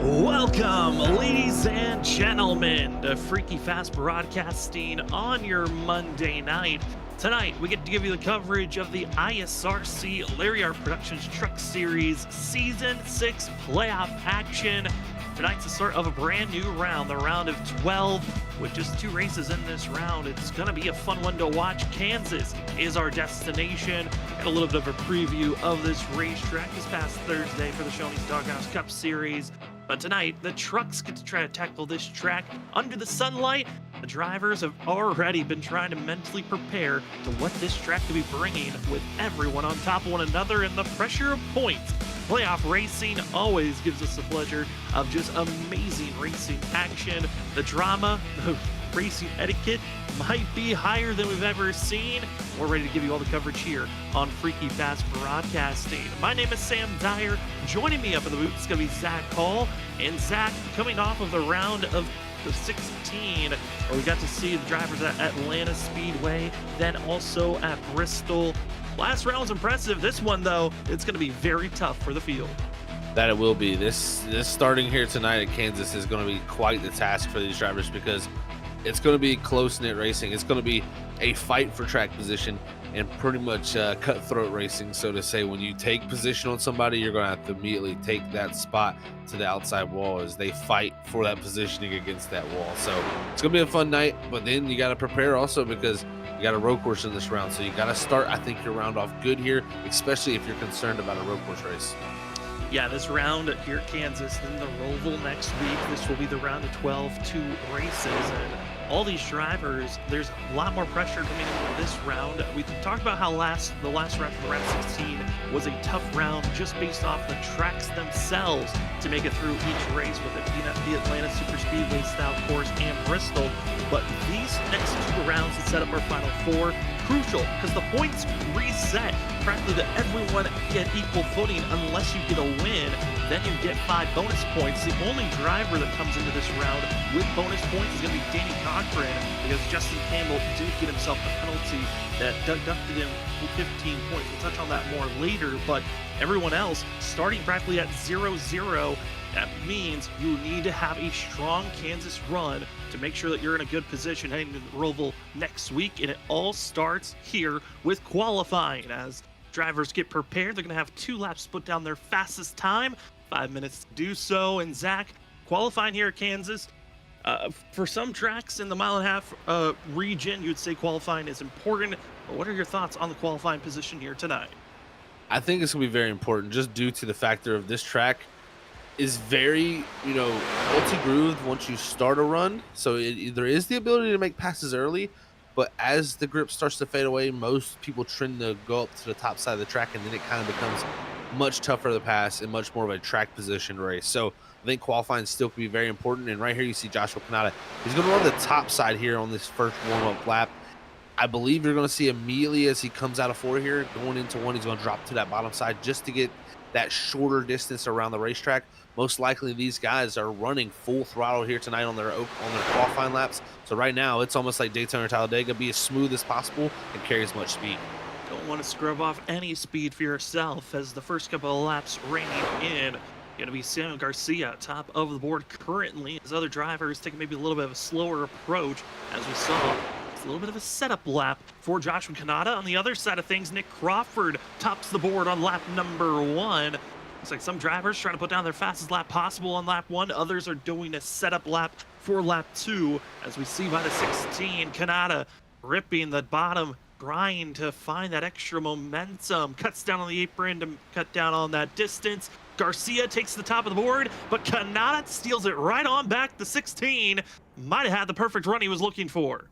Welcome, ladies and gentlemen, to Freaky Fast Broadcasting on your Monday night. Tonight, we get to give you the coverage of the ISRC Larry R Productions Truck Series Season 6 playoff action. Tonight's the start of a brand new round, the round of 12, with just 2 races in this round. It's going to be a fun one to watch. Kansas is our destination. And a little bit of a preview of this racetrack this past Thursday for the Shoney's Doghouse Cup Series. But tonight, the trucks get to try to tackle this track under the sunlight. The drivers have already been trying to mentally prepare to what this track could be bringing, with everyone on top of one another and the pressure of points. Playoff racing always gives us the pleasure of just amazing racing action. The drama, the racing etiquette might be higher than we've ever seen. We're ready to give you all the coverage here on Freaky Fast Broadcasting. My name is Sam Dyer. Joining me up in the booth is going to be Zach Hall. And Zach, coming off of the round of the 16, where we got to see the drivers at Atlanta Speedway, then also at Bristol. Last round was impressive. This one, though, it's going to be very tough for the field. That it will be. This starting here tonight at Kansas is going to be quite the task for these drivers, because it's going to be close-knit racing. It's going to be a fight for track position and pretty much cutthroat racing, so to say. When you take position on somebody, you're going to have to immediately take that spot to the outside wall as they fight for that positioning against that wall. So it's going to be a fun night, but then you got to prepare also, because you got a road course in this round. So you got to start, I think, your round off good here, especially if you're concerned about a road course race. Yeah, this round here at Kansas, then the Roval next week. This will be the round of 12, 2 races. And all these drivers, there's a lot more pressure coming into this round. We talked about how the last round from round 16 was a tough round just based off the tracks themselves to make it through each race, with it being at the Atlanta Super Speedway style course and Bristol. But these next 2 rounds to set up our final 4, crucial, because the points reset practically to everyone get equal footing unless you get a win. Then you get 5 bonus points. The only driver that comes into this round with bonus points is going to be Danny Cochran, because Justin Campbell did get himself a penalty that deducted him 15 points. We'll touch on that more later, but everyone else starting practically at 0-0. That means you need to have a strong Kansas run to make sure that you're in a good position heading to the Roval next week. And it all starts here with qualifying. As drivers get prepared, they're going to have 2 laps to put down their fastest time, 5 minutes to do so. And Zach, qualifying here at Kansas, for some tracks in the mile-and-a-half region, you'd say qualifying is important. But what are your thoughts on the qualifying position here tonight? I think it's going to be very important, just due to the factor of this track is very, multi-grooved once you start a run. So there is the ability to make passes early, but as the grip starts to fade away, most people tend to go up to the top side of the track, and then it kind of becomes much tougher to pass and much more of a track position race. So I think qualifying still could be very important. And right here you see Joshua Kanata. He's going to run the top side here on this first warm-up lap. I believe you're going to see immediately as he comes out of 4 here, going into 1, he's going to drop to that bottom side just to get that shorter distance around the racetrack. Most likely these guys are running full throttle here tonight on their qualifying laps. So right now it's almost like Daytona or Talladega, be as smooth as possible and carry as much speed. Don't want to scrub off any speed for yourself, as the first couple of laps reining in. Going to be Samuel Garcia top of the board currently, as other drivers taking maybe a little bit of a slower approach. As we saw, it's a little bit of a setup lap for Joshua Kanata. On the other side of things, Nick Crawford tops the board on lap number 1. Looks like some drivers trying to put down their fastest lap possible on lap 1. Others are doing a setup lap for lap 2. As we see by the 16, Kanata ripping the bottom, trying to find that extra momentum. Cuts down on the apron to cut down on that distance. Garcia takes the top of the board, but Kanata steals it right on back to 16. Might have had the perfect run he was looking for.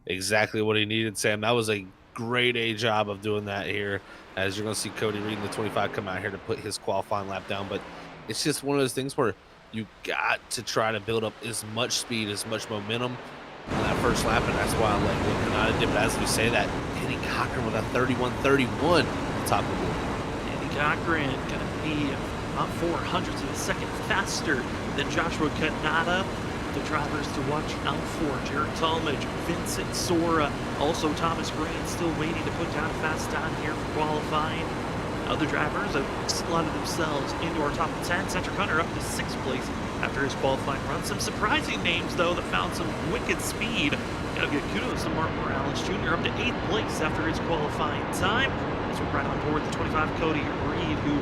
Exactly what he needed, Sam. That was a great A job of doing that here, as you're going to see Cody Reed in the 25 come out here to put his qualifying lap down. But it's just one of those things where you got to try to build up as much speed, as much momentum on that first lap, and that's why I like what Kanata did. But as we say that, Danny Cochran with a 31.31 on top of the board. Danny Cochran going to be about 400ths of a second faster than Joshua Kanata. The drivers to watch out for: Jared Talmadge, Vincent Sora, also Thomas Green still waiting to put down a fast time here for qualifying. Other drivers have slotted themselves into our top 10. Cedric Hunter up to 6th place after his qualifying run. Some surprising names, though, that found some wicked speed. Gotta give kudos to Mark Morales Jr. up to 8th place after his qualifying time. As we're right on board the 25, Cody Reed, who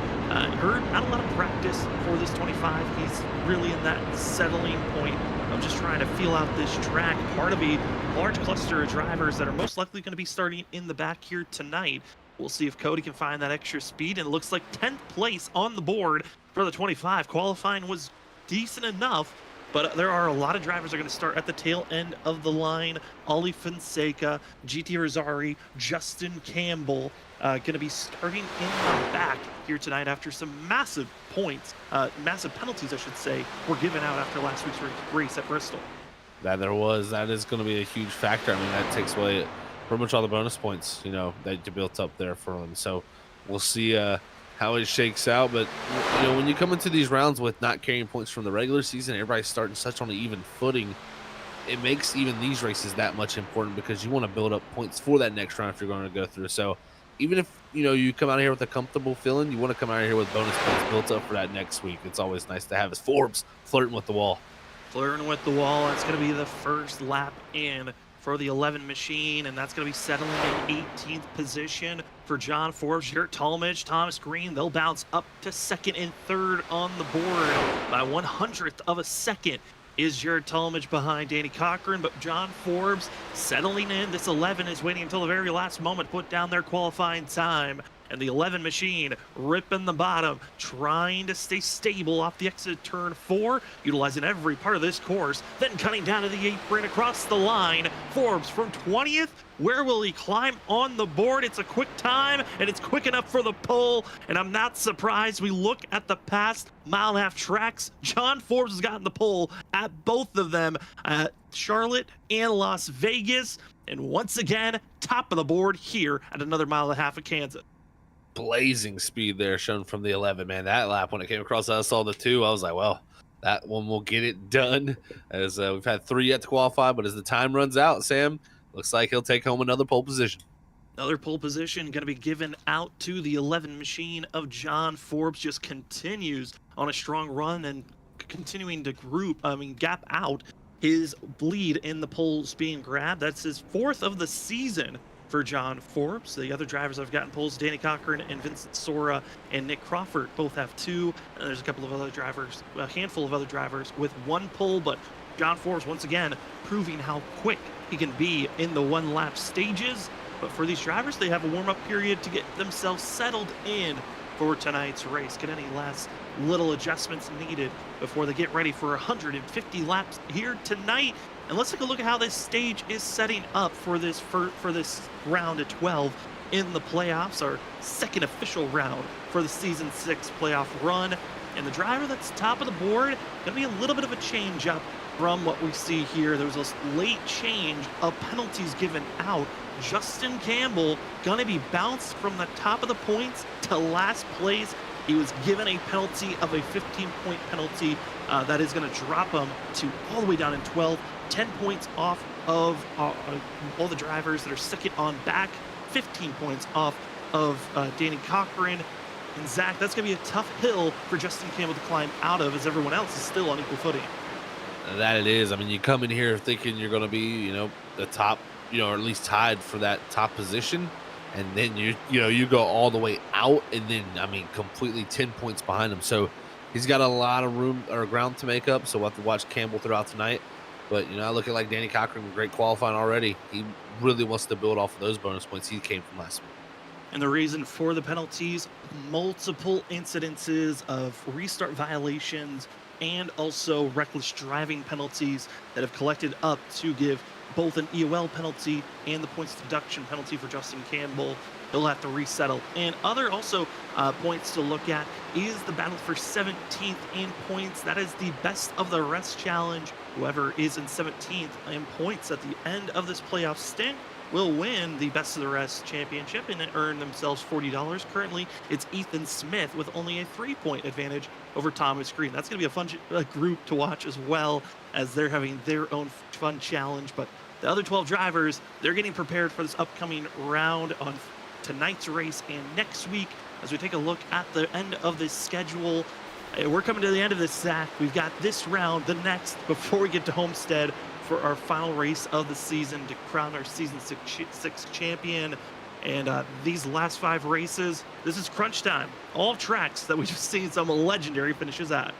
heard not a lot of practice for this 25. He's really in that settling point of just trying to feel out this track. Part of a large cluster of drivers that are most likely going to be starting in the back here tonight. We'll see if Cody can find that extra speed, and it looks like 10th place on the board for the 25. Qualifying was decent enough, but there are a lot of drivers that are going to start at the tail end of the line. Ollie Fonseca, GT Rosari, Justin Campbell going to be starting in the back here tonight after some massive points, massive penalties, I should say, were given out after last week's race at Bristol. That is going to be a huge factor. I mean, that takes away pretty much all the bonus points, you know, that you built up there for them. So we'll see how it shakes out. But, you know, when you come into these rounds with not carrying points from the regular season, everybody's starting such on an even footing. It makes even these races that much important, because you want to build up points for that next round if you're going to go through. So even if, you know, you come out here with a comfortable feeling, you want to come out here with bonus points built up for that next week. It's always nice to have his Forbes flirting with the wall. Flirting with the wall. That's going to be the first lap in for the 11 machine, and that's going to be settling in 18th position for John Forbes. Jared Talmadge, Thomas Green, they'll bounce up to 2nd and 3rd on the board. By 100th of a second is Jared Talmadge behind Danny Cochran, but John Forbes settling in. This 11 is waiting until the very last moment to put down their qualifying time. And the 11 machine ripping the bottom, trying to stay stable off the exit turn 4, utilizing every part of this course, then cutting down to the apron across the line. Forbes from 20th. Where will he climb on the board? It's a quick time, and it's quick enough for the pole, and I'm not surprised. We look at the past mile-and-a-half tracks. John Forbes has gotten the pole at both of them, at Charlotte and Las Vegas, and once again, top of the board here at another mile-and-a-half of Kansas. Blazing speed there shown from the 11, man. That lap, when it came across, I saw the 2. I was like, well, that one will get it done, as we've had 3 yet to qualify. But as the time runs out, Sam, looks like he'll take home another pole position. Another pole position going to be given out to the 11 machine of John Forbes. Just continues on a strong run and continuing to gap out his lead in the poles being grabbed. That's his 4th of the season for John Forbes. The other drivers have gotten poles: Danny Cochran and Vincent Sora and Nick Crawford both have 2. And there's a couple of other drivers, a handful of other drivers with 1 pole, but John Forbes once again proving how quick he can be in the 1-lap stages. But for these drivers, they have a warm-up period to get themselves settled in for tonight's race. Get any last little adjustments needed before they get ready for 150 laps here tonight. And let's take a look at how this stage is setting up for this round of 12 in the playoffs, our second official round for the season 6 playoff run. And the driver that's top of the board, gonna be a little bit of a change up from what we see here. There was a late change of penalties given out. Justin Campbell gonna be bounced from the top of the points to last place. He was given a penalty of a 15-point penalty that is going to drop him to all the way down in 12, 10 points off of all the drivers that are second on back, 15 points off of Danny Cochran. And Zach, that's going to be a tough hill for Justin Campbell to climb out of, as everyone else is still on equal footing. That it is. I mean, you come in here thinking you're going to be, you know, the top, you know, or at least tied for that top position. And then you go all the way out, and then, I mean, completely 10 points behind him. So he's got a lot of room or ground to make up. So we'll have to watch Campbell throughout tonight. But, you know, I look at like Danny Cochran, great qualifying already. He really wants to build off of those bonus points he came from last week. And the reason for the penalties, multiple incidences of restart violations and also reckless driving penalties that have collected up to give both an EOL penalty and the points deduction penalty for Justin Campbell. He'll have to resettle. And other also points to look at is the battle for 17th in points. That is the best of the rest challenge. Whoever is in 17th in points at the end of this playoff stint will win the best of the rest championship and earn themselves $40. Currently, it's Ethan Smith with only a 3-point advantage over Thomas Green. That's going to be a fun group to watch, as well as they're having their own fun challenge. But the other 12 drivers, they're getting prepared for this upcoming round on tonight's race and next week. As we take a look at the end of this schedule, we're coming to the end of this, Zach. We've got this round, the next, before we get to Homestead for our final race of the season to crown our season 6 champion. And these last 5 races, this is crunch time. All tracks that we've just seen some legendary finishes at.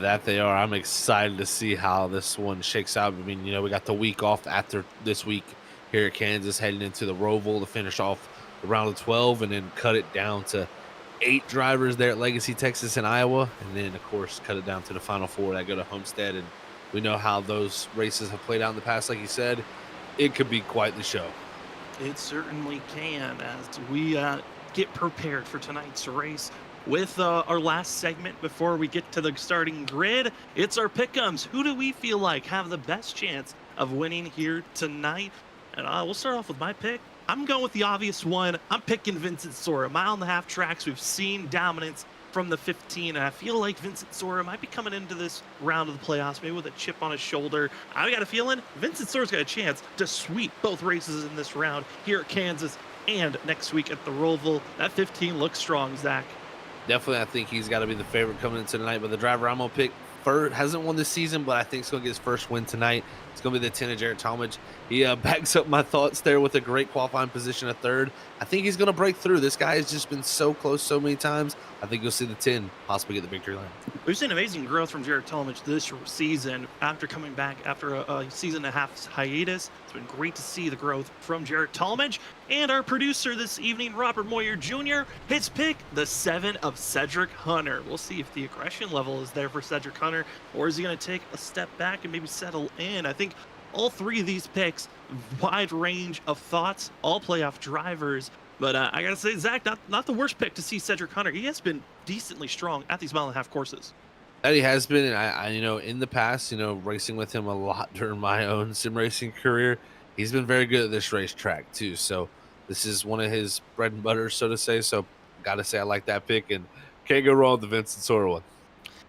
That they are. I'm excited to see how this one shakes out. I mean, you know, we got the week off after this week here at Kansas, heading into the Roval to finish off the round of 12 and then cut it down to 8 drivers there at Legacy, Texas and Iowa. And then, of course, cut it down to the final 4 that go to Homestead. And we know how those races have played out in the past. Like you said, it could be quite the show. It certainly can, as we get prepared for tonight's race. With our last segment before we get to the starting grid, it's our pick'ems. Who do we feel like have the best chance of winning here tonight? And we'll start off with my pick. I'm going with the obvious one. I'm picking Vincent Sora. 1.5 mile tracks, we've seen dominance from the 15, and I feel like Vincent Sora might be coming into this round of the playoffs maybe with a chip on his shoulder. I got a feeling Vincent Sora's got a chance to sweep both races in this round here at Kansas and next week at the Roval. That 15 looks strong, Zach. Definitely, I think he's got to be the favorite coming into tonight. But the driver I'm going to pick hasn't won this season, but I think he's going to get his first win tonight. It's going to be the 10 of Jarrett Talmadge. He backs up my thoughts there with a great qualifying position at 3rd. I think he's going to break through. This guy has just been so close so many times. I think you'll see the 10 possibly get the victory lane. We've seen amazing growth from Jarrett Talmadge this season after coming back after a season and a half hiatus. It's been great to see the growth from Jarrett Talmadge. And our producer this evening, Robert Moyer Jr., his pick, the 7 of Cedric Hunter. We'll see if the aggression level is there for Cedric Hunter, or is he going to take a step back and maybe settle in? I think all 3 of these picks, wide range of thoughts, all playoff drivers. But I got to say, Zach, not the worst pick to see Cedric Hunter. He has been decently strong at these 1.5 mile courses. That he has been, and I you know, in the past, you know, racing with him a lot during my own sim racing career, he's been very good at this racetrack too. So this is one of his bread and butter, so to say. So got to say I like that pick, and can't go wrong with the Vincent Sora one.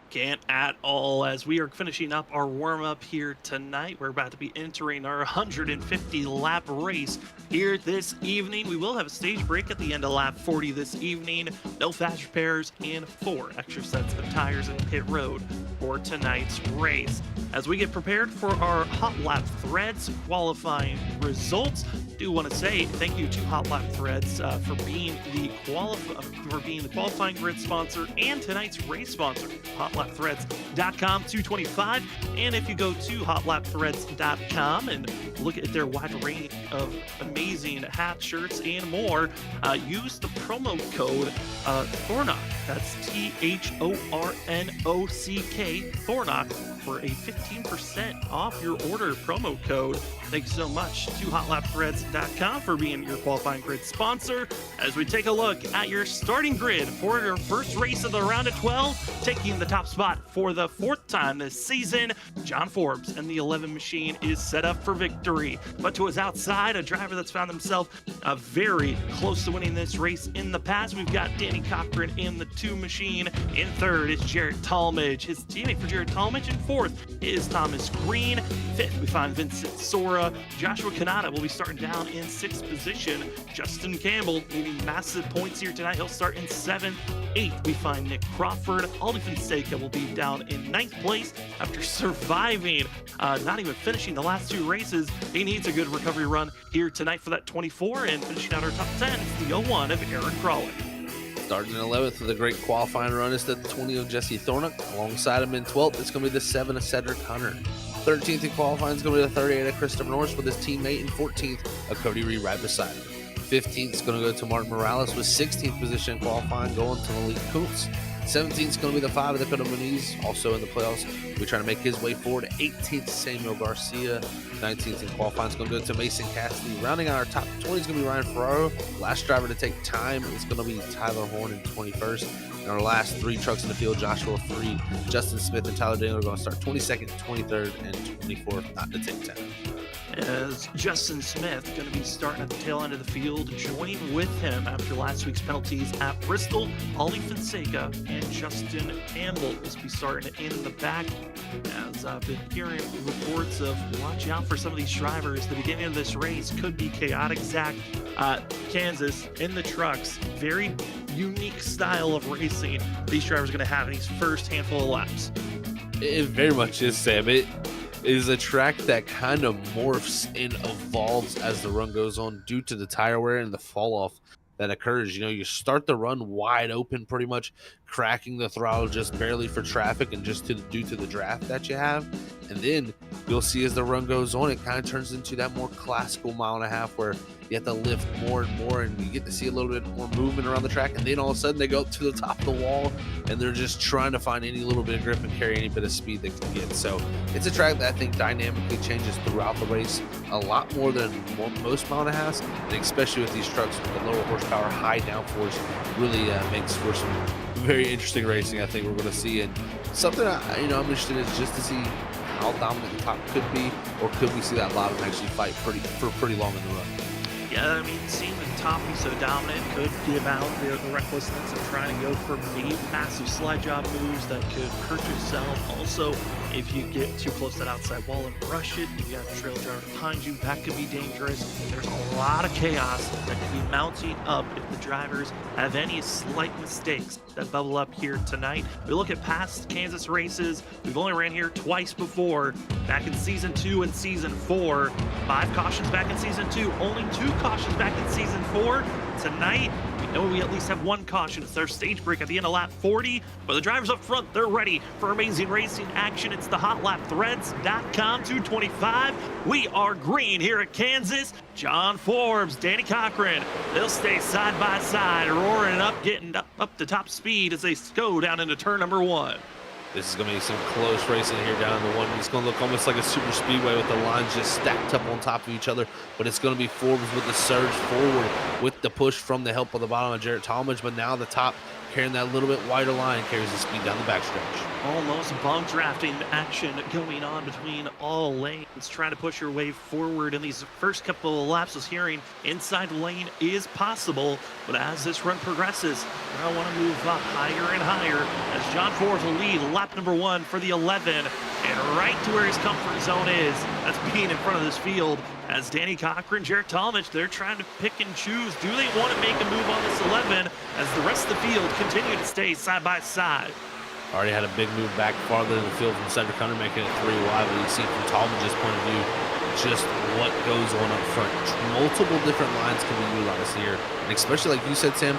Can't at all. As we are finishing up our warm-up here tonight, we're about to be entering our 150 lap race here this evening. We will have a stage break at the end of lap 40 this evening. No fast repairs and 4 extra sets of tires in pit road for tonight's race. As we get prepared for our hot lap threads qualifying results, do want to say thank you to Hot Lap Threads for being the qualifying grid sponsor and tonight's race sponsor. HotLapThreads.com 225, and if you go to HotLapThreads.com and look at their wide range of amazing hats, shirts, and more, use the promo code Thornock. That's THORNOCK Thornock for a 15% off your order promo code. Thanks so much to HotLapThreads.com for being your qualifying grid sponsor. As we take a look at your starting grid for your first race of the round of 12, taking the top spot for the 4th time this season, John Forbes and the 11 machine is set up for victory. But to his outside, a driver that's found himself very close to winning this race in the past, we've got Danny Cochran in the 2 machine. In 3rd is Jarrett Talmadge. His teammate for Jarrett Talmadge. In 4th is Thomas Green. 5th, we find Vincent Sora. Joshua Kanata will be starting down in 6th position. Justin Campbell needing massive points here tonight. He'll start in 7th. 8th, we find Nick Crawford. Aldi Fonseca will be down in 9th place after surviving, not even finishing the last 2 races. He needs a good recovery run here tonight for that 24, and finishing out our top 10 is the 01 of Aaron Crawley. Starting in 11th with a great qualifying run is the 20 of Jesse Thornock. Alongside him in 12th, it's going to be the 7 of Cedric Hunter. 13th in qualifying is going to be the 38 of Christopher Norris with his teammate, and 14th of Cody Reed right beside him. 15th is going to go to Martin Morales with 16th position in qualifying, going to Malik Kuntz. 17th is going to be the 5 of Dakota Muniz, also in the playoffs. We're trying to make his way forward. 18th, Samuel Garcia. 19th in qualifying is going to go to Mason Cassidy. Rounding out our top 20 is going to be Ryan Ferraro. Last driver to take time is going to be Tyler Horn in 21st. And our last 3 trucks in the field, Joshua Freed, Justin Smith, and Tyler Daniel are going to start 22nd, 23rd, and 24th, not to take time. As Justin Smith going to be starting at the tail end of the field, joining with him after last week's penalties at Bristol. Ollie Fonseca and Justin Campbell will be starting in the back. As I've been hearing reports of watch out for some of these drivers. The beginning of this race could be chaotic. Zach, Kansas in the trucks, very unique style of racing these drivers are going to have in these first handful of laps. It very much is, Sam. It is a track that kind of morphs and evolves as the run goes on due to the tire wear and the fall off that occurs. You know, you start the run wide open, pretty much cracking the throttle just barely for traffic and just due to the draft that you have. And then you'll see as the run goes on, it kind of turns into that more classical 1.5 miles where you have to lift more and more, and you get to see a little bit more movement around the track. And then all of a sudden they go up to the top of the wall and they're just trying to find any little bit of grip and carry any bit of speed they can get. So it's a track that I think dynamically changes throughout the race a lot more than most 1.5 miles, and especially with these trucks with the lower horsepower, high downforce, really makes for some very interesting racing I think we're going to see. And something I'm interested in is just to see how dominant the top could be, or could we see that bottom actually fight for pretty long in the run. Yeah, I mean, seeing the top be so dominant could give out the recklessness of trying to go for maybe massive slide job moves that could hurt yourself. Also, if you get too close to that outside wall and rush it, you got a trail driver behind you, that could be dangerous. There's a lot of chaos that could be mounting up if the drivers have any slight mistakes that bubble up here tonight. We look at past Kansas races. We've only ran here twice before, back in season 2 and season 4. 5 cautions back in season 2, only 2 cautions back in season 4. Tonight, we know we at least have 1 caution. It's their stage break at the end of lap 40, but the drivers up front, they're ready for amazing racing action. It's the hotlapthreads.com 225. We are green here at Kansas. John Forbes, Danny Cochran, they'll stay side by side, roaring up, getting up to top speed as they go down into turn number 1. This is going to be some close racing here down the 1. It's going to look almost like a super speedway with the lines just stacked up on top of each other. But it's going to be Forbes with the surge forward with the push from the help of the bottom of Jarrett Talmadge. But now the top, carrying that little bit wider line, carries the speed down the backstretch. Almost bump drafting action going on between all lanes, trying to push your way forward in these first couple of laps. Is hearing inside lane is possible, but as this run progresses, I want to move up higher and higher as John Forbes will lead lap number 1 for the 11, and right to where his comfort zone is. That's being in front of this field as Danny Cochran, Jarrett Talmadge, they're trying to pick and choose. Do they want to make a move on this 11 as the rest of the field continue to stay side by side? Already had a big move back farther in the field from Cedric Hunter, making it 3 wide. But you see from Talmadge's point of view just what goes on up front. Multiple different lines can be utilized here. And especially like you said, Sam,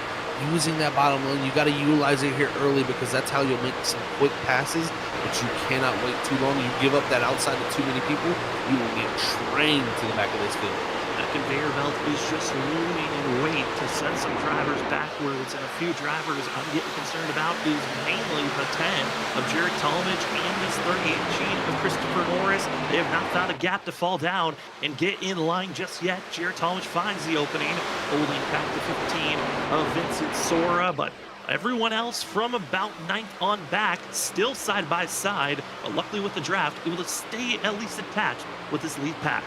using that bottom lane, you got to utilize it here early because that's how you'll make some quick passes, but you cannot wait too long. You give up that outside to too many people, you will get trained to the back of this field. That conveyor belt is just looming in weight to send some drivers backwards, and a few drivers I'm getting concerned about is mainly the 10 of Jarrett Talmadge and this 38 Gene of Christopher Norris. They have not found a gap to fall down and get in line just yet. Jarrett Talmadge finds the opening, holding back the 15 of Vincent Sora, but everyone else from about 9th on back, still side by side, but luckily with the draft, able to stay at least attached with this lead pack.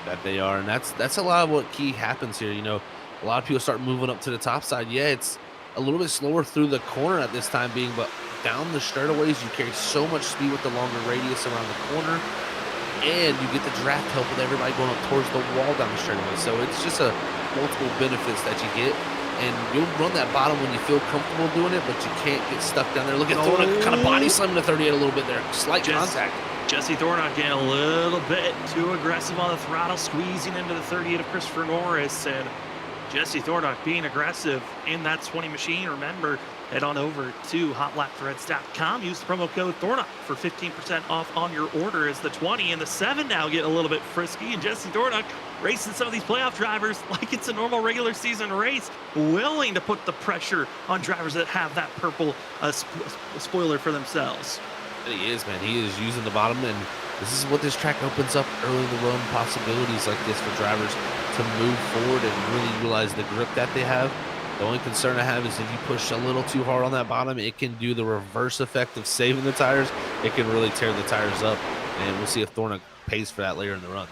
That they are, and that's a lot of what key happens here. You know, a lot of people start moving up to the top side. Yeah, it's a little bit slower through the corner at this time being, but down the straightaways, you carry so much speed with the longer radius around the corner, and you get the draft help with everybody going up towards the wall down the straightaway. So it's just a multiple benefits that you get. And you'll run that bottom when you feel comfortable doing it, but you can't get stuck down there. Look at Thornton kind of body slamming the 38 a little bit there. Slight contact. Jesse Thornton getting a little bit too aggressive on the throttle, squeezing into the 38 of Christopher Norris. And Jesse Thornton being aggressive in that 20 machine. Remember, head on over to hotlapthreads.com. Use the promo code Thornton for 15% off on your order as the 20 and the 7 now getting a little bit frisky. And Jesse Thornton racing some of these playoff drivers like it's a normal regular season race, willing to put the pressure on drivers that have that purple spoiler for themselves. And he is, man. He is using the bottom, and This is what this track opens up early in the run, possibilities like this for drivers to move forward and really utilize the grip that they have. The only concern I have is if you push a little too hard on that bottom, it can do the reverse effect of saving the tires. It can really tear the tires up, and we'll see if Thornock pays for that later in the run.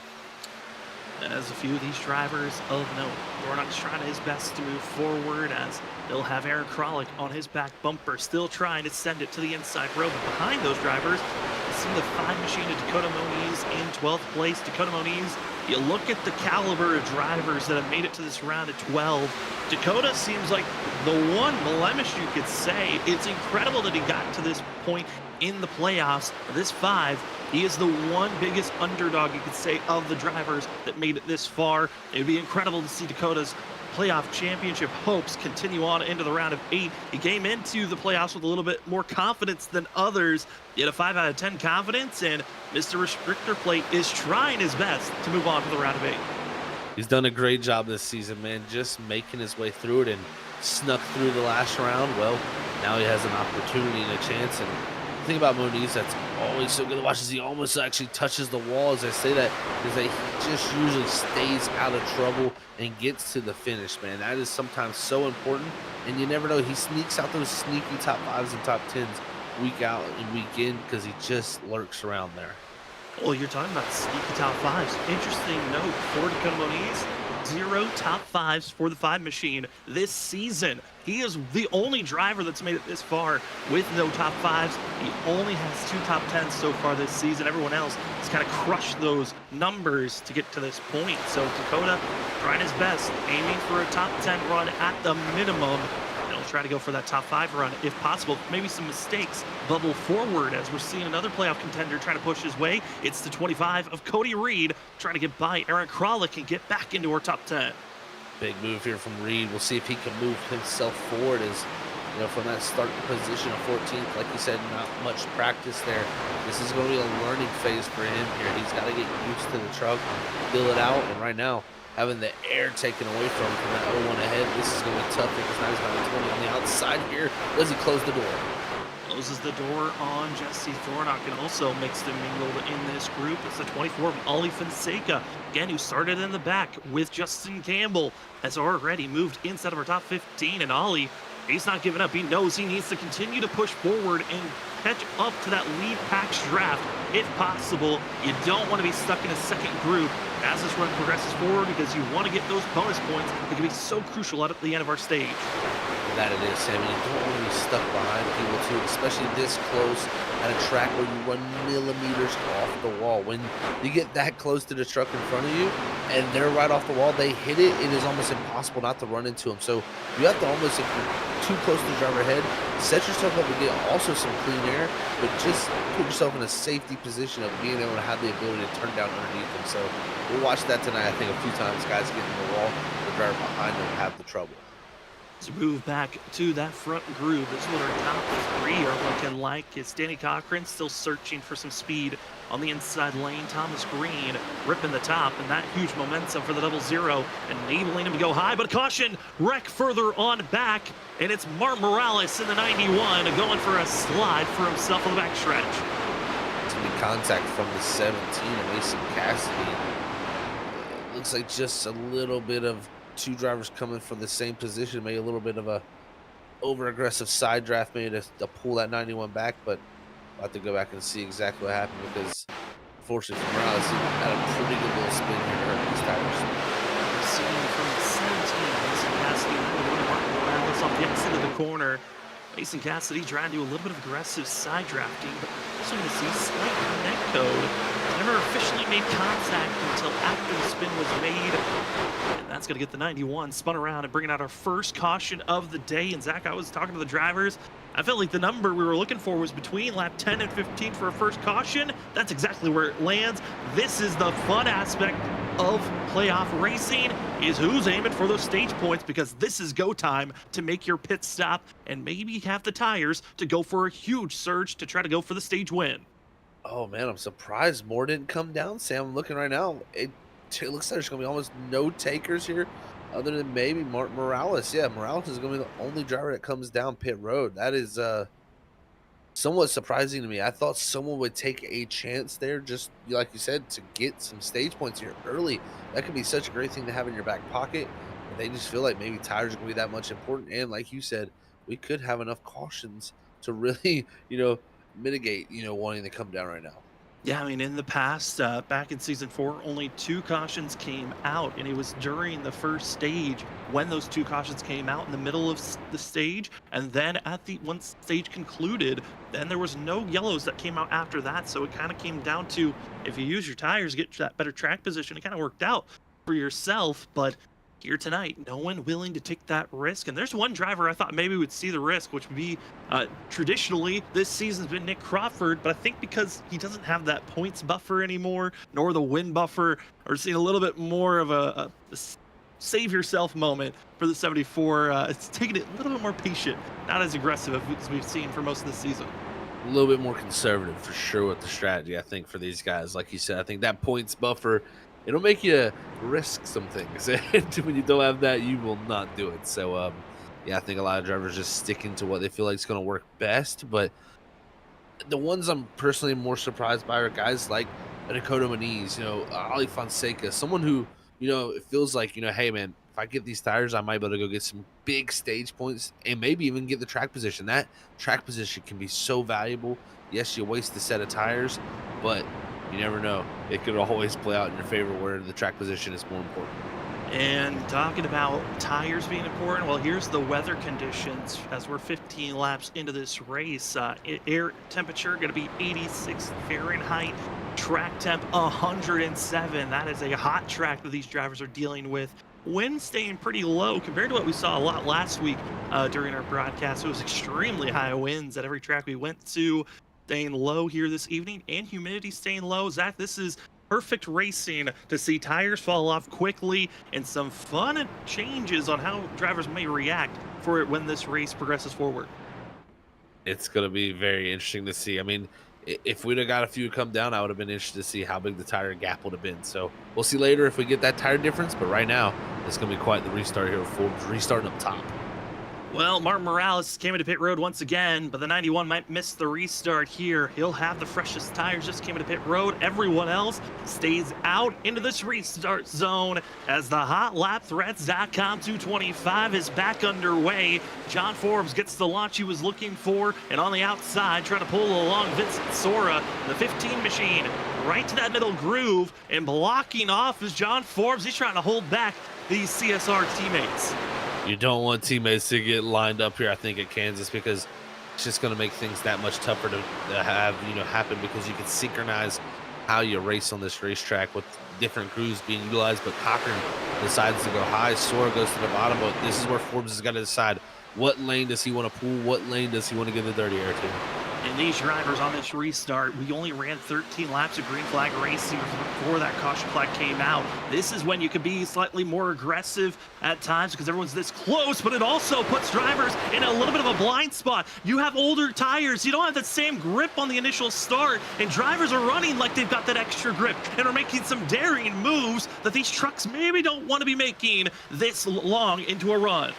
As a few of these drivers of note, Thornock's trying his best to move forward as they'll have Aaron Kralik on his back bumper, still trying to send it to the inside row. But behind those drivers, you see the 5 machine of Dakota Moniz in 12th place. Dakota Moniz, you look at the caliber of drivers that have made it to this round at 12. Dakota seems like the one blemish you could say. It's incredible that he got to this point in the playoffs. This 5, he is the one biggest underdog, you could say, of the drivers that made it this far. It would be incredible to see Dakota's playoff championship hopes continue on into the round of 8. He came into the playoffs with a little bit more confidence than others. He had a 5 out of 10 confidence, and Mr. Restrictor Plate is trying his best to move on to the round of 8. He's done a great job this season, man, just making his way through it and snuck through the last round. Well, now he has an opportunity and a chance. And the thing about Moniz that's always so good to watch is he almost actually touches the wall. As I say that, is that he just usually stays out of trouble and gets to the finish, man. That is sometimes so important, and you never know. He sneaks out those sneaky top 5s and top 10s week out and week in because he just lurks around there. Well, you're talking about sneaky top 5s. Interesting note for Dakota Moniz, 0 top 5s for the 5 machine this season. He is the only driver that's made it this far with no top 5s. He only has 2 top 10s so far this season. Everyone else has kind of crushed those numbers to get to this point. So Dakota trying his best, aiming for a top 10 run at the minimum. Try to go for that top 5 run if possible. Maybe some mistakes bubble forward as we're seeing another playoff contender trying to push his way. It's the 25 of Cody Reed trying to get by Aaron Kralik and get back into our top 10. Big move here from Reed. We'll see if he can move himself forward as, you know, from that start position of 14th. Like you said, not much practice there. This is going to be a learning phase for him here. He's got to get used to the truck, fill it out, and right now, having the air taken away from that 0-1 ahead, this is going to be tough because now he's got 20 on the outside here. Does he close the door? Closes the door on Jesse Thornock and also mixed and mingled in this group. It's the 24 of Ollie Fonseca, again, who started in the back with Justin Campbell, has already moved inside of our top 15. And Ollie, he's not giving up. He knows he needs to continue to push forward and catch up to that lead pack's draft if possible. You don't want to be stuck in a second group as this run progresses forward because you want to get those bonus points that can be so crucial at the end of our stage. That it is, Sammy. You don't want to be stuck behind people too, especially this close at a track where you run millimeters off the wall. When you get that close to the truck in front of you and they're right off the wall, they hit it, it is almost impossible not to run into them. So you have to almost, if you're too close to the driver head, set yourself up to get also some clean air, but just put yourself in a safety position of being able to have the ability to turn down underneath them. So we'll watch that tonight, I think, a few times. Guys get in the wall, the driver behind them have the trouble. To move back to that front group, this is what our top 3 are looking like. It's Danny Cochran still searching for some speed on the inside lane. Thomas Green ripping the top, and that huge momentum for the 0-0, enabling him to go high. But caution, wreck further on back, and it's Mark Morales in the 91 going for a slide for himself on the backstretch. It's going to be contact from the 17 of Mason Cassidy. Looks like just a little bit of 2 drivers coming from the same position, made a little bit of a over-aggressive side draft, made to pull that 91 back, but I'll have to go back and see exactly what happened because, unfortunately for Morales, he had a pretty good little spin here to hurt these tires. Seeing from the 17, Mason Cassidy, Mark Morales off the exit of the corner. Mason Cassidy trying to do a little bit of aggressive side drafting, but also going to see slight net code. Never officially made contact until after the spin was made. And that's going to get the 91 spun around and bringing out our first caution of the day. And Zach, I was talking to the drivers. I felt like the number we were looking for was between lap 10 and 15 for a first caution. That's exactly where it lands. This is the fun aspect of playoff racing, is who's aiming for those stage points, because this is go time to make your pit stop and maybe have the tires to go for a huge surge to try to go for the stage win. Oh, man, I'm surprised more didn't come down, Sam. I'm looking right now. It looks like there's going to be almost no takers here other than maybe Martin Morales. Yeah, Morales is going to be the only driver that comes down pit road. That is somewhat surprising to me. I thought someone would take a chance there, just like you said, to get some stage points here early. That could be such a great thing to have in your back pocket. And they just feel like maybe tires are going to be that much important. And like you said, we could have enough cautions to really, mitigate, wanting to come down right now. Yeah, I mean, in the past, back in season 4, only 2 cautions came out, and it was during the first stage when those 2 cautions came out in the middle of the stage, and then at the once stage concluded, then there was no yellows that came out after that. So it kind of came down to, if you use your tires, get that better track position. It kind of worked out for yourself, but here tonight, no one willing to take that risk. And there's one driver I thought maybe would see the risk, which would be traditionally this season's been Nick Crawford, but I think because he doesn't have that points buffer anymore, nor the win buffer, or seeing a little bit more of a save yourself moment for the 74. It's taking it a little bit more patient, not as aggressive as we've seen for most of the season. A little bit more conservative for sure with the strategy, I think, for these guys. Like you said, I think that points buffer, it'll make you risk some things. And when you don't have that, you will not do it. So, yeah, I think a lot of drivers just sticking to what they feel like is going to work best. But the ones I'm personally more surprised by are guys like Dakota Maniz, Ali Fonseca, someone who, it feels like, hey, man, if I get these tires, I might be able to go get some big stage points and maybe even get the track position. That track position can be so valuable. Yes, you waste a set of tires, but you never know. It could always play out in your favor where the track position is more important. And talking about tires being important, well, here's the weather conditions as we're 15 laps into this race. Air temperature going to be 86 Fahrenheit, track temp 107. That is a hot track that these drivers are dealing with. Wind staying pretty low compared to what we saw a lot last week during our broadcast. It was extremely high winds at every track we went to, staying low here this evening, and humidity staying low. Zach, this is perfect racing to see tires fall off quickly and some fun changes on how drivers may react for it when this race progresses forward. It's going to be very interesting to see. I mean, if we'd have got a few come down, I would have been interested to see how big the tire gap would have been. So we'll see later if we get that tire difference. But right now, it's going to be quite the restart here. Forbes restarting up top. Well, Martin Morales came into pit road once again, but the 91 might miss the restart here. He'll have the freshest tires, just came into pit road. Everyone else stays out into this restart zone as the Hot Lap Threads.com 225 is back underway. John Forbes gets the launch he was looking for, and on the outside, trying to pull along Vincent Sora, the 15 machine, right to that middle groove, and blocking off is John Forbes. He's trying to hold back these CSR teammates. You don't want teammates to get lined up here, I think, at Kansas, because it's just going to make things that much tougher to have, happen, because you can synchronize how you race on this racetrack with different crews being utilized. But Cochran decides to go high. Sora goes to the bottom. But this is where Forbes has got to decide what lane does he want to pull, what lane does he want to give the dirty air to. And these drivers on this restart, we only ran 13 laps of green flag racing before that caution flag came out. This is when you could be slightly more aggressive at times because everyone's this close, but it also puts drivers in a little bit of a blind spot. You have older tires, you don't have that same grip on the initial start, and drivers are running like they've got that extra grip and are making some daring moves that these trucks maybe don't want to be making this long into a run.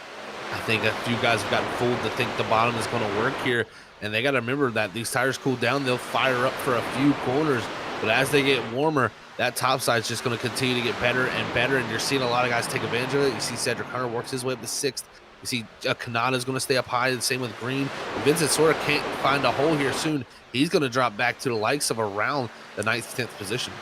I think a few guys have gotten fooled to think the bottom is going to work here. And they got to remember that these tires cool down. They'll fire up for a few corners. But as they get warmer, that top side is just going to continue to get better and better. And you're seeing a lot of guys take advantage of it. You see Cedric Hunter works his way up to 6th. You see Kanata is going to stay up high. The same with Green. If Vincent Sora can't find a hole here soon, he's going to drop back to the likes of around the 9th, 10th position.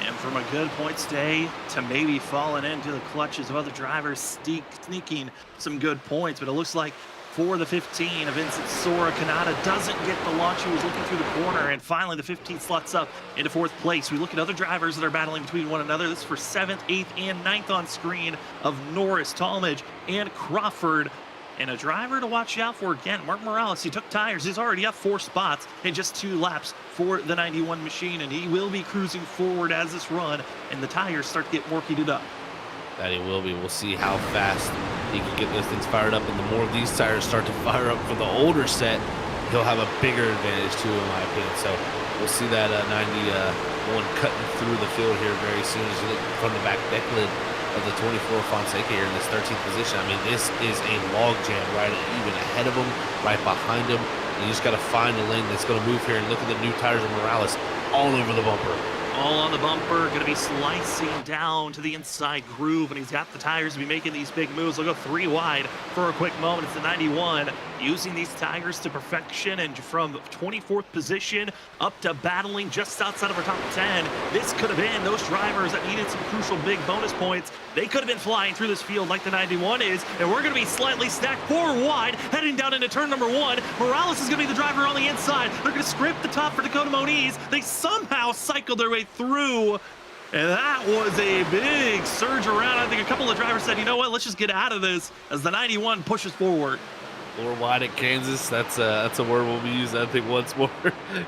And from a good points day to maybe falling into the clutches of other drivers, sneaking some good points. But it looks like for the 15 of Vincent Sora, Kanata doesn't get the launch he was looking through the corner, and finally the 15 slots up into 4th place. We look at other drivers that are battling between one another. This is for 7th, 8th, and 9th on screen of Norris, Talmadge, and Crawford. And a driver to watch out for again, Martin Morales. He took tires. He's already up 4 spots in just 2 laps for the 91 machine, and he will be cruising forward as this run and the tires start to get more heated up. That he will be. We'll see how fast he can get those things fired up. And the more of these tires start to fire up for the older set, he'll have a bigger advantage too, in my opinion. So we'll see that 91 cutting through the field here very soon as you look from the back deck lid of the 24 Fonseca here in this 13th position. I mean, this is a log jam right even ahead of him, right behind him. You just got to find a lane that's going to move here, and look at the new tires of Morales all over the bumper. All on the bumper, going to be slicing down to the inside groove, and he's got the tires to be making these big moves. They'll go 3 wide for a quick moment. It's the 91, using these tires to perfection, and from 24th position up to battling just outside of our top 10. This could have been those drivers that needed some crucial big bonus points. They could have been flying through this field like the 91 is, and we're going to be slightly stacked 4 wide, heading down into turn number 1. Morales is going to be the driver on the inside. They're going to scrape the top for Dakota Moniz. They somehow cycled their way through, and that was a big surge around. I think a couple of drivers said, you know what, let's just get out of this, as the 91 pushes forward. 4 wide at Kansas. That's a word we'll be using, I think, once more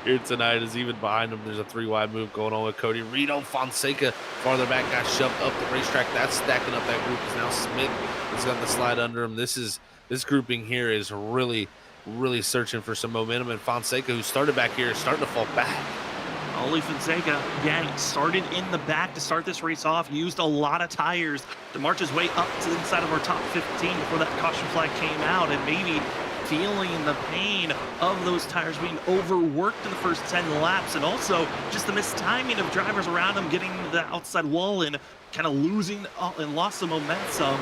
here tonight. Is even behind him, there's a 3 wide move going on with Cody. Rito Fonseca farther back got shoved up the racetrack. That's stacking up that group. Is now Smith has got the slide under him. This grouping here is really searching for some momentum, and Fonseca, who started back here, is starting to fall back. Oli Fonseca, again, started in the back to start this race off, used a lot of tires to march his way up to the inside of our top 15 before that caution flag came out, and maybe feeling the pain of those tires being overworked in the first 10 laps, and also just the mistiming of drivers around him getting the outside wall and kind of losing and lost some momentum.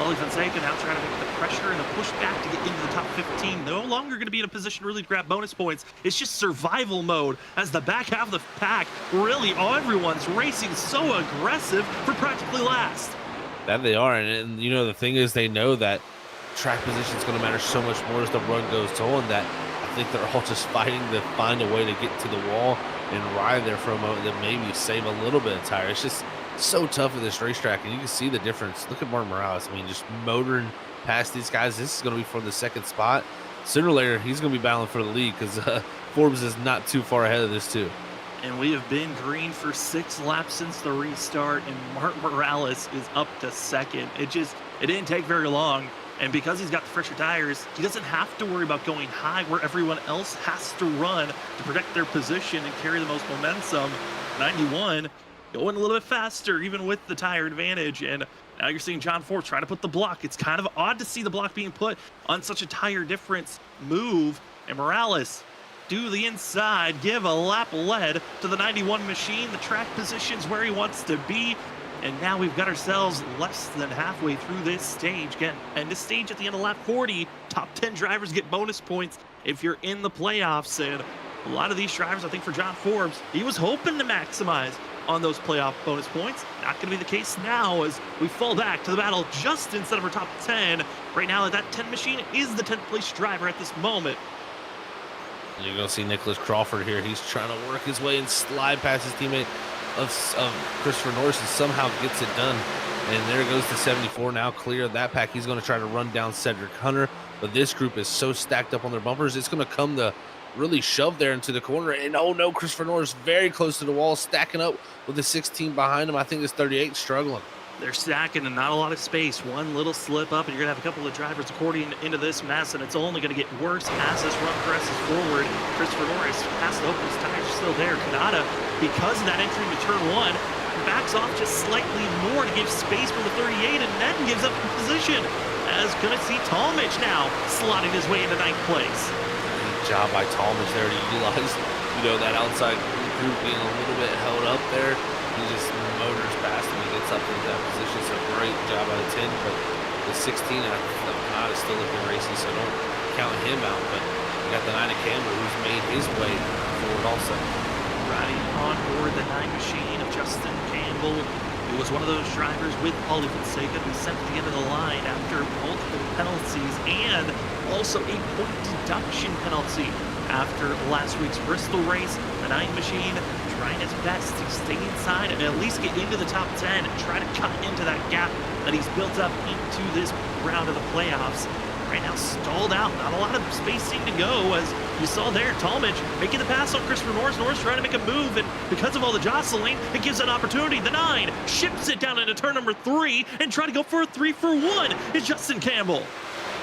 Oli Fonseca now trying to make the pressure and the push back to get into the top 15. No longer going to be in a position really to grab bonus points. It's just survival mode, as the back half of the pack, really everyone's racing so aggressive for practically last. That they are, and you know, the thing is, they know that track position is going to matter so much more as the run goes on, that I think they're all just fighting to find a way to get to the wall and ride there for a moment, that maybe save a little bit of tire. It's just so tough at this racetrack, and you can see the difference. Look at Martin Morales. I mean, just motoring past these guys. This is going to be for the 2nd spot. Sooner or later, he's going to be battling for the lead, because Forbes is not too far ahead of this too. And we have been green for 6 laps since the restart, and Martin Morales is up to 2nd. It didn't take very long. And because he's got the fresher tires, he doesn't have to worry about going high where everyone else has to run to protect their position and carry the most momentum. 91 going a little bit faster, even with the tire advantage. And now you're seeing John Forbes trying to put the block. It's kind of odd to see the block being put on such a tire difference move. And Morales, do the inside, give a lap lead to the 91 machine. The track position's where he wants to be. And now we've got ourselves less than halfway through this stage. Again, and this stage at the end of lap 40, top 10 drivers get bonus points if you're in the playoffs. And a lot of these drivers, I think for John Forbes, he was hoping to maximize on those playoff bonus points. Not going to be the case now, as we fall back to the battle just inside of our top 10. Right now, that 10 machine is the 10th place driver at this moment. You're going to see Nicholas Crawford here. He's trying to work his way and slide past his teammate of Christopher Norris, and somehow gets it done. And there goes the 74, now clear of that pack. He's going to try to run down Cedric Hunter, but this group is so stacked up on their bumpers, it's going to come to really shove there into the corner. And oh no, Christopher Norris very close to the wall, stacking up with the 16 behind him. I think this 38 struggling. They're stacking and not a lot of space. One little slip up, and you're going to have a couple of drivers according into this mess, and it's only going to get worse as this run presses forward. Christopher Norris has to open his tires, still there. Kanata, because of that entry into turn 1, backs off just slightly more to give space for the 38, and then gives up the position, as going to see Talmadge now slotting his way into 9th place. Good job by Talmadge there to utilize, that outside group being a little bit held up there. He just motors past him and gets up into that position. So great job out of 10. But the 16, Kanata is still looking racy, so don't count him out. But you got the 9 of Campbell, who's made his way forward also. Riding on board the 9 machine of Justin Campbell, who was one of those drivers with Oli Fonseca who sent to the end of the line after multiple penalties, and also a point deduction penalty after last week's Bristol race. The 9 machine trying its best to stay inside and at least get into the top 10 and try to cut into that gap that he's built up into this round of the playoffs. Right now stalled out, not a lot of space seemed to go, as you saw there, Talmadge making the pass on Christopher Norris. Norris trying to make a move, and because of all the jostling, it gives an opportunity. The 9 ships it down into turn number 3 and try to go for a 3-for-1 is Justin Campbell.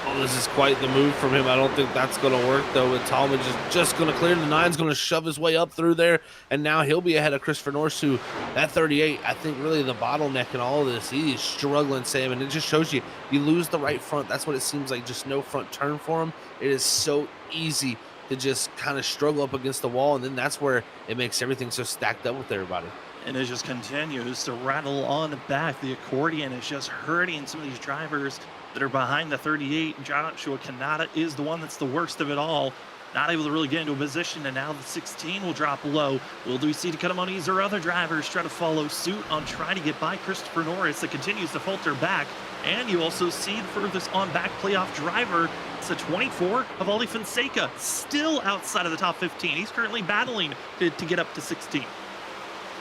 Oh, this is quite the move from him. I don't think that's going to work, though, with Talmadge is just going to clear. The 9's going to shove his way up through there, and now he'll be ahead of Christopher Norris, who, that 38, I think really the bottleneck in all of this. He is struggling, Sam, and it just shows you lose the right front. That's what it seems like, just no front turn for him. It is so easy to just kind of struggle up against the wall, and then that's where it makes everything so stacked up with everybody. And it just continues to rattle on back. The accordion is just hurting some of these drivers that are behind the 38. Joshua Kanata is the one that's the worst of it all. Not able to really get into a position, and now the 16 will drop low. Will we see Dakota Moniz or other drivers try to follow suit on trying to get by Christopher Norris that continues to falter back? And you also see the furthest on back playoff driver. It's the 24 of Ali Fonseca, still outside of the top 15. He's currently battling to get up to 16.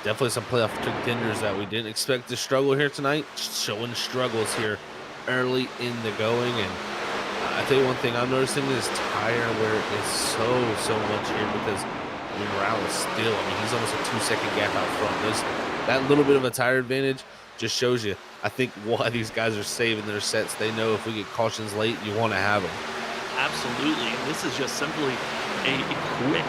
Definitely some playoff contenders that we didn't expect to struggle here tonight, showing struggles here early in the going. And I tell you one thing I'm noticing is tire wear is so much here, because Morales still, he's almost a 2-second gap out front. That little bit of a tire advantage just shows you, I think, why these guys are saving their sets. They know if we get cautions late, you want to have them. Absolutely. And this is just simply a quick,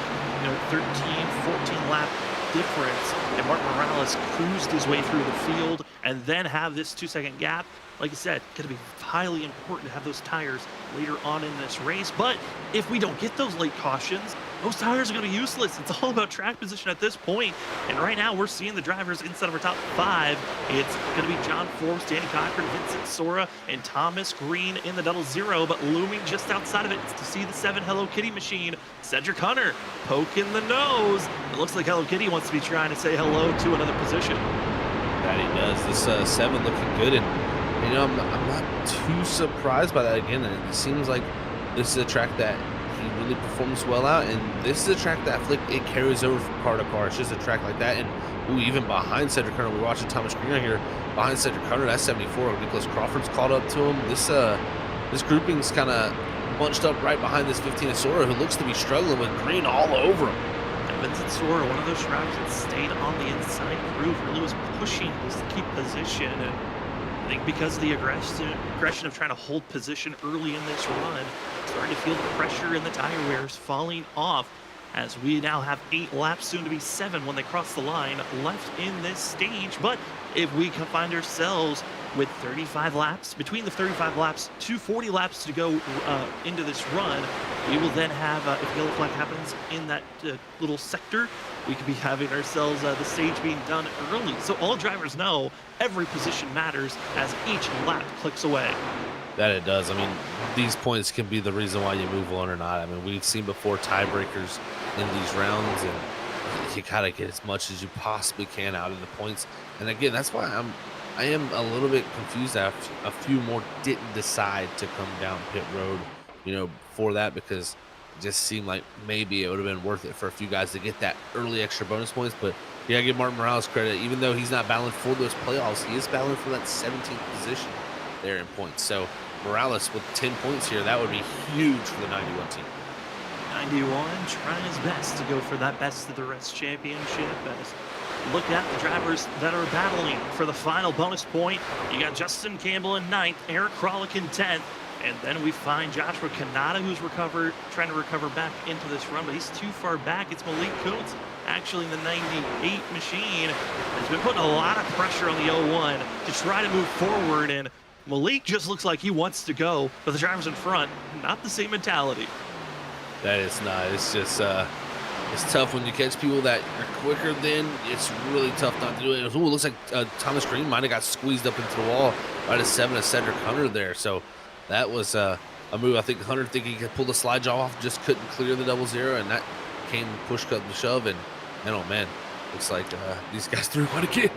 13, 14 lap difference. And Mark Morales cruised his way through the field and then have this 2-second gap. Like I said, going to be highly important to have those tires later on in this race. But if we don't get those late cautions, those tires are going to be useless. It's all about track position at this point. And right now we're seeing the drivers inside of our top 5. It's going to be John Forbes, Danny Cochran, Vincent Sora, and Thomas Green in the 00. But looming just outside of it is to see the 7 Hello Kitty machine. Cedric Hunter poking the nose. It looks like Hello Kitty wants to be trying to say hello to another position. That he does. This 7 looking good, and I'm not too surprised by that. Again, it seems like this is a track that he really performs well out, and this is a track that I feel like it carries over from car to car. It's just a track like that. And even behind Cedric Hunter, we're watching Thomas Green right here. Behind Cedric Hunter, that's 74. Nicholas Crawford's caught up to him. This grouping's kind of bunched up right behind this 15 of Sora, who looks to be struggling with Green all over him. Vincent Sora, one of those drivers that stayed on the inside groove, really was pushing this to keep position. And I think because of the aggression of trying to hold position early in this run, starting to feel the pressure in the tire wears falling off, as we now have 8 laps, soon to be 7 when they cross the line, left in this stage. But if we can find ourselves with 35 laps, between the 35 laps to 40 laps to go into this run, we will then have, if yellow flag happens in that little sector, we could be having ourselves the stage being done early. So all drivers know every position matters as each lap clicks away. That it does. These points can be the reason why you move on or not. We've seen before tiebreakers in these rounds, and you gotta get as much as you possibly can out of the points. And again, that's why I am a little bit confused that a few more didn't decide to come down pit road, for that, because it just seemed like maybe it would have been worth it for a few guys to get that early extra bonus points. But you gotta give Martin Morales credit. Even though he's not battling for those playoffs, he is battling for that 17th position there in points. So Morales with 10 points here, that would be huge for the 91 team. 91 trying his best to go for that best of the rest championship. As look at the drivers that are battling for the final bonus point. You got Justin Campbell in 9th, Eric Kralik in 10th, and then we find Joshua Kanata, who's trying to recover back into this run, but he's too far back. It's Malik Kuntz, actually in the 98 machine, has been putting a lot of pressure on the 01 to try to move forward, and Malik just looks like he wants to go, but the drivers in front, not the same mentality. That is not. It's just it's tough when you catch people that are quicker. Then it's really tough not to do it. Ooh, it looks like Thomas Green might have got squeezed up into the wall right at 7 of Cedric Hunter there. So that was a move. I think Hunter thinking he could pull the slide jaw off, just couldn't clear the 00, and that came push cut to shove. And oh man, looks like these guys threw one again.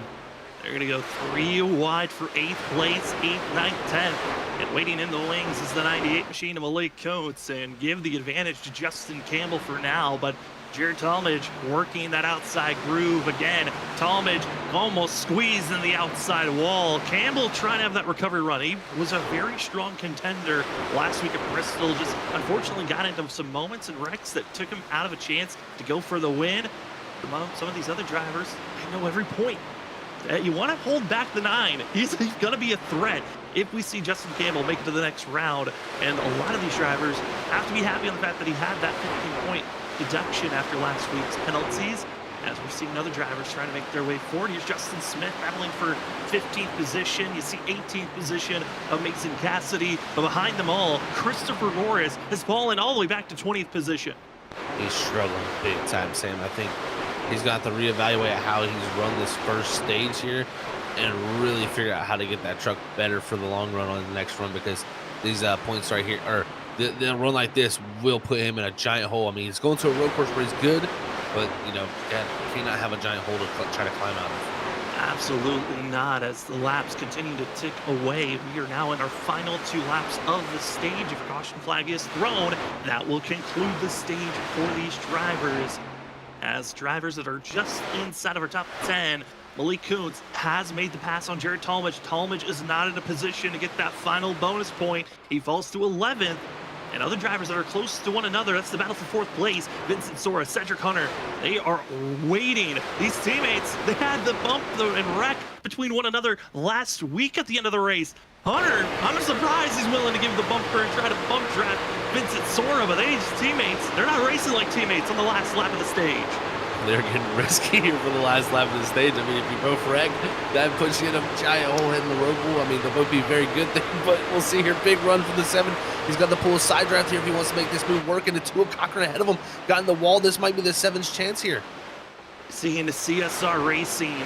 They're going to go 3 wide for 8th place, 8th, 9th, 10th. And waiting in the wings is the 98 machine of Malik Coates, and give the advantage to Justin Campbell for now. But Jared Talmadge working that outside groove again. Talmadge almost squeezed in the outside wall. Campbell trying to have that recovery run. He was a very strong contender last week at Bristol. Just unfortunately got into some moments and wrecks that took him out of a chance to go for the win. Some of these other drivers, they know every point. You want to hold back the 9. He's going to be a threat if we see Justin Campbell make it to the next round. And a lot of these drivers have to be happy on the fact that he had that 15-point deduction after last week's penalties, as we're seeing other drivers trying to make their way forward. Here's Justin Smith battling for 15th position. You see 18th position of Mason Cassidy, but behind them all, Christopher Norris has fallen all the way back to 20th position. He's struggling big time, Sam. I think he's got to reevaluate how he's run this first stage here and really figure out how to get that truck better for the long run on the next run, because these points right here, or the run like this will put him in a giant hole. I mean, he's going to a road course where he's good, but, you know, cannot have a giant hole to try to climb out of. Absolutely not. As the laps continue to tick away, we are now in our final 2 laps of the stage. If a caution flag is thrown, that will conclude the stage for these drivers. As drivers that are just inside of our top 10, Malik Kuntz has made the pass on Jared Talmadge. Talmadge is not in a position to get that final bonus point. He falls to 11th. And other drivers that are close to one another, that's the battle for 4th place. Vincent Sora, Cedric Hunter, they are waiting. These teammates, they had the bump and wreck between one another last week at the end of the race. Hunter, I'm surprised he's willing to give the bumper and try to bump draft Vincent Sora, but these teammates, they're not racing like teammates on the last lap of the stage. They're getting risky here for the last lap of the stage. I mean, if you both wreck, that puts you in a giant hole hitting the road pool. I mean, they'll both be very good thing, but we'll see here. Big run for the 7. He's got to pull a side draft here if he wants to make this move work. And the 2 of Cochran ahead of him got in the wall. This might be the 7's chance here. Seeing the CSR Racing,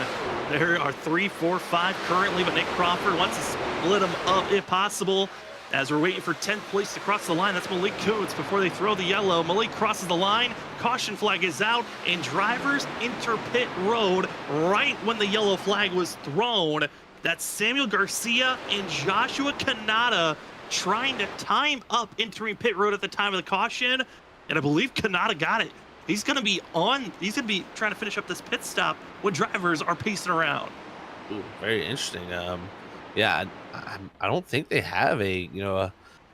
there are 3, 4, 5 currently, but Nick Crawford wants to split them up if possible. As we're waiting for 10th place to cross the line, that's Malik Kuntz before they throw the yellow. Malik crosses the line, caution flag is out, and drivers enter pit road right when the yellow flag was thrown. That's Samuel Garcia and Joshua Kanata trying to time up entering pit road at the time of the caution, and I believe Kanata got it. He's gonna be trying to finish up this pit stop when drivers are pacing around. Ooh, very interesting. Yeah, I don't think they have a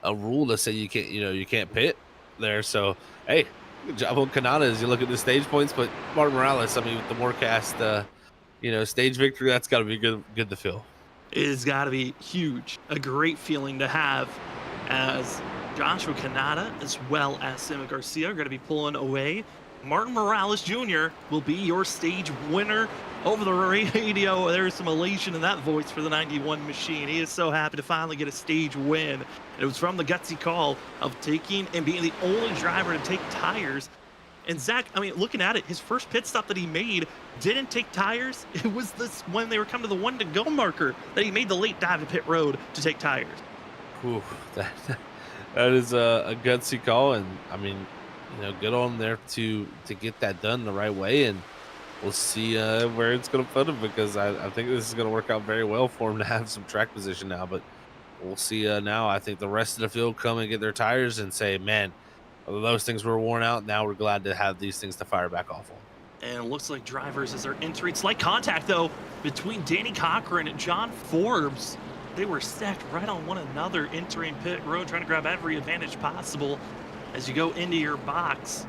rule to say you can't pit there. So hey, good job on Kanata as you look at the stage points. But Martin Morales, I mean, with the Morecast stage victory, that's got to be good to feel. It has got to be huge, a great feeling to have, as Joshua Kanata as well as Samuel Garcia are going to be pulling away. Martin Morales Jr. will be your stage winner. Over the radio, there's some elation in that voice for the 91 machine. He is so happy to finally get a stage win. It was from the gutsy call of taking and being the only driver to take tires. And Zach, I mean, looking at it, his first pit stop that he made didn't take tires. It was this when they were coming to the 1 to go marker that he made the late dive to pit road to take tires. Ooh, that is a gutsy call, and I mean, good on there to get that done the right way, and we'll see where it's going to put him, because I think this is going to work out very well for him to have some track position now. But we'll see now. I think the rest of the field come and get their tires and say, man, those things were worn out. Now we're glad to have these things to fire back off on. And it looks like drivers, as they're entering, slight contact, though, between Danny Cochran and John Forbes. They were stacked right on one another, entering pit road, trying to grab every advantage possible as you go into your box.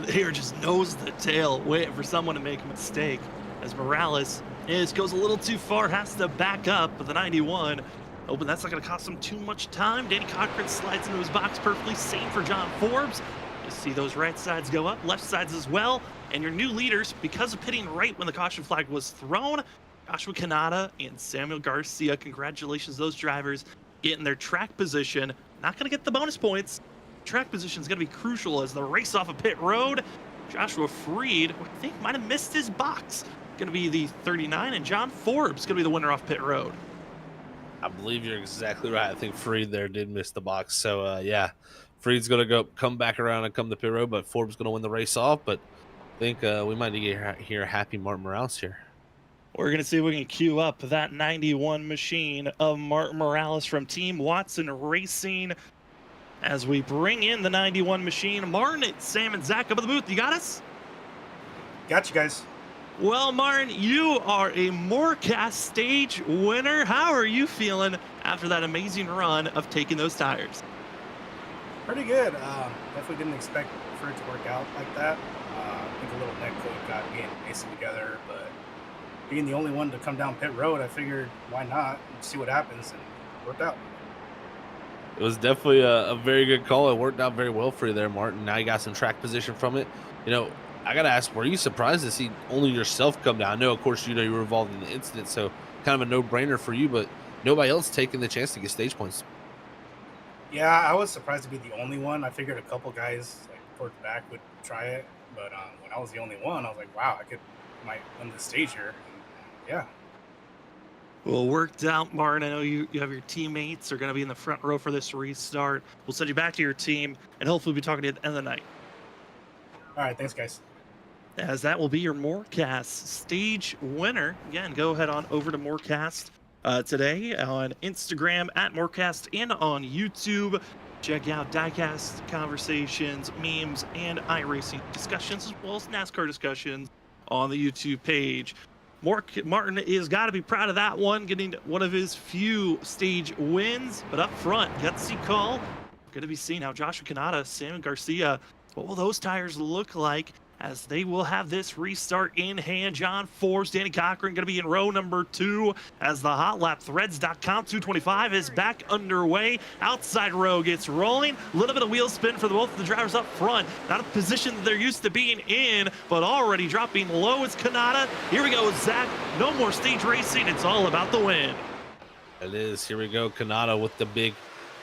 They are just nose to tail, waiting for someone to make a mistake. As Morales goes a little too far, has to back up with the 91. Oh, but that's not going to cost him too much time. Danny Cochran slides into his box perfectly. Same for John Forbes. You see those right sides go up, left sides as well. And your new leaders, because of pitting right when the caution flag was thrown, Joshua Kanata and Samuel Garcia. Congratulations, those drivers getting their track position. Not going to get the bonus points. Track position is going to be crucial as the race off of pit road. Joshua Freed, who I think might have missed his box, going to be the 39, and John Forbes going to be the winner off pit road. I believe you're exactly right. I think Freed there did miss the box. So, yeah, Freed's going to come back around and come to pit road, but Forbes going to win the race off. But I think we might hear happy Martin Morales here. We're going to see if we can queue up that 91 machine of Martin Morales from Team Watson Racing as we bring in the 91 machine. Martin, Sam, and Zach up at the booth. You got us? Got you guys. Well, Martin, you are a Morecast stage winner. How are you feeling after that amazing run of taking those tires? Pretty good. Definitely didn't expect for it to work out like that. I think a little neck code got getting pasted together, but being the only one to come down pit road, I figured why not and see what happens, and it worked out. It was definitely a very good call. It worked out very well for you there, Martin. Now you got some track position from it. I got to ask, were you surprised to see only yourself come down? I know, of course, you were involved in the incident, so kind of a no-brainer for you, but nobody else taking the chance to get stage points. Yeah, I was surprised to be the only one. I figured a couple guys, like towards the back would try it, but when I was the only one, I was like, wow, might win this stage here. And, yeah. Well, worked out, Martin. I know you have your teammates are going to be in the front row for this restart. We'll send you back to your team, and hopefully we'll be talking to you at the end of the night. All right, thanks, guys. As that will be your Morecast stage winner. Again, go ahead on over to Morecast today on Instagram at Morecast and on YouTube. Check out diecast conversations, memes, and iRacing discussions, as well as NASCAR discussions on the YouTube page. Martin is got to be proud of that one, getting one of his few stage wins. But up front, gutsy call. Going to be seeing how Joshua Kanata, Sam Garcia, what will those tires look like as they will have this restart in hand. John Forbes, Danny Cochran going to be in row number 2 as the Hot Lap Threads.com 225 is back underway. Outside row gets rolling. A little bit of wheel spin for both of the drivers up front. Not a position that they're used to being in, but already dropping low is Kanata. Here we go, Zach. No more stage racing. It's all about the win. It is. Here we go. Kanata with the big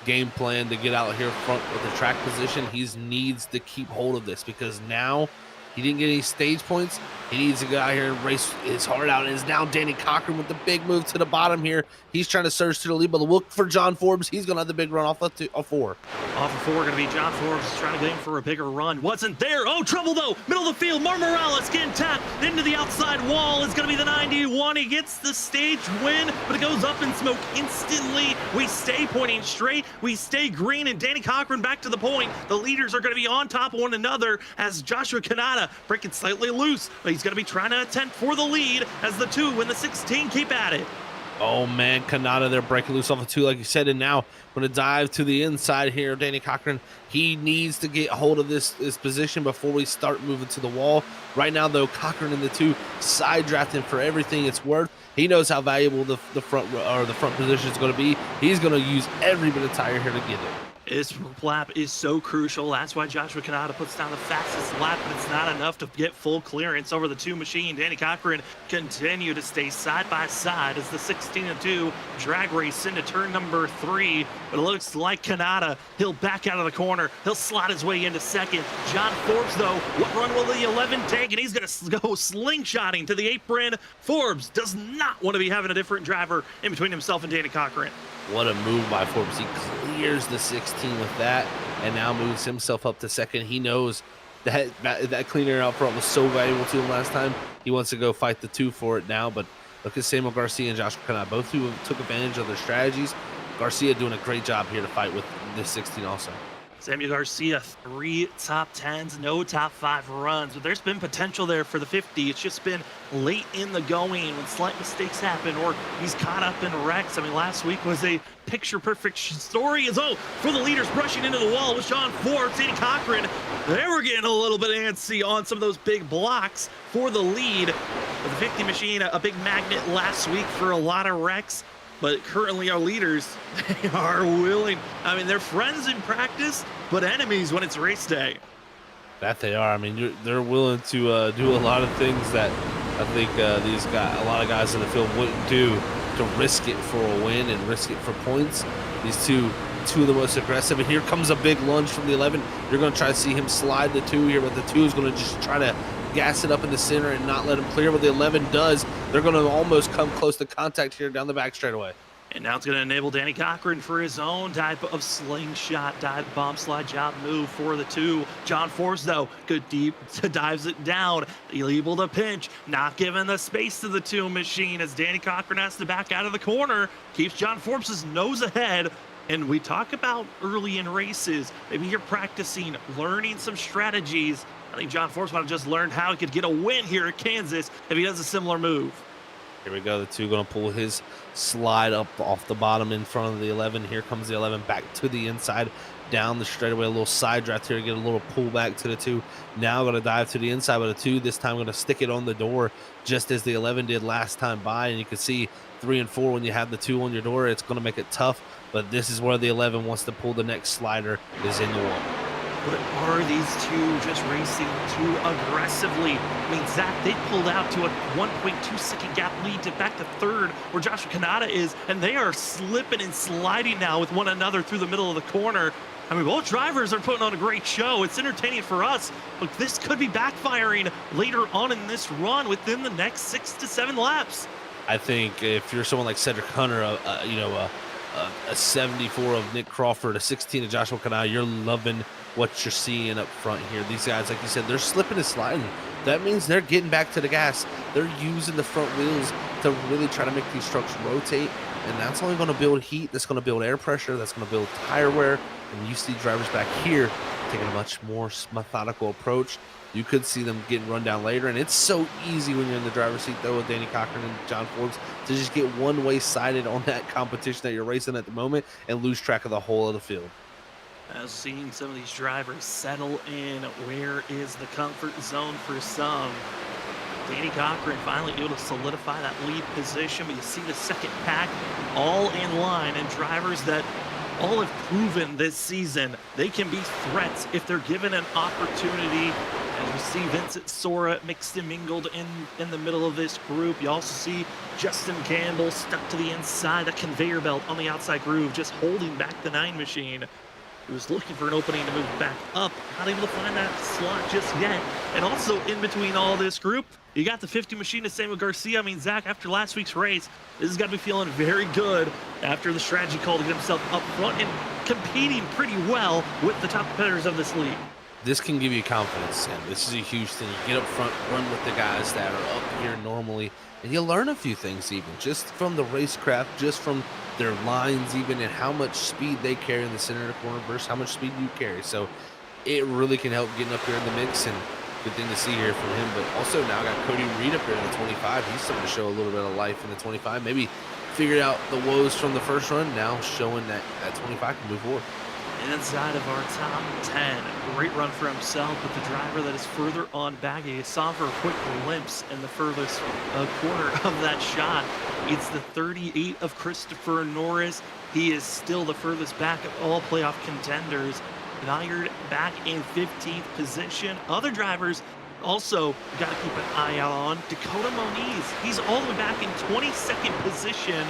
game plan to get out here front with the track position. He needs to keep hold of this because now he didn't get any stage points. He needs to go out here and race his heart out. And it's now Danny Cochran with the big move to the bottom here. He's trying to surge to the lead, but look for John Forbes. He's going to have the big run off of 4. Off of 4, going to be John Forbes trying to get in for a bigger run. Wasn't there. Oh, trouble though. Middle of the field. Mar Morales getting tapped into the outside wall. Is going to be the 91. He gets the stage win, but it goes up in smoke instantly. We stay pointing straight. We stay green, and Danny Cochran back to the point. The leaders are going to be on top of one another as Joshua Kanata breaking slightly loose, but he's going to be trying to attempt for the lead as the 2 and the 16 keep at it. Oh man, Kanata there breaking loose off of 2, like you said, and now going to dive to the inside here. Danny Cochran, he needs to get hold of this position before we start moving to the wall. Right now, though, Cochran in the 2 side drafting for everything it's worth. He knows how valuable the front position is going to be. He's going to use every bit of tire here to get it. This lap is so crucial. That's why Joshua Kanata puts down the fastest lap, but it's not enough to get full clearance over the 2 machine. Danny Cochran continue to stay side by side as the 16 and 2 drag race into turn number 3. But it looks like Kanata, he'll back out of the corner. He'll slot his way into second. John Forbes, though, what run will the 11 take? And he's going to go slingshotting to the apron. Forbes does not want to be having a different driver in between himself and Danny Cochran. What a move by Forbes. He clears the 16 with that and now moves himself up to second. He knows that clean air out front was so valuable to him last time. He wants to go fight the 2 for it now, but look at Samuel Garcia and Joshua Kanata. Both who took advantage of their strategies. Garcia doing a great job here to fight with this 16 also. Samuel Garcia, 3 top 10s, no top 5 runs. But there's been potential there for the 50. It's just been late in the going when slight mistakes happen or he's caught up in wrecks. I mean, last week was a picture-perfect story. For the leaders brushing into the wall with John Forbes, Danny Cochran. They were getting a little bit antsy on some of those big blocks for the lead. But the 50 machine, a big magnet last week for a lot of wrecks. But currently our leaders, they are willing. I mean, they're friends in practice, but enemies when it's race day. That they are. I mean, they're willing to do a lot of things that I think a lot of guys in the field wouldn't do to risk it for a win and risk it for points. These two of the most aggressive. And here comes a big lunge from the 11. You're going to try to see him slide the 2 here, but the 2 is going to just try to gas it up in the center and not let him clear. But the 11 does. They're going to almost come close to contact here down the back straightaway. And now it's going to enable Danny Cochran for his own type of slingshot dive bomb slide job move for the 2. John Forbes, though, good deep dives it down. Able to pinch, not giving the space to the 2 machine as Danny Cochran has to back out of the corner. Keeps John Forbes' nose ahead. And we talk about early in races, maybe you're practicing, learning some strategies. I think John Forbes might have just learned how he could get a win here at Kansas if he does a similar move. Here we go. The 2 going to pull his slide up off the bottom in front of the 11. Here comes the 11 back to the inside, down the straightaway. A little side draft here to get a little pull back to the 2. Now going to dive to the inside, but the 2 this time going to stick it on the door just as the 11 did last time by. And you can see 3 and 4 when you have the 2 on your door, it's going to make it tough. But this is where the 11 wants to pull the next slider is in the wall. But are these two just racing too aggressively? I mean, Zach, they pulled out to a 1.2-second gap lead to back to third where Joshua Kanata is, and they are slipping and sliding now with one another through the middle of the corner. I mean, both drivers are putting on a great show. It's entertaining for us, but this could be backfiring later on in this run within the next 6 to 7 laps. I think if you're someone like Cedric Hunter, a 74 of Nick Crawford, a 16 of Joshua Kanata, you're loving what you're seeing up front here. These guys, like you said, they're slipping and sliding. That means they're getting back to the gas. They're using the front wheels to really try to make these trucks rotate, and that's only going to build heat. That's going to build air pressure. That's going to build tire wear. And you see drivers back here taking a much more methodical approach. You could see them getting run down later, and it's so easy when you're in the driver's seat, though, with Danny Cochran and John Forbes, to just get one-way sided on that competition that you're racing at the moment and lose track of the whole of the field. As seeing some of these drivers settle in, where is the comfort zone for some? Danny Cochran finally able to solidify that lead position, but you see the second pack all in line, and drivers that all have proven this season they can be threats if they're given an opportunity. As we see Vincent Sora mixed and mingled in the middle of this group. You also see Justin Campbell stuck to the inside, that conveyor belt on the outside groove, just holding back the 9 machine. He was looking for an opening to move back up, not able to find that slot just yet. And also in between all this group, you got the 50 machine to Samuel Garcia. I mean, Zach, after last week's race, this has got to be feeling very good after the strategy call to get himself up front and competing pretty well with the top competitors of this league. This can give you confidence, Sam. This is a huge thing. You get up front, run with the guys that are up here normally, and you learn a few things even, just from the racecraft, just from their lines even, and how much speed they carry in the center of the corner versus how much speed you carry. So it really can help getting up here in the mix, and good thing to see here from him. But also now got Cody Reed up here in the 25. He's starting to show a little bit of life in the 25. Maybe figured out the woes from the first run, now showing that 25 can move forward. Inside of our top 10, great run for himself, but the driver that is further on back, you saw for a quick glimpse in the furthest corner of that shot. It's the 38 of Christopher Norris. He is still the furthest back of all playoff contenders. Nyerd back in 15th position. Other drivers also got to keep an eye out on. Dakota Moniz, he's all the way back in 22nd position,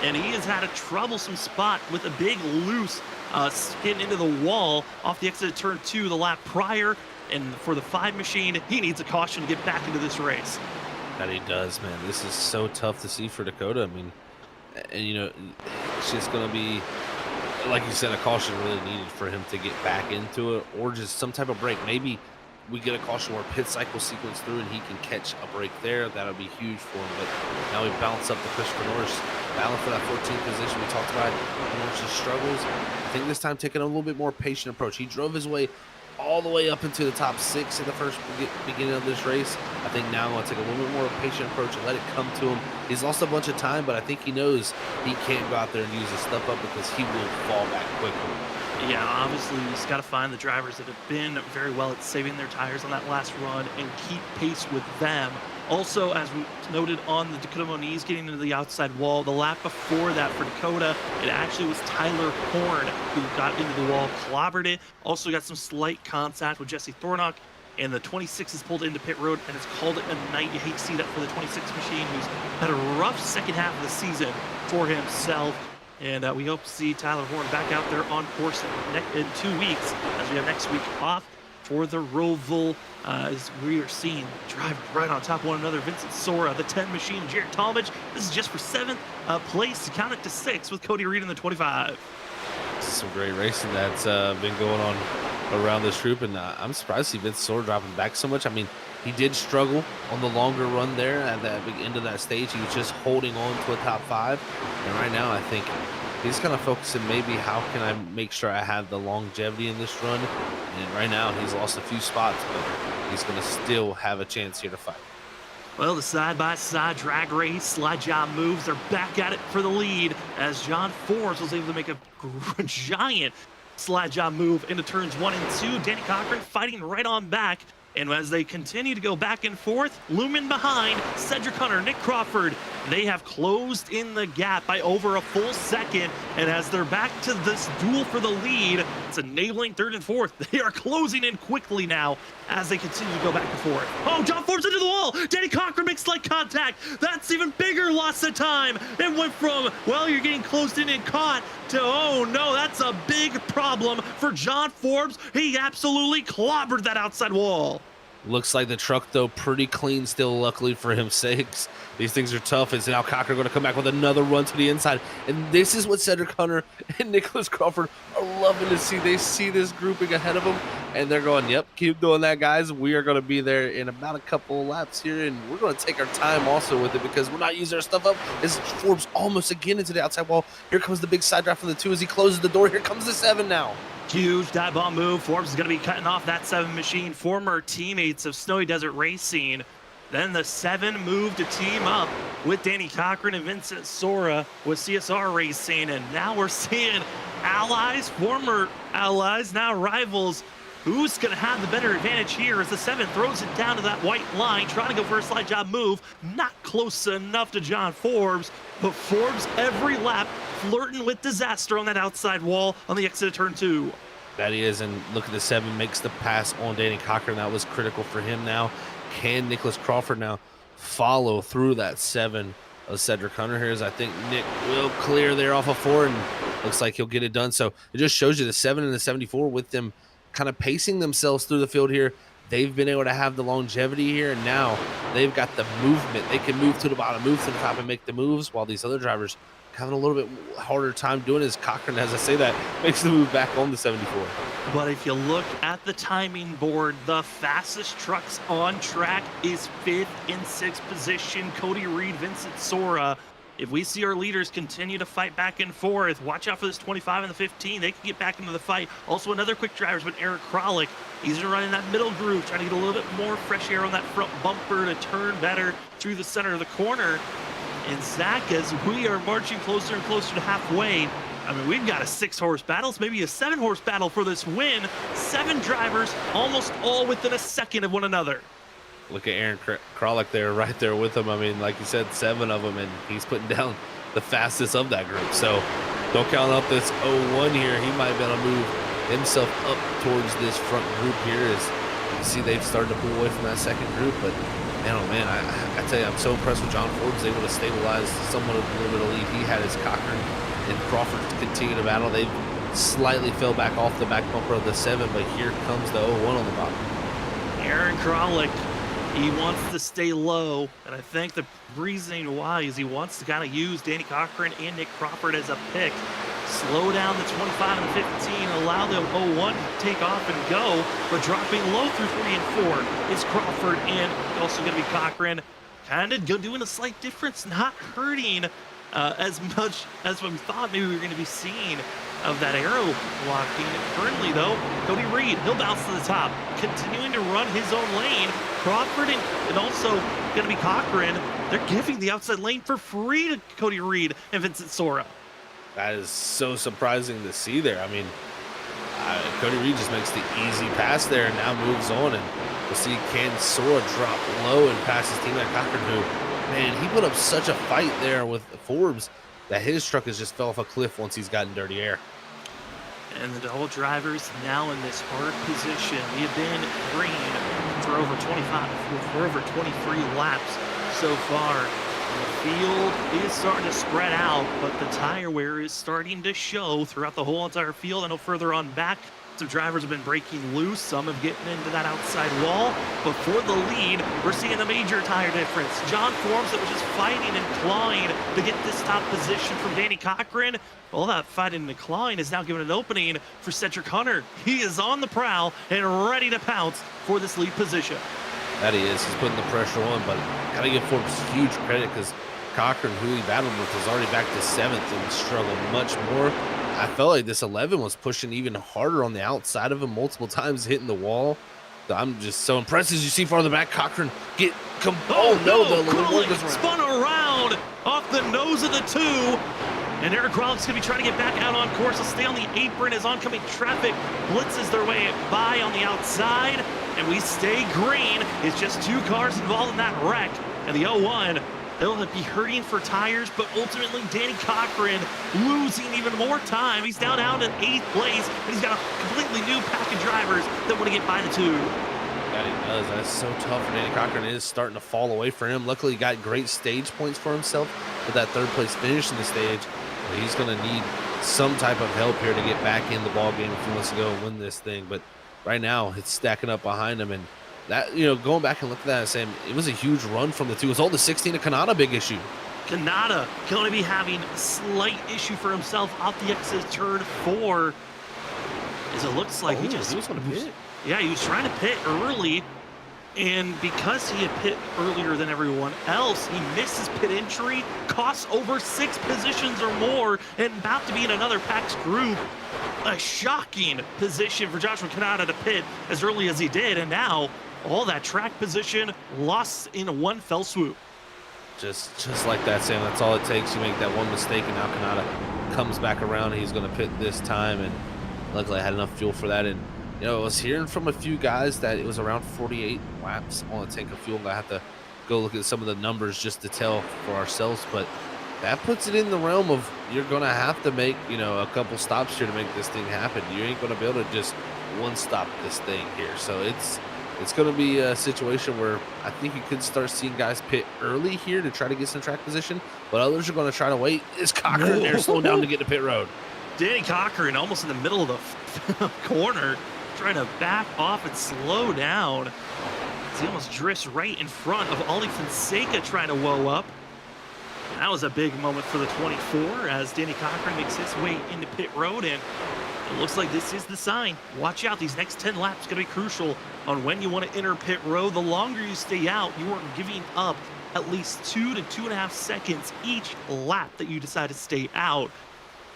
and he has had a troublesome spot with a big loose skid into the wall off the exit of turn 2 the lap prior. And for the 5 machine, he needs a caution to get back into this race. That he does, man. This is so tough to see for Dakota. I mean, and it's just going to be, like you said, a caution really needed for him to get back into it, or just some type of break. Maybe we get a caution where pit cycle sequence through and he can catch a break there. That'll be huge for him. But now we bounce up to Christopher Norris, battle for that 14th position. We talked about Norris' struggles. I think this time taking a little bit more patient approach. He drove his way all the way up into the top 6 in the first beginning of this race. I think now I'm going to take a little bit more of a patient approach and let it come to him. He's lost a bunch of time, but I think he knows he can't go out there and use his stuff up because he will fall back quickly. Yeah, obviously he's got to find the drivers that have been very well at saving their tires on that last run and keep pace with them. Also, as we noted on the Dakota Moniz getting into the outside wall, the lap before that for Dakota, it actually was Tyler Horn who got into the wall, clobbered it. Also got some slight contact with Jesse Thornock, and the 26 is pulled into pit road, and it's called it a night. You hate to see that for the 26 machine, who's had a rough second half of the season for himself. And we hope to see Tyler Horn back out there on course in 2 weeks, as we have next week off for the Roval. As we are seeing drive right on top of one another, Vincent Sora, the 10 machine, Jared Talmadge. This is just for 7th place, to count it to 6 with Cody Reed in the 25. Some great racing that's been going on around this group, and I'm surprised to see Vincent Sora dropping back so much. I mean, he did struggle on the longer run there at that big end of that stage. He was just holding on to a top 5, and right now I think he's kind of focusing maybe how can I make sure I have the longevity in this run. And right now he's lost a few spots, but he's going to still have a chance here to fight. Well, the side-by-side drag race slide job moves are back at it for the lead, as John Forbes was able to make a giant slide job move into turns 1 and 2. Danny Cochran fighting right on back And as they continue to go back and forth, looming behind, Cedric Hunter, Nick Crawford, they have closed in the gap by over a full second. And as they're back to this duel for the lead, it's enabling third and fourth. They are closing in quickly now as they continue to go back and forth. Oh, John Forbes into the wall. Danny Cochran makes slight contact. That's even bigger loss of time. It went from, well, you're getting closed in and caught to, oh no, that's a big problem for John Forbes. He absolutely clobbered that outside wall. Looks like the truck, though, pretty clean still, luckily for his sakes. These things are tough. It's now Cochran going to come back with another run to the inside. And this is what Cedric Hunter and Nicholas Crawford are loving to see. They see this grouping ahead of them, and they're going, yep, keep doing that, guys. We are going to be there in about a couple of laps here, and we're going to take our time also with it because we're not using our stuff up. As Forbes almost again into the outside wall. Here comes the big side drive from the 2 as he closes the door. Here comes the 7 now. Huge dive bomb move. Forbes is going to be cutting off that 7 machine. Former teammates of Snowy Desert Racing. Then the 7 moved to team up with Danny Cochran and Vincent Sora with CSR Racing. And now we're seeing allies, former allies, now rivals. Who's going to have the better advantage here as the 7 throws it down to that white line, trying to go for a slide job move. Not close enough to John Forbes, but Forbes every lap flirting with disaster on that outside wall on the exit of turn 2. That he is, and look at the 7 makes the pass on Danny Cochran. That was critical for him now. Can Nicholas Crawford now follow through that 7 of Cedric Hunter here? As I think Nick will clear there off of 4, and looks like he'll get it done. So it just shows you the 7 and the 74 with them kind of pacing themselves through the field here. They've been able to have the longevity here, and now they've got the movement. They can move to the bottom, move to the top, and make the moves, while these other drivers having a little bit harder time doing it. As Cochran, as I say that, makes the move back on the 74. But if you look at the timing board, the fastest trucks on track is 5th and 6th position, Cody Reed, Vincent Sora. If we see our leaders continue to fight back and forth, watch out for this 25 and the 15. They can get back into the fight. Also, another quick driver's been Eric Kralik. He's been running that middle groove, trying to get a little bit more fresh air on that front bumper to turn better through the center of the corner. And Zach, as we are marching closer and closer to halfway, I mean, we've got a 6-horse battle, maybe a 7-horse battle for this win. 7 drivers, almost all within a second of one another. Look at Aaron Kralik there, right there with him. I mean, like you said, 7 of them, and he's putting down the fastest of that group. So don't count out this 0-1 here. He might be able to move himself up towards this front group here. As you see, they've started to pull away from that second group. But man, oh man, I tell you, I'm so impressed with John Forbes, able to stabilize somewhat of a little bit of lead. He had his Cochran and Crawford to continue to battle. They slightly fell back off the back bumper of the 7, but here comes the 0-1 on the bottom. Aaron Kralik, he wants to stay low, and I think the reasoning why is he wants to kind of use Danny Cochran and Nick Crawford as a pick. Slow down the 25 and the 15, allow the 0-1 to take off and go, but dropping low through 3 and 4 is Crawford, and also going to be Cochran. Kind of doing a slight difference, not hurting as much as we thought maybe we were going to be seeing of that arrow blocking. Currently, though, Cody Reed, he'll bounce to the top, continuing to run his own lane. Crawford and also going to be Cochran. They're giving the outside lane for free to Cody Reed and Vincent Sora. That is so surprising to see there. I mean, Cody Reed just makes the easy pass there and now moves on, and we'll see can Sora drop low and pass his teammate Cochran, who, man, he put up such a fight there with Forbes that his truck has just fell off a cliff once he's gotten dirty air. And the double drivers now in this hard position. We have been green for over 23 laps so far. The field is starting to spread out, but the tire wear is starting to show throughout the whole entire field. I know further on back, some drivers have been breaking loose. Some have getting into that outside wall. But for the lead, we're seeing a major tire difference. John Forbes, that was just fighting and clawing to get this top position from Danny Cochran. All that fighting and clawing is now giving an opening for Cedric Hunter. He is on the prowl and ready to pounce for this lead position. That he is. He's putting the pressure on, but gotta give Forbes huge credit because Cochran, who he battled with, was already back to 7th and struggled much more. I felt like this 11 was pushing even harder on the outside of him multiple times, hitting the wall. I'm just so impressed. As you see farther back, Cochran oh no, the Kralik spun around off the nose of the 2. And Eric Kralik's going to be trying to get back out on course. He'll stay on the apron as oncoming traffic blitzes their way by on the outside. and we stay green. It's just 2 cars involved in that wreck. And the 0-1, they'll be hurting for tires, but ultimately Danny Cochran losing even more time. He's down out in 8th place, and he's got a completely new pack of drivers that want to get by the 2. That he does. That's so tough for Danny Cochran. It is starting to fall away for him. Luckily, he got great stage points for himself with that 3rd place finish in the stage. But he's going to need some type of help here to get back in the ball game if he wants to go and win this thing. But right now, it's stacking up behind him. And that, going back and looking at that and saying it was a huge run from the 2. It was all the 16 of Kanata big issue. Kanata going to be having a slight issue for himself off the exit turn 4. As it looks like he was going to pit. Yeah, he was trying to pit early, and because he had pit earlier than everyone else, he misses pit entry, costs over 6 positions or more, and about to be in another Pax group. A shocking position for Joshua Kanata to pit as early as he did, and now all that track position lost in one fell swoop. Just like that, Sam. That's all it takes. You make that one mistake, and now Kanata comes back around, and he's going to pit this time, and luckily I had enough fuel for that. And I was hearing from a few guys that it was around 48 laps on a tank of fuel. I have to go look at some of the numbers just to tell for ourselves, but that puts it in the realm of you're going to have to make, a couple stops here to make this thing happen. You ain't going to be able to just one-stop this thing here. So it's going to be a situation where I think you could start seeing guys pit early here to try to get some track position, but others are going to try to wait. Is Cochran there slowing down to get to pit road? Danny Cochran almost in the middle of the corner, trying to back off and slow down. As he almost drifts right in front of Ollie Fonseca trying to woe up. That was a big moment for the 24 as Danny Cochran makes his way into pit road, and it looks like this is the sign. Watch out, these next 10 laps going to be crucial on when you want to enter pit road. The longer you stay out, you are giving up at least 2 to 2.5 seconds each lap that you decide to stay out.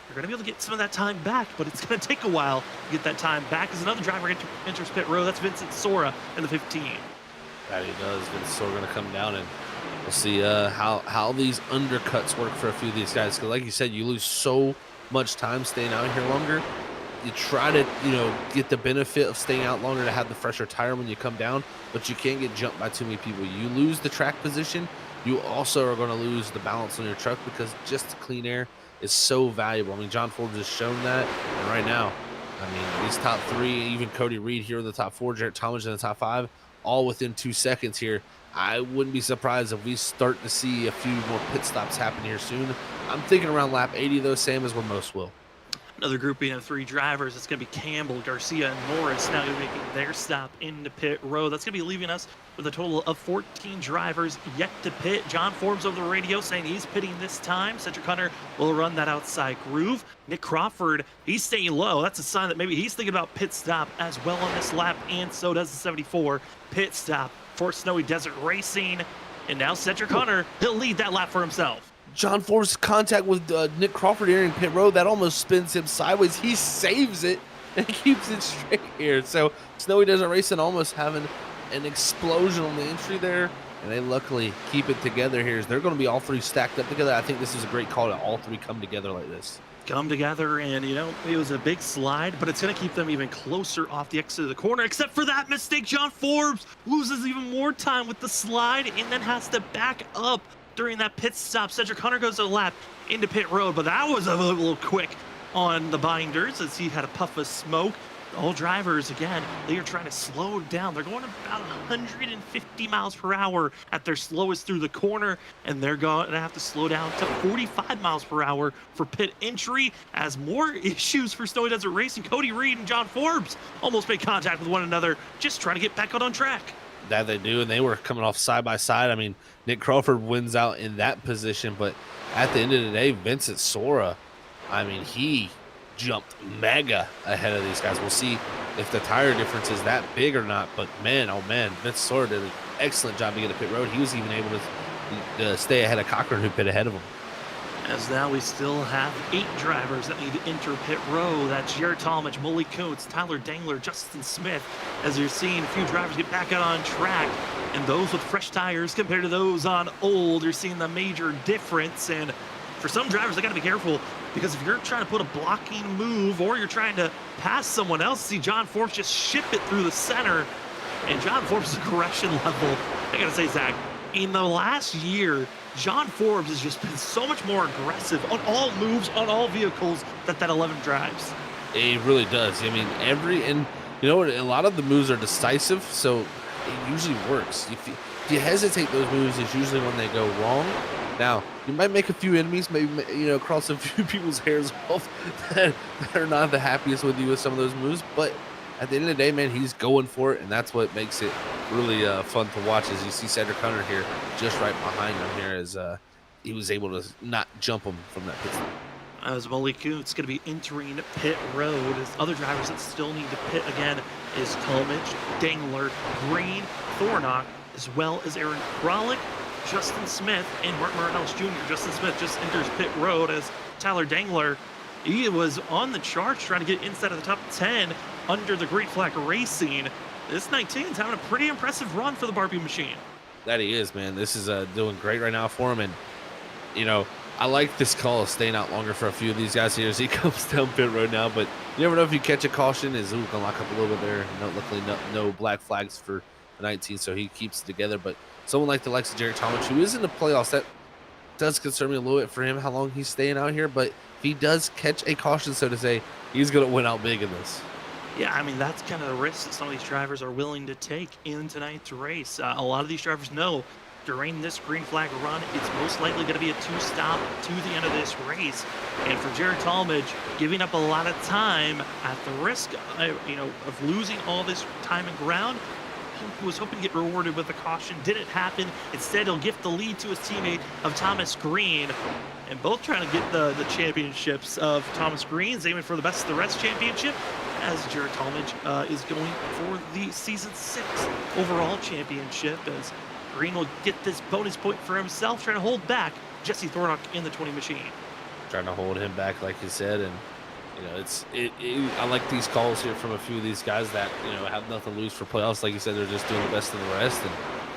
You're going to be able to get some of that time back, but it's going to take a while to get that time back as another driver enters pit road. That's Vincent Sora in the 15. That he does. Vincent Sora going to come down, and we'll see how these undercuts work for a few of these guys. Because like you said, you lose so much time staying out here longer. You try to, get the benefit of staying out longer to have the fresher tire when you come down, but you can't get jumped by too many people. You lose the track position. You also are going to lose the balance on your truck because just clean air is so valuable. I mean, John Forbes has shown that, and right now, these top 3, even Cody Reed here in the top 4, Jarrett Talmadge in the top 5, all within 2 seconds here. I wouldn't be surprised if we start to see a few more pit stops happen here soon. I'm thinking around lap 80, though, Sam, is where most will. Another grouping of 3 drivers. It's going to be Campbell, Garcia, and Norris now making their stop into pit road. That's going to be leaving us with a total of 14 drivers yet to pit. John Forbes over the radio saying he's pitting this time. Cedric Hunter will run that outside groove. Nick Crawford, he's staying low. That's a sign that maybe he's thinking about pit stop as well on this lap, and so does the 74 pit stop for Snowy Desert Racing. And now Cedric Hunter, he'll lead that lap for himself. John Forbes' contact with Nick Crawford entering pit road, that almost spins him sideways. He saves it and keeps it straight here. So Snowy Desert Racing almost having an explosion on the entry there, and they luckily keep it together here. They're going to be all 3 stacked up together. I think this is a great call to all 3 come together like this. Come together, and it was a big slide, but it's going to keep them even closer off the exit of the corner, except for that mistake. John Forbes loses even more time with the slide and then has to back up during that pit stop. Cedric Hunter goes a lap into pit road, but that was a little quick on the binders as he had a puff of smoke. All drivers, again, they are trying to slow down. They're going about 150 miles per hour at their slowest through the corner, and they're going to have to slow down to 45 miles per hour for pit entry as more issues for Snowy Desert Racing. Cody Reed and John Forbes almost made contact with one another, just trying to get back out on track. That they do, and they were coming off side by side. Nick Crawford wins out in that position, but at the end of the day, Vincent Sora, he jumped mega ahead of these guys. We'll see if the tire difference is that big or not, but man, oh man, Vincent Sora did an excellent job to get to pit road. He was even able to stay ahead of Cochran, who pit ahead of him. As now we still have 8 drivers that need to enter pit row. That's Jared Talmadge, Mully Coates, Tyler Dangler, Justin Smith. As you're seeing a few drivers get back out on track, and those with fresh tires compared to those on old, you're seeing the major difference. And for some drivers, they got to be careful, because if you're trying to put a blocking move or you're trying to pass someone else, see John Forbes just ship it through the center. And John Forbes' aggression level, I gotta say, Zach, in the last year, John Forbes has just been so much more aggressive on all moves, on all vehicles that 11 drives. It really does. I mean, and you know what? A lot of the moves are decisive, so it usually works. If you hesitate those moves, it's usually when they go wrong. Now, you might make a few enemies, maybe, you know, cross a few people's hairs off that are not the happiest with you with some of those moves. But at the end of the day, man, he's going for it, and that's what makes it really fun to watch. As you see Cedric Hunter here, just right behind him here, as he was able to not jump him from that pit stop. As Malik Kuntz going to be entering pit road. As other drivers that still need to pit again is Talmadge, Dangler, Green, Thornock, as well as Aaron Kralik, Justin Smith, and Martin Morales Jr. Justin Smith just enters pit road as Tyler Dangler, he was on the charge trying to get inside of the top 10 under the green flag racing. This 19 is having a pretty impressive run for the Barbie machine. That he is, man. This is doing great right now for him. And, you know, I like this call of staying out longer for a few of these guys here as he comes down pit road now. But you never know if you catch a caution. Is going to lock up a little bit there. Luckily, no black flags for the 19, so he keeps it together. But someone like the likes of Jared Talmadge, who is in the playoffs, that does concern me a little bit for him, how long he's staying out here. But if he does catch a caution, so to say, he's going to win out big in this. Yeah, I mean, that's kind of the risk that some of these drivers are willing to take in tonight's race. A lot of these drivers know during this green flag run, it's most likely going to be a two-stop to the end of this race. And for Jared Talmadge, giving up a lot of time at the risk, of losing all this time and ground, was hoping to get rewarded with a caution. Didn't happen. Instead, he'll gift the lead to his teammate of Thomas Green. And both trying to get the championships of Thomas Green's aiming for the best of the rest championship, as Jared Talmadge is going for the season 6 overall championship, as Green will get this bonus point for himself, trying to hold back Jesse Thornock in the 20 machine. Trying to hold him back, like you said, and you know, I like these calls here from a few of these guys that, you know, have nothing to lose for playoffs. Like you said, they're just doing the best of the rest, and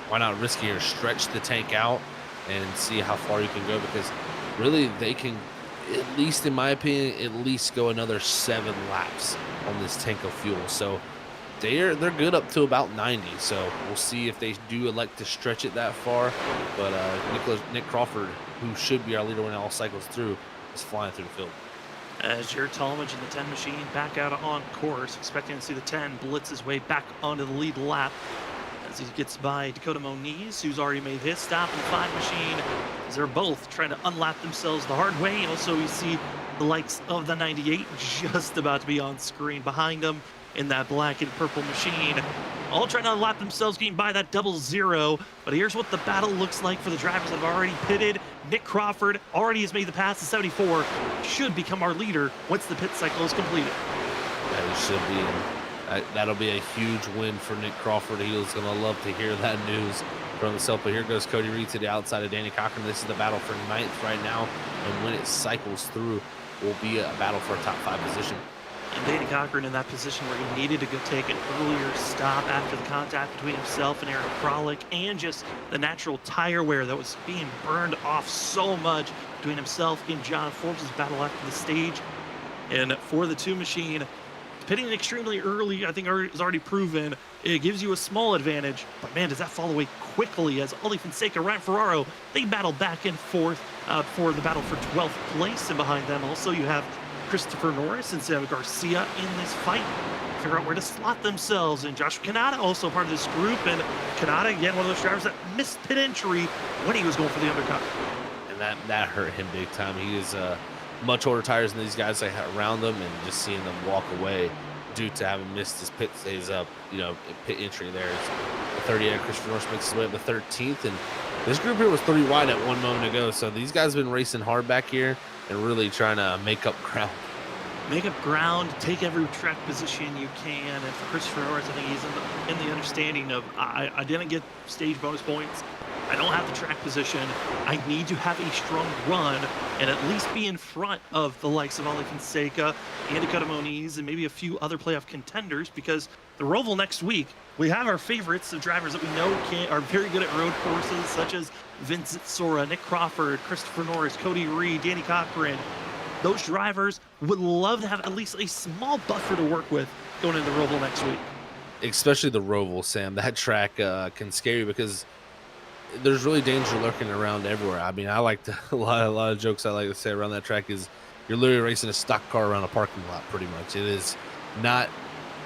why not risk here, stretch the tank out and see how far you can go, because really they can, at least in my opinion, at least go another 7 laps on this tank of fuel. So they're good up to about 90. So we'll see if they do elect to stretch it that far. But Nick Crawford, who should be our leader when it all cycles through, is flying through the field. As Jared Talmadge in the 10 machine back out on course, expecting to see the 10 blitz his way back onto the lead lap as he gets by Dakota Moniz, who's already made his stop in the 5 machine, as they're both trying to unlap themselves the hard way. And also we see the likes of the 98 just about to be on screen behind them in that black and purple machine, all trying to unlap themselves, getting by that 00. But here's what the battle looks like for the drivers that have already pitted. Nick Crawford already has made the pass to 74, should become our leader once the pit cycle is completed. That should be. That'll be a huge win for Nick Crawford. He's going to love to hear that news from himself. But here goes Cody Reed to the outside of Danny Cochran. This is the battle for 9th right now, and when it cycles through, will be a battle for a top 5 position. And Danny Cochran in that position where he needed to go take an earlier stop after the contact between himself and Aaron Kralik, and just the natural tire wear that was being burned off so much between himself and John Forbes' battle after the stage. And for the 2 machine, pitting extremely early, I think is already proven. It gives you a small advantage, but man, does that fall away quickly as Ali Fonseca, Ryan Ferraro, they battle back and forth for the battle for 12th place. And behind them also you have Christopher Norris and Sam Garcia in this fight. Figure out where to slot themselves. And Josh Kanata also part of this group. And Kanata, again, one of those drivers that missed pit entry when he was going for the undercut. And that hurt him big time. He is much older tires than these guys that around them, and just seeing them walk away due to having missed his pit entry there. The 38, Christopher Norris makes his way up the 13th. And this group here was 30 wide at one moment ago. So these guys have been racing hard back here and really trying to make up ground. Make up ground, take every track position you can. And for Christopher Norris, I think he's in the understanding of, I didn't get stage bonus points. I don't have the track position. I need to have a strong run and at least be in front of the likes of Ali Fonseca and Dakota Moniz and maybe a few other playoff contenders, because the Roval next week, we have our favorites of drivers that we know are very good at road courses, such as Vincent Sora, Nick Crawford, Christopher Norris, Cody Reed, Danny Cochran. Those drivers would love to have at least a small buffer to work with going into Roval next week. especially the Roval, Sam. That track can scare you because there's really danger lurking around everywhere. I mean, I like to a lot of jokes I like to say around that track is you're literally racing a stock car around a parking lot. Pretty much, it is not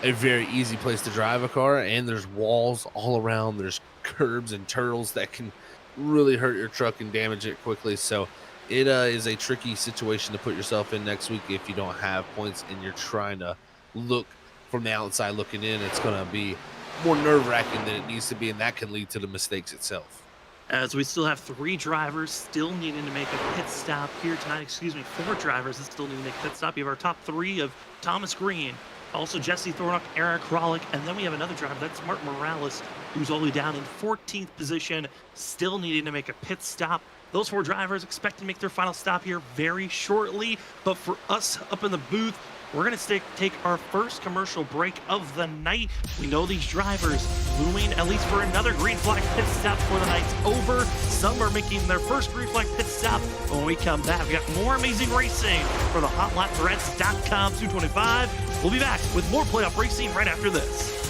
a very easy place to drive a car, and there's walls all around. There's curbs and turtles that can really hurt your truck and damage it quickly. So it is a tricky situation to put yourself in next week if you don't have points and you're trying to look from the outside looking in. It's going to be more nerve-wracking than it needs to be, and that can lead to the mistakes itself. As we still have 3 drivers still needing to make a pit stop here tonight. Excuse me, 4 drivers that still need to make a pit stop. You have our top 3 of Thomas Green, also Jesse Thornock, Aaron Krolick, and then we have another driver, that's Mark Morales, who's all the way down in 14th position, still needing to make a pit stop. Those 4 drivers expect to make their final stop here very shortly, but for us up in the booth, we're going to take our first commercial break of the night. We know these drivers looming at least for another green flag pit stop before the night's over. Some are making their first green flag pit stop. When we come back, we got more amazing racing for the HotLapThreads.com 225. We'll be back with more playoff racing right after this.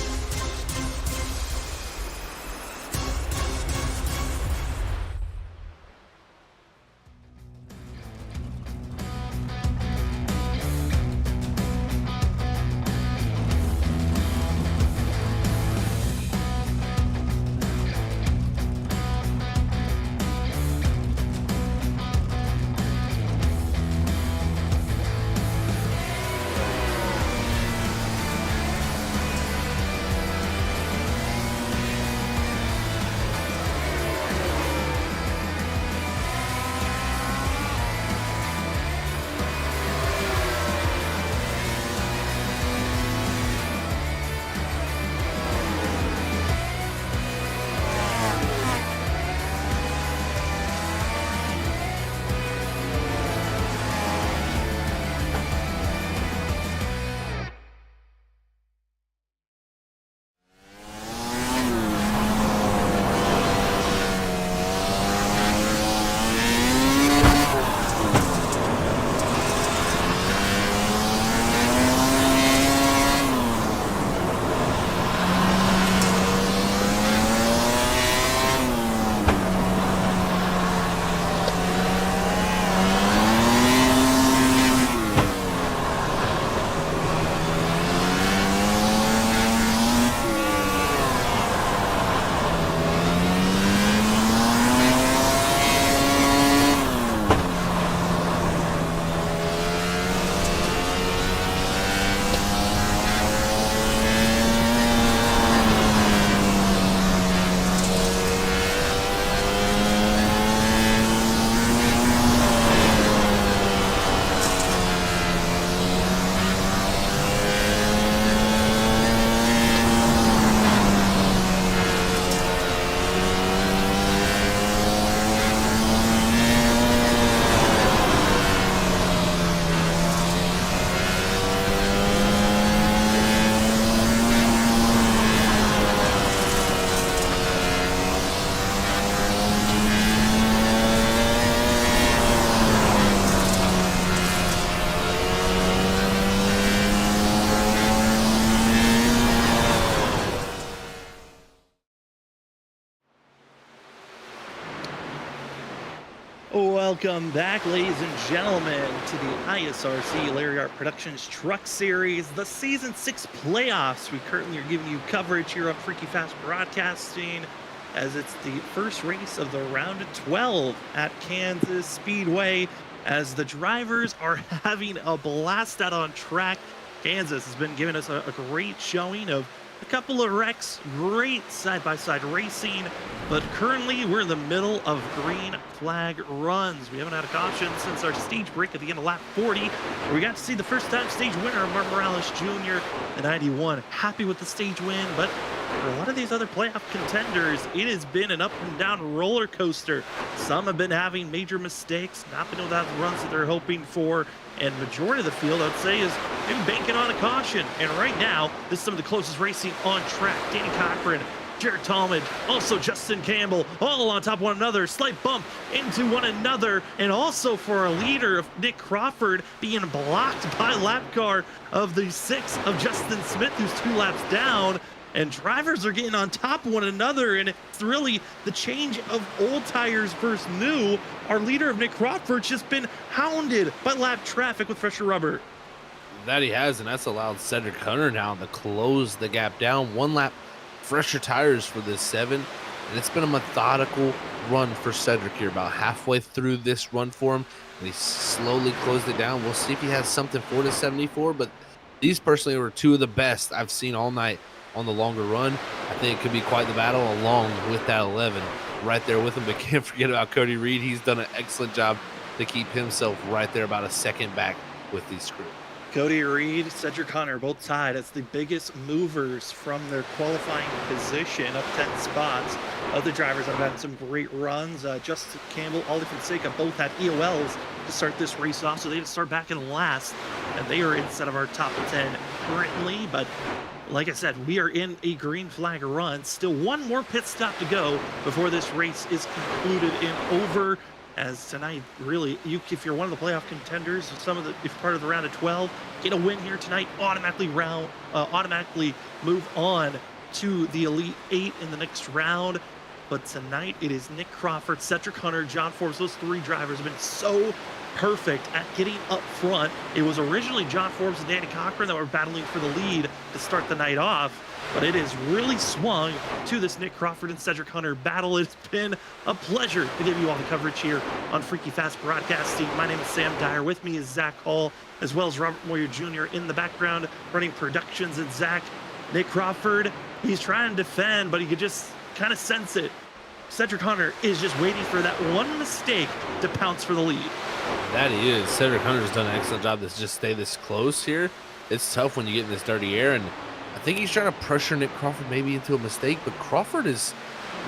Welcome back, ladies and gentlemen, to the ISRC Larry Art Productions Truck Series, the Season 6 playoffs. We currently are giving you coverage here on Freaky Fast Broadcasting as it's the first race of the round of 12 at Kansas Speedway as the drivers are having a blast out on track. Kansas has been giving us a great showing of a couple of wrecks, great side-by-side racing, but currently we're in the middle of green flag runs. We haven't had a caution since our stage break at the end of lap 40. We got to see the first time stage winner, Mark Morales Jr., the 91. Happy with the stage win, but for a lot of these other playoff contenders, it has been an up and down roller coaster. Some have been having major mistakes, not been able to have the runs that they're hoping for, and majority of the field, I'd say, is maybe banking on a caution. And right now, this is some of the closest racing on track. Danny Cochran, Jared Talmadge, also Justin Campbell, all on top of one another, slight bump into one another, and also for a leader of Nick Crawford being blocked by lap car of the 6 of Justin Smith, who's 2 laps down. and drivers are getting on top of one another, and it's really the change of old tires versus new. Our leader of Nick Crawford's just been hounded by lap traffic with fresher rubber. That he has, and that's allowed Cedric Hunter now to close the gap down. 1 lap fresher tires for this 7, and it's been a methodical run for Cedric here. About halfway through this run for him, and he slowly closed it down. We'll see if he has something for the 74, but these personally were 2 of the best I've seen all night on the longer run. I think it could be quite the battle along with that 11 right there with him. But can't forget about Cody Reed. He's done an excellent job to keep himself right there about a second back with these crew. Cody Reed, Cedric Hunter, both tied as the biggest movers from their qualifying position, up 10 spots. Other drivers have had some great runs. Justin Campbell, Ollie Fonseca both had EOLs to start this race off, so they had to start back in last, and they are inside of our top 10 currently. But like I said, we are in a green flag run. Still 1 more pit stop to go before this race is concluded and over. As tonight, really, if you're one of the playoff contenders, if you're part of the round of 12, get a win here tonight, automatically move on to the Elite 8 in the next round. But tonight, it is Nick Crawford, Cedric Hunter, John Forbes. Those 3 drivers have been so perfect at getting up front. It was originally John Forbes and Danny Cochran that were battling for the lead to start the night off, but it has really swung to this Nick Crawford and Cedric Hunter battle. It's been a pleasure to give you all the coverage here on Freaky Fast Broadcasting. My name is Sam Dyer. With me is Zach Hall, as well as Robert Moyer Jr. in the background running productions. And Zach, Nick Crawford, he's trying to defend, but he could just kind of sense it. Cedric Hunter is just waiting for that one mistake to pounce for the lead. That he is. Cedric Hunter's done an excellent job to just stay this close here. It's tough when you get in this dirty air, and I think he's trying to pressure Nick Crawford maybe into a mistake, but Crawford is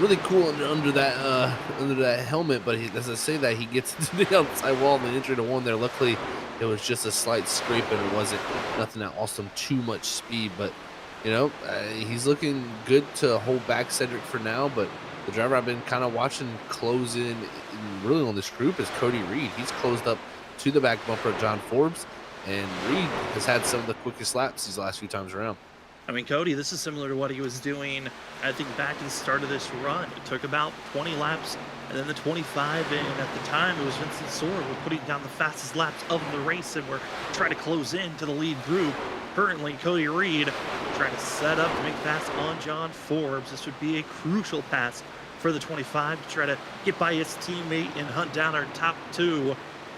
really cool under that helmet. But as I say that, he gets to the outside wall and then injured to 1 there. Luckily, it was just a slight scrape, and it wasn't nothing that lost him too much speed. But you know, he's looking good to hold back Cedric for now. But the driver I've been kind of watching close in really on this group is Cody Reed. He's closed up to the back bumper of John Forbes, and Reed has had some of the quickest laps these last few times around. I mean, Cody, this is similar to what he was doing, I think, back at the start of this run. It took about 20 laps, and then the 25, and at the time, it was Vincent Sora were putting down the fastest laps of the race, and we're trying to close in to the lead group. Currently, Cody Reed trying to set up to make pass on John Forbes. This would be a crucial pass for the 25 to try to get by his teammate and hunt down our top 2.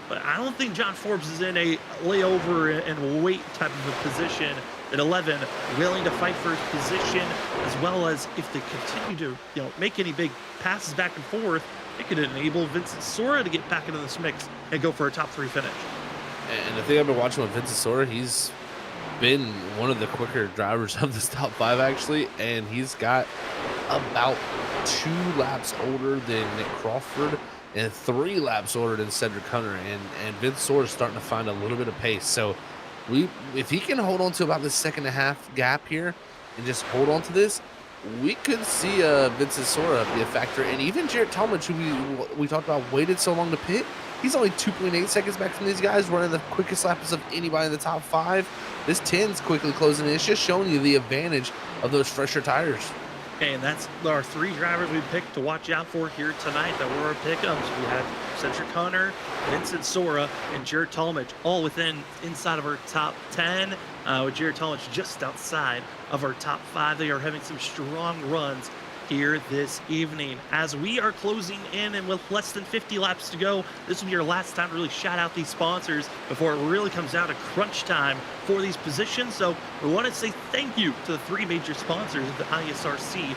But I don't think John Forbes is in a layover and wait type of a position. At 11, willing to fight for his position, as well as if they continue to make any big passes back and forth, it could enable Vincent Sora to get back into this mix and go for a top 3 finish. And the thing I've been watching with Vincent Sora, he's been one of the quicker drivers of this top 5 actually, and he's got about 2 laps older than Nick Crawford and 3 laps older than Cedric Hunter, and Vince Sora is starting to find a little bit of pace. So if he can hold on to about the 2.5 gap here and just hold on to this, we could see Vincent Sora be a factor. And even Jarrett Talmadge, who we talked about waited so long to pit, he's only 2.8 seconds back from these guys, running the quickest laps of anybody in the top 5. This 10's quickly closing in. It's just showing you the advantage of those fresher tires. Okay, and that's our 3 drivers we picked to watch out for here tonight that were our pickups. We had Cedric Hunter, Vincent Sora, and Jarrett Talmadge, all inside of our top 10, with Jarrett Talmadge just outside of our top 5. They are having some strong runs here this evening. As we are closing in and with less than 50 laps to go, this will be our last time to really shout out these sponsors before it really comes down to crunch time for these positions. So we want to say thank you to the 3 major sponsors of the ISRC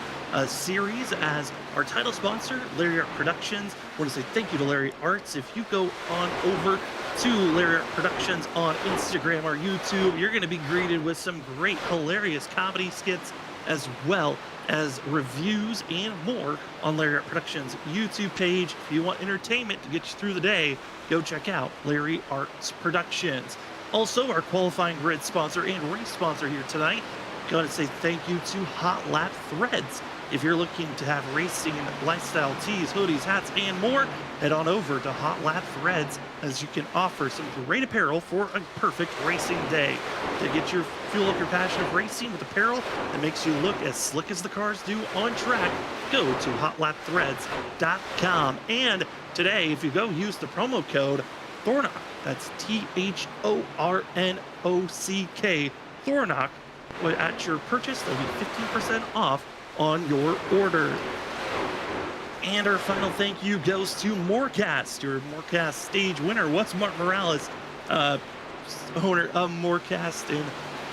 series. As our title sponsor, Larry Art Productions, I want to say thank you to Larry Arts. If you go on over to Larry Art Productions on Instagram or YouTube, you're going to be greeted with some great, hilarious comedy skits, as well as reviews and more on Larry Art Productions YouTube page. If you want entertainment to get you through the day, go check out Larry Arts Productions. Also, our qualifying grid sponsor and race sponsor here tonight, going to say thank you to Hot Lap Threads. If you're looking to have racing lifestyle tees, hoodies, hats, and more, head on over to Hot Lap Threads, as you can offer some great apparel for a perfect racing day. To get your fuel up your passion of racing with apparel that makes you look as slick as the cars do on track, go to hotlapthreads.com. And today, if you go use the promo code Thornock, that's THORNOCK, Thornock, at your purchase, there'll be 15% off on your order. And our final thank you goes to Morecast, your Morecast stage winner. What's Mark Morales, owner of Morecast, and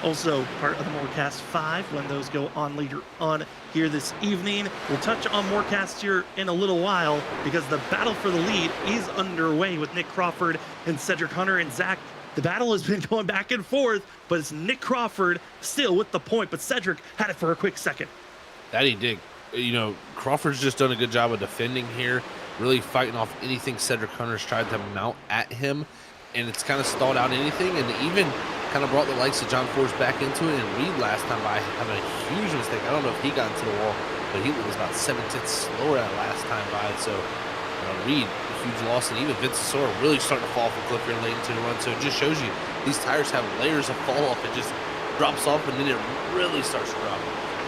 also part of the Morecast 5 when those go on later on here this evening. We'll touch on Morecast here in a little while because the battle for the lead is underway with Nick Crawford and Cedric Hunter. And Zach, the battle has been going back and forth, but it's Nick Crawford still with the point, but Cedric had it for a quick second. That he did. You know, Crawford's just done a good job of defending here, really fighting off anything Cedric Hunter's tried to mount at him, and it's kind of stalled out anything, and even kind of brought the likes of John Force back into it. And Reed last time by having a huge mistake. I don't know if he got into the wall, but he was about 7/10 slower that last time by. So Reed, a huge loss, and even Vince Sora really starting to fall off a cliff here late into the run. So it just shows you these tires have layers of fall off. It just drops off, and then it really starts to drop.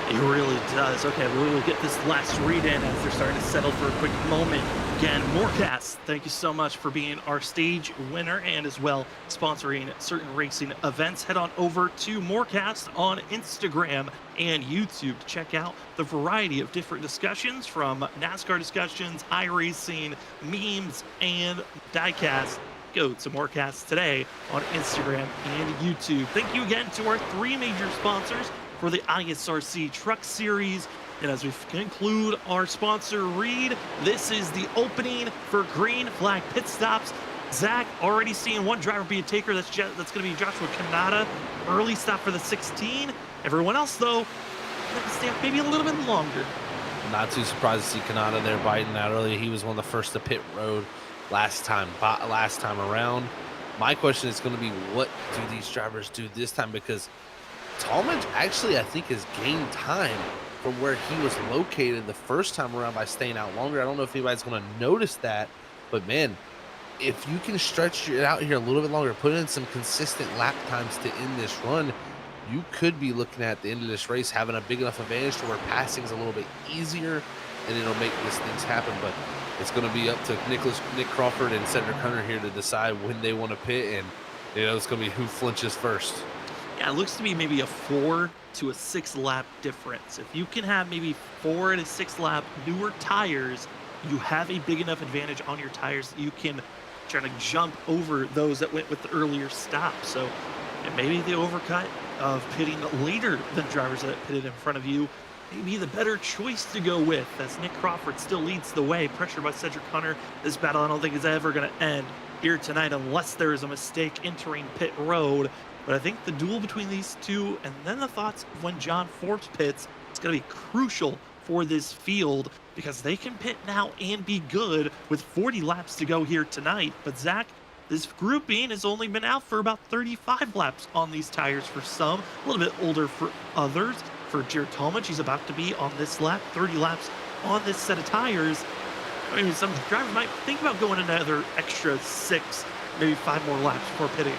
It really does. Okay, we will get this last read in as they're starting to settle for a quick moment. Again, Morecast, thank you so much for being our stage winner and as well sponsoring certain racing events. Head on over to Morecast on Instagram and YouTube to check out the variety of different discussions, from NASCAR discussions, iRacing, memes, and diecast. Go to Morecast today on Instagram and YouTube. Thank you again to our 3 major sponsors for the ISRC Truck Series. And as we conclude our sponsor read, this is the opening for Green Flag Pit Stops. Zach, already seeing one driver be a taker. That's going to be Joshua Kanata. Early stop for the 16. Everyone else, though, let me stay maybe a little bit longer. Not too surprised to see Kanata there biting out early. He was one of the first to pit road last time around. My question is going to be, what do these drivers do this time? Because Talmadge actually, I think, has gained time from where he was located the first time around by staying out longer. I don't know if anybody's going to notice that, but man, if you can stretch it out here a little bit longer, put in some consistent lap times to end this run, you could be looking at the end of this race having a big enough advantage to where passing is a little bit easier, and it'll make these things happen. But it's going to be up to Nick Crawford and Cedric Hunter here to decide when they want to pit, and it's going to be who flinches first. Yeah, it looks to be maybe a 4 to a 6 lap difference. If you can have maybe 4 to 6 lap newer tires, you have a big enough advantage on your tires that you can try to jump over those that went with the earlier stop. So maybe the overcut of pitting later than drivers that pitted in front of you may be the better choice to go with, as Nick Crawford still leads the way, pressured by Cedric Hunter. This battle I don't think is ever going to end here tonight unless there is a mistake entering pit road. But I think the duel between these two, and then the thoughts of when John Forbes pits, it's going to be crucial for this field, because they can pit now and be good with 40 laps to go here tonight. But Zach, this grouping has only been out for about 35 laps on these tires for some, a little bit older for others. For Jared Talmadge, he's about to be on this lap, 30 laps on this set of tires. I mean, some drivers might think about going another extra 6, maybe 5 more laps before pitting.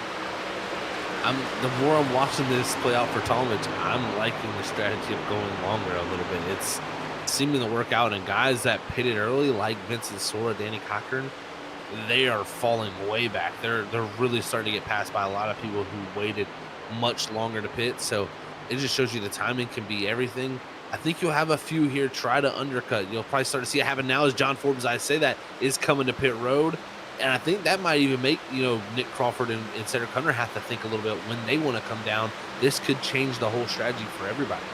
The more I'm watching this play out for Talmadge, I'm liking the strategy of going longer a little bit. It's seeming to work out, and guys that pitted early, like Vincent Sora, Danny Cochran, they are falling way back. They're really starting to get passed by a lot of people who waited much longer to pit. So it just shows you the timing can be everything. I think you'll have a few here try to undercut. You'll probably start to see it happen now as John Forbes, I say that, is coming to pit road. And I think that might even make, Nick Crawford and Cedric Hunter have to think a little bit when they want to come down. This could change the whole strategy for everybody.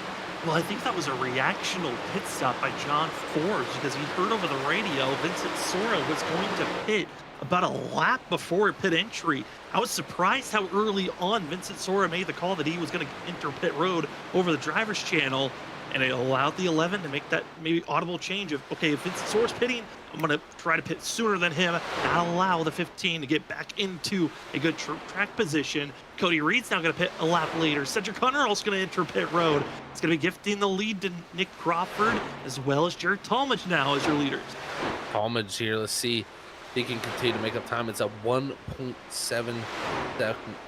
Well, I think that was a reactional pit stop by John Forbes, because he heard over the radio Vincent Sora was going to pit about a lap before pit entry. I was surprised how early on Vincent Sora made the call that he was going to enter pit road over the driver's channel. and it allowed the 11 to make that maybe audible change of, okay, if it's source pitting, I'm going to try to pit sooner than him, not allow the 15 to get back into a good track position. Cody Reed's now going to pit a lap later. Cedric Hunter also going to enter pit road. It's going to be gifting the lead to Nick Crawford as well as Jared Talmadge now as your leaders. Talmadge here, let's see if he can continue to make up time. It's a 1.7 second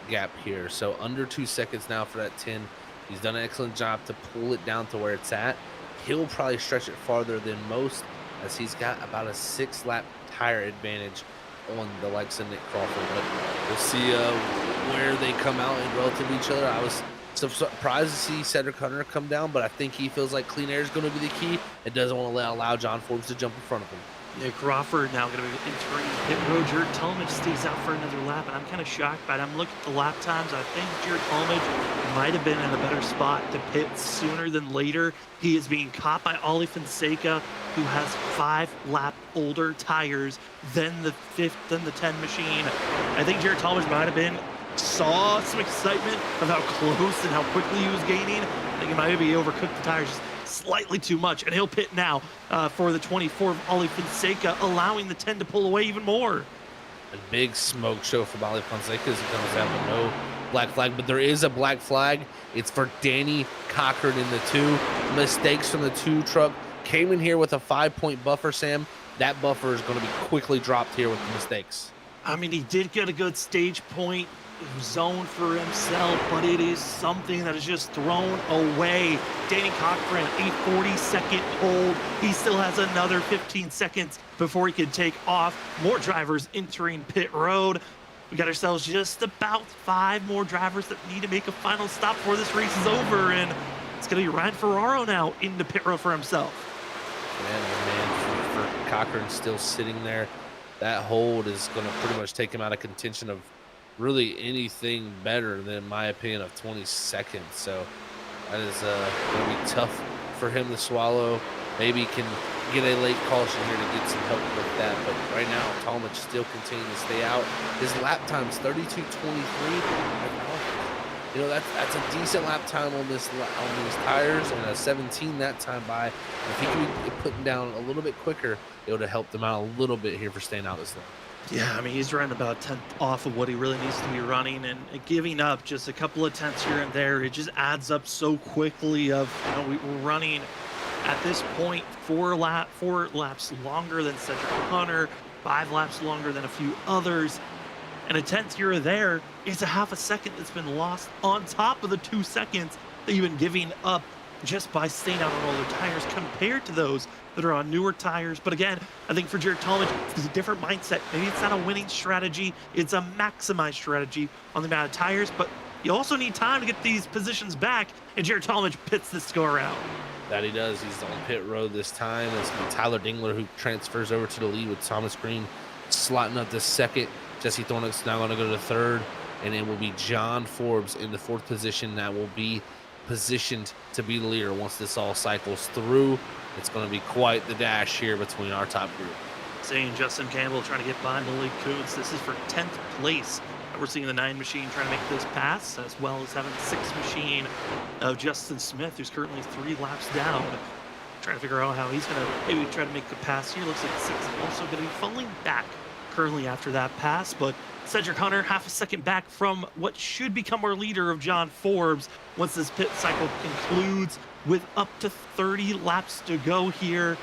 gap here, so under 2 seconds now for that 10. He's done an excellent job to pull it down to where it's at. He'll probably stretch it farther than most, as he's got about a 6-lap tire advantage on the likes of Nick Crawford. But we'll see where they come out in relative to each other. I was surprised to see Cedric Hunter come down, but I think he feels like clean air is going to be the key and doesn't want to allow John Forbes to jump in front of him. Nick Crawford now going to be entering pit road. Jared Talmadge stays out for another lap, and I'm kind of shocked by it. I'm looking at the lap times. I think Jared Talmadge might have been in a better spot to pit sooner than later. He is being caught by Ollie Fonseca, who has 5-lap older tires than the 10 machine. I think Jared Talmadge might have saw some excitement of how close and how quickly he was gaining. I think he might have overcooked the tires slightly too much, and he'll pit now for the 24 of Ollie Fonseca, allowing the 10 to pull away even more. A big smoke show for Ollie Fonseca as he comes out with no black flag, but there is a black flag. It's for Danny Cochran in the 2. Mistakes from the 2 truck. Came in here with a 5-point buffer, Sam. That buffer is going to be quickly dropped here with the mistakes. I mean, he did get a good stage point zone for himself, but it is something that is just thrown away. Danny Cochran, a 40-second hold. He still has another 15 seconds before he can take off. More drivers entering pit road. We got ourselves just about 5 more drivers that need to make a final stop before this race is over, and it's going to be Ryan Ferraro now into pit road for himself. Man, for Cochran still sitting there, that hold is going to pretty much take him out of contention of really anything better than, in my opinion, of 20 seconds. So that is going to be tough for him to swallow. Maybe he can get a late caution here to get some help with that. But right now, Talmadge still continuing to stay out. His lap time is 32:23. You know, that's a decent lap time on these tires, and a 17 that time by. If he can be putting down a little bit quicker, it would have helped him out a little bit here for staying out this long. Yeah, I mean, he's running about 10th off of what he really needs to be running, and giving up just a couple of tenths here and there, it just adds up so quickly. We're running at this point 4 laps longer than Cedric Hunter, 5 laps longer than a few others, and a tenth here or there is a half a second that's been lost on top of the 2 seconds that you've been giving up just by staying out on older tires compared to those that are on newer tires. But again, I think for Jared Talmadge, it's a different mindset. Maybe it's not a winning strategy, it's a maximized strategy on the amount of tires, but you also need time to get these positions back, and Jared Talmadge pits this go around. That he does. He's on pit road this time. It's Tyler Dingler who transfers over to the lead with Thomas Green slotting up the second. Jesse Thornick's now going to go to the third, and it will be John Forbes in the 4th position that will be positioned to be the leader once this all cycles through. It's going to be quite the dash here between our top group. Seeing Justin Campbell trying to get by Malik Kuntz. This is for 10th place. We're seeing the 9 machine trying to make this pass, as well as having the 6 machine of Justin Smith, who's currently 3 laps down. Trying to figure out how he's going to maybe try to make the pass here. Looks like 6 also going to be falling back currently after that pass, but Cedric Hunter half a second back from what should become our leader of John Forbes once this pit cycle concludes, with up to 30 laps to go here.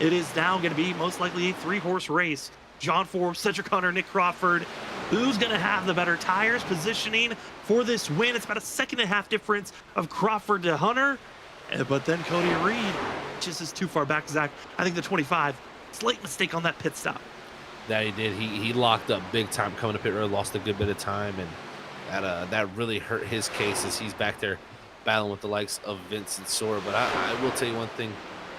It is now going to be most likely a 3-horse race. John Forbes, Cedric Hunter, Nick Crawford. Who's going to have the better tires positioning for this win? It's about a 1.5 second difference of Crawford to Hunter, but then Cody Reed just is too far back, Zach. I think the 25, slight mistake on that pit stop. That he did. He locked up big time coming to pit road, lost a good bit of time, and that really hurt his case as he's back there battling with the likes of Vince and Sora. But I will tell you one thing.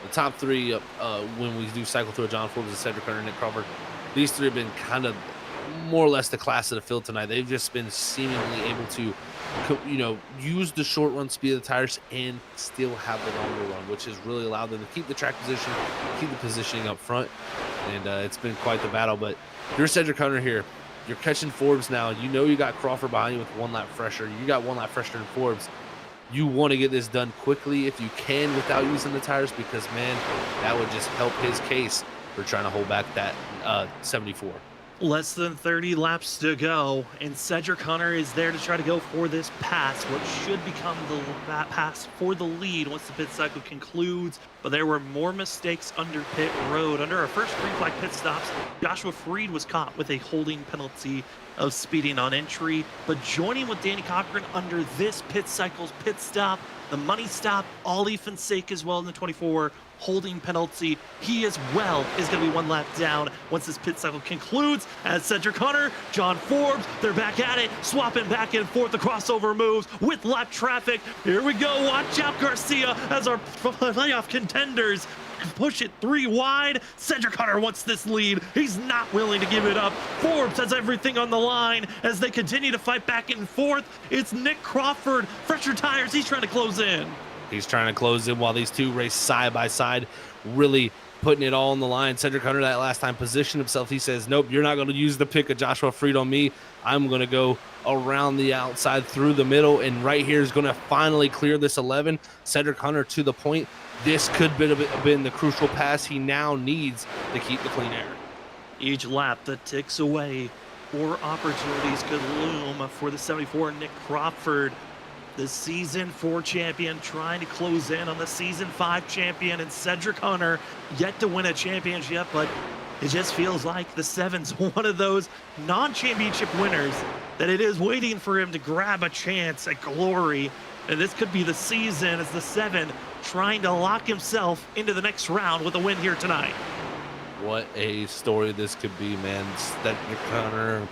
The top 3, when we do cycle through John Forbes and Cedric Hunter and Nick Crawford, these 3 have been kind of more or less the class of the field tonight. They've just been seemingly able to, use the short run speed of the tires and still have the longer run, which has really allowed them to keep the track position, keep the positioning up front. And it's been quite the battle. But you're Cedric Hunter here. You're catching Forbes now. You got Crawford behind you with 1 lap fresher. You got 1 lap fresher in Forbes. You want to get this done quickly if you can without using the tires, because, man, that would just help his case for trying to hold back that 74. Less than 30 laps to go, and Cedric Hunter is there to try to go for this pass, what should become that pass for the lead once the pit cycle concludes. But there were more mistakes under pit road. Under our first green flag pit stops, Joshua Freed was caught with a holding penalty of speeding on entry. But joining with Danny Cochran under this pit cycle's pit stop, the money stop, Ollie Fonseca as well in the 24 holding penalty. He as well is going to be one lap down once this pit cycle concludes, as Cedric Hunter, John Forbes, they're back at it, swapping back and forth the crossover moves with lap traffic. Here we go. Watch out, Garcia, as our playoff contenders push it 3 wide. Cedric Hunter wants this lead. He's not willing to give it up. Forbes has everything on the line as they continue to fight back and forth. It's Nick Crawford, fresher tires. He's trying to close in. He's trying to close in while these two race side by side, really putting it all on the line. Cedric Hunter that last time positioned himself. He says, nope, you're not going to use the pick of Joshua Freed on me. I'm going to go around the outside through the middle, and right here is going to finally clear this 11. Cedric Hunter to the point. This could have been the crucial pass he now needs to keep the clean air. Each lap that ticks away, 4 opportunities could loom for the 74 Nick Crawford, the Season 4 champion, trying to close in on the Season 5 champion, and Cedric Hunter yet to win a championship, but it just feels like the 7's one of those non-championship winners that it is waiting for him to grab a chance at glory. And this could be the season as the 7 trying to lock himself into the next round with a win here tonight. What a story this could be, man. Cedric Hunter,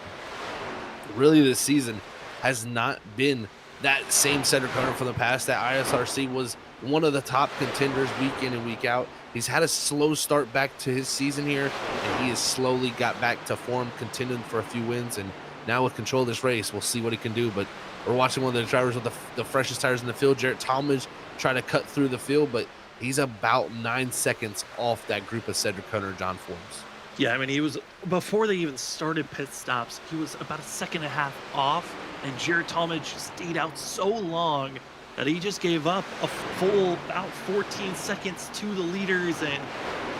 really this season has not been that same Cedric Hunter from the past. That ISRC was one of the top contenders week in and week out. He's had a slow start back to his season here, and he has slowly got back to form, contending for a few wins. And now with control of this race, we'll see what he can do. But we're watching one of the drivers with the freshest tires in the field, Jarrett Talmadge, try to cut through the field, but he's about 9 seconds off that group of Cedric Hunter and John Forbes. Yeah, I mean, he was, before they even started pit stops, he was about a second and a half off, and Jared Talmadge stayed out so long that he just gave up a full about 14 seconds to the leaders, and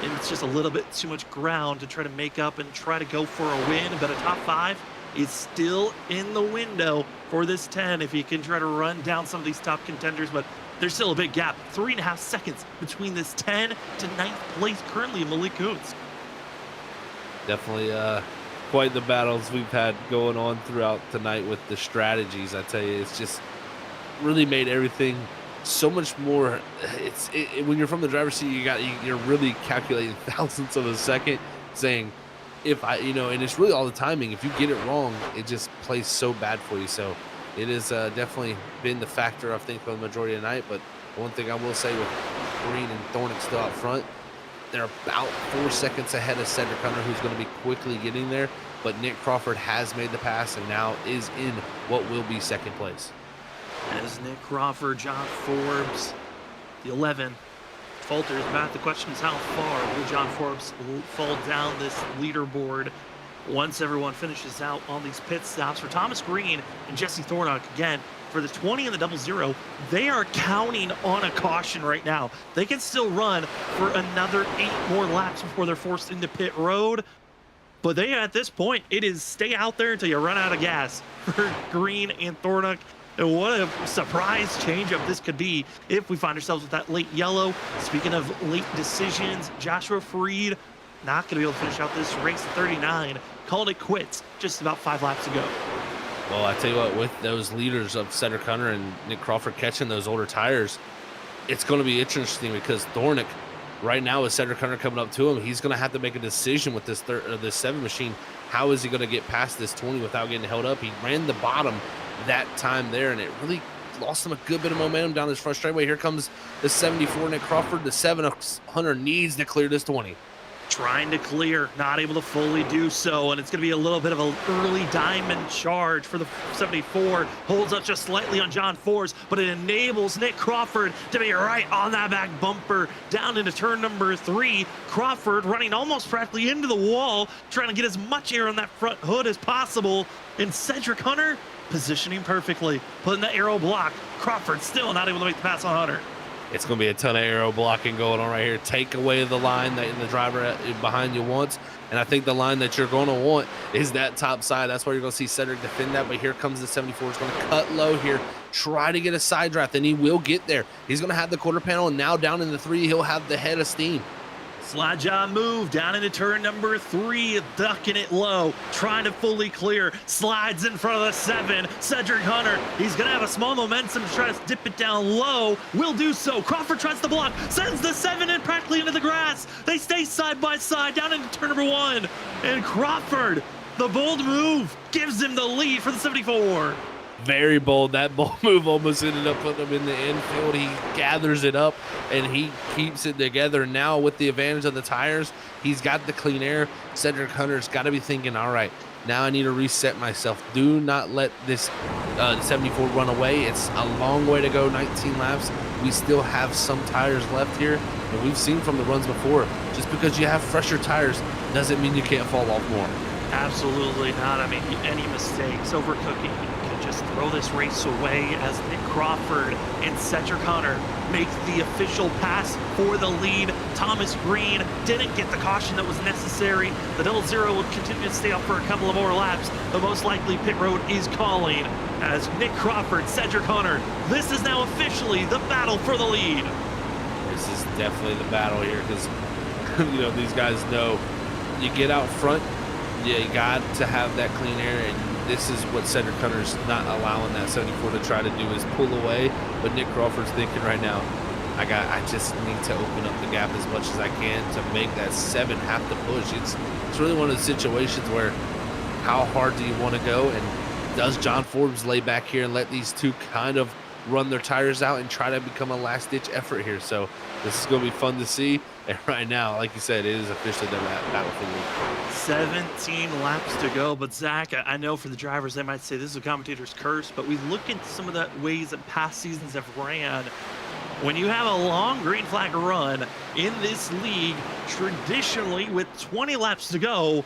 it's just a little bit too much ground to try to make up and try to go for a win. But a top 5 is still in the window for this 10 if he can try to run down some of these top contenders, but there's still a big gap, 3.5 seconds between this 10 to 9th place currently, Malik Kuntz. Definitely quite the battles we've had going on throughout tonight with the strategies. I tell you, it's just really made everything so much more. When you're from the driver's seat, you're really calculating thousandths of a second, saying if I, and it's really all the timing. If you get it wrong, it just plays so bad for you. So it has definitely been the factor, I think, for the majority of the night. But one thing I will say, with Green and Thornick still out front, they're about 4 seconds ahead of Cedric Hunter, who's going to be quickly getting there. But Nick Crawford has made the pass and now is in what will be second place. As Nick Crawford, John Forbes, the 11, falters back. The question is, how far will John Forbes fall down this leaderboard once everyone finishes out on these pit stops? For Thomas Green and Jesse Thornock, again, for the 20 and the 00, they are counting on a caution right now. They can still run for another 8 more laps before they're forced into pit road. But they, at this point, it is stay out there until you run out of gas for Green and Thornock. And what a surprise change-up this could be if we find ourselves with that late yellow. Speaking of late decisions, Joshua Freed not going to be able to finish out this race at 39. Called it quits just about 5 laps ago. Well, I tell you what, with those leaders of Cedric Hunter and Nick Crawford catching those older tires, it's going to be interesting because Thornick, right now with Cedric Hunter coming up to him, he's going to have to make a decision with this 7 machine. How is he going to get past this 20 without getting held up? He ran the bottom that time there, and it really lost him a good bit of momentum down this front straightaway. Here comes the 74 Nick Crawford. The 7 Hunter needs to clear this 20. trying to clear, not able to fully do so, and it's going to be a little bit of an early diamond charge for the 74. Holds up just slightly on John Force, but it enables Nick Crawford to be right on that back bumper down into turn number 3. Crawford running almost practically into the wall, trying to get as much air on that front hood as possible, and Cedric Hunter positioning perfectly, putting the aero block. Crawford still not able to make the pass on Hunter. It's going to be a ton of aero blocking going on right here. Take away the line that the driver behind you wants. And I think the line that you're going to want is that top side. That's why you're going to see Cedric defend that. But here comes the 74. It's going to cut low here. Try to get a side draft, and he will get there. He's going to have the quarter panel, and now down in the 3, he'll have the head of steam. Slide job move down into turn number 3, ducking it low, trying to fully clear, slides in front of the 7. Cedric Hunter, he's gonna have a small momentum to try to dip it down low, will do so. Crawford tries to block, sends the 7 in practically into the grass. They stay side by side down into turn number 1, and Crawford, the bold move, gives him the lead for the 74. Very bold. That bold move almost ended up putting him in the infield. He gathers it up and he keeps it together. Now with the advantage of the tires, he's got the clean air. Cedric Hunter's got to be thinking, all right, now I need to reset myself. Do not let this 74 run away. It's a long way to go, 19 laps. We still have some tires left here, and we've seen from the runs before, just because you have fresher tires doesn't mean you can't fall off more. Absolutely not. I mean, any mistakes, overcooking, just throw this race away as Nick Crawford and Cedric Hunter make the official pass for the lead. Thomas Green didn't get the caution that was necessary. The double zero will continue to stay up for a couple of more laps, but most likely pit road is calling as Nick Crawford, Cedric Hunter. This is now officially the battle for the lead. This is definitely the battle here because, you know, these guys know you get out front, you got to have that clean air, and this is what Cedric Hunter's not allowing that 74 to try to do is pull away. But Nick Crawford's thinking right now, I just need to open up the gap as much as I can to make that 7 have to push. It's really one of the situations where how hard do you want to go, and does John Forbes lay back here and let these two kind of run their tires out and try to become a last-ditch effort here? So this is going to be fun to see. And right now, like you said, it is officially the battle for the lead. 17 laps to go, but Zach, I know for the drivers, they might say this is a commentator's curse, but we look at some of the ways that past seasons have ran. When you have a long green flag run in this league, traditionally with 20 laps to go,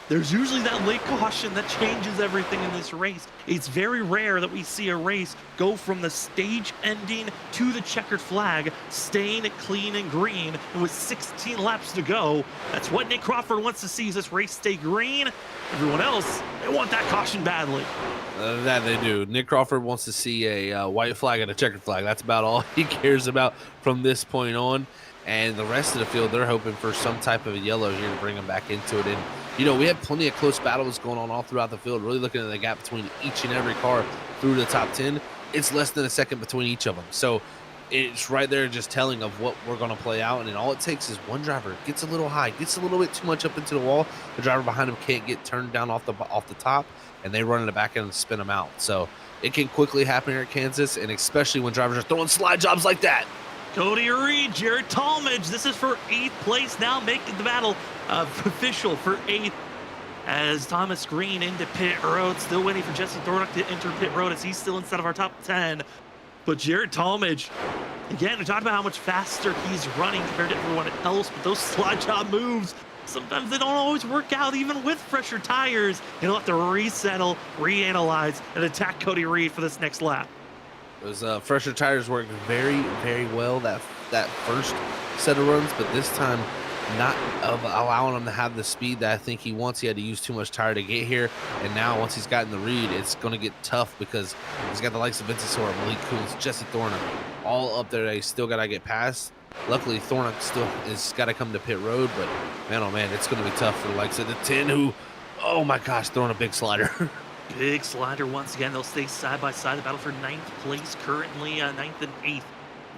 there's usually that late caution that changes everything in this race. It's very rare that we see a race go from the stage ending to the checkered flag, staying clean and green. And with 16 laps to go, that's what Nick Crawford wants to see, is this race stay green. Everyone else, they want that caution badly. That they do. Nick Crawford wants to see a white flag and a checkered flag. That's about all he cares about from this point on. And the rest of the field, they're hoping for some type of a yellow here to bring them back into it. And, you know, we had plenty of close battles going on all throughout the field, really looking at the gap between each and every car through the top 10. It's less than a second between each of them. So it's right there just telling of what we're going to play out. And all it takes is one driver gets a little high, gets a little bit too much up into the wall. The driver behind him can't get turned down off the top, and they run in the back end and spin them out. So it can quickly happen here at Kansas, and especially when drivers are throwing slide jobs like that. Cody Reed, Jared Talmadge, this is for 8th place now, making the battle official for 8th as Thomas Green into pit road. Still waiting for Jesse Thornock to enter pit road as he's still inside of our top 10. But Jared Talmadge, again, we talked about how much faster he's running compared to everyone else, but those slide job moves, sometimes they don't always work out even with fresher tires. He'll have to resettle, reanalyze, and attack Cody Reed for this next lap. Those fresher tires worked very, very well that first set of runs, but this time not allowing him to have the speed that I think he wants. He had to use too much tire to get here, and now once he's gotten the read, it's going to get tough because he's got the likes of Vincent Sora, Malik Coons, Jesse Thornock, all up there that he's still got to get past. Luckily, Thornock still has got to come to pit road, but man, oh man, it's going to be tough for the likes of the 10 who, oh my gosh, throwing a big slider. Big slider once again. They'll stay side by side. The battle for 9th place currently, 9th and 8th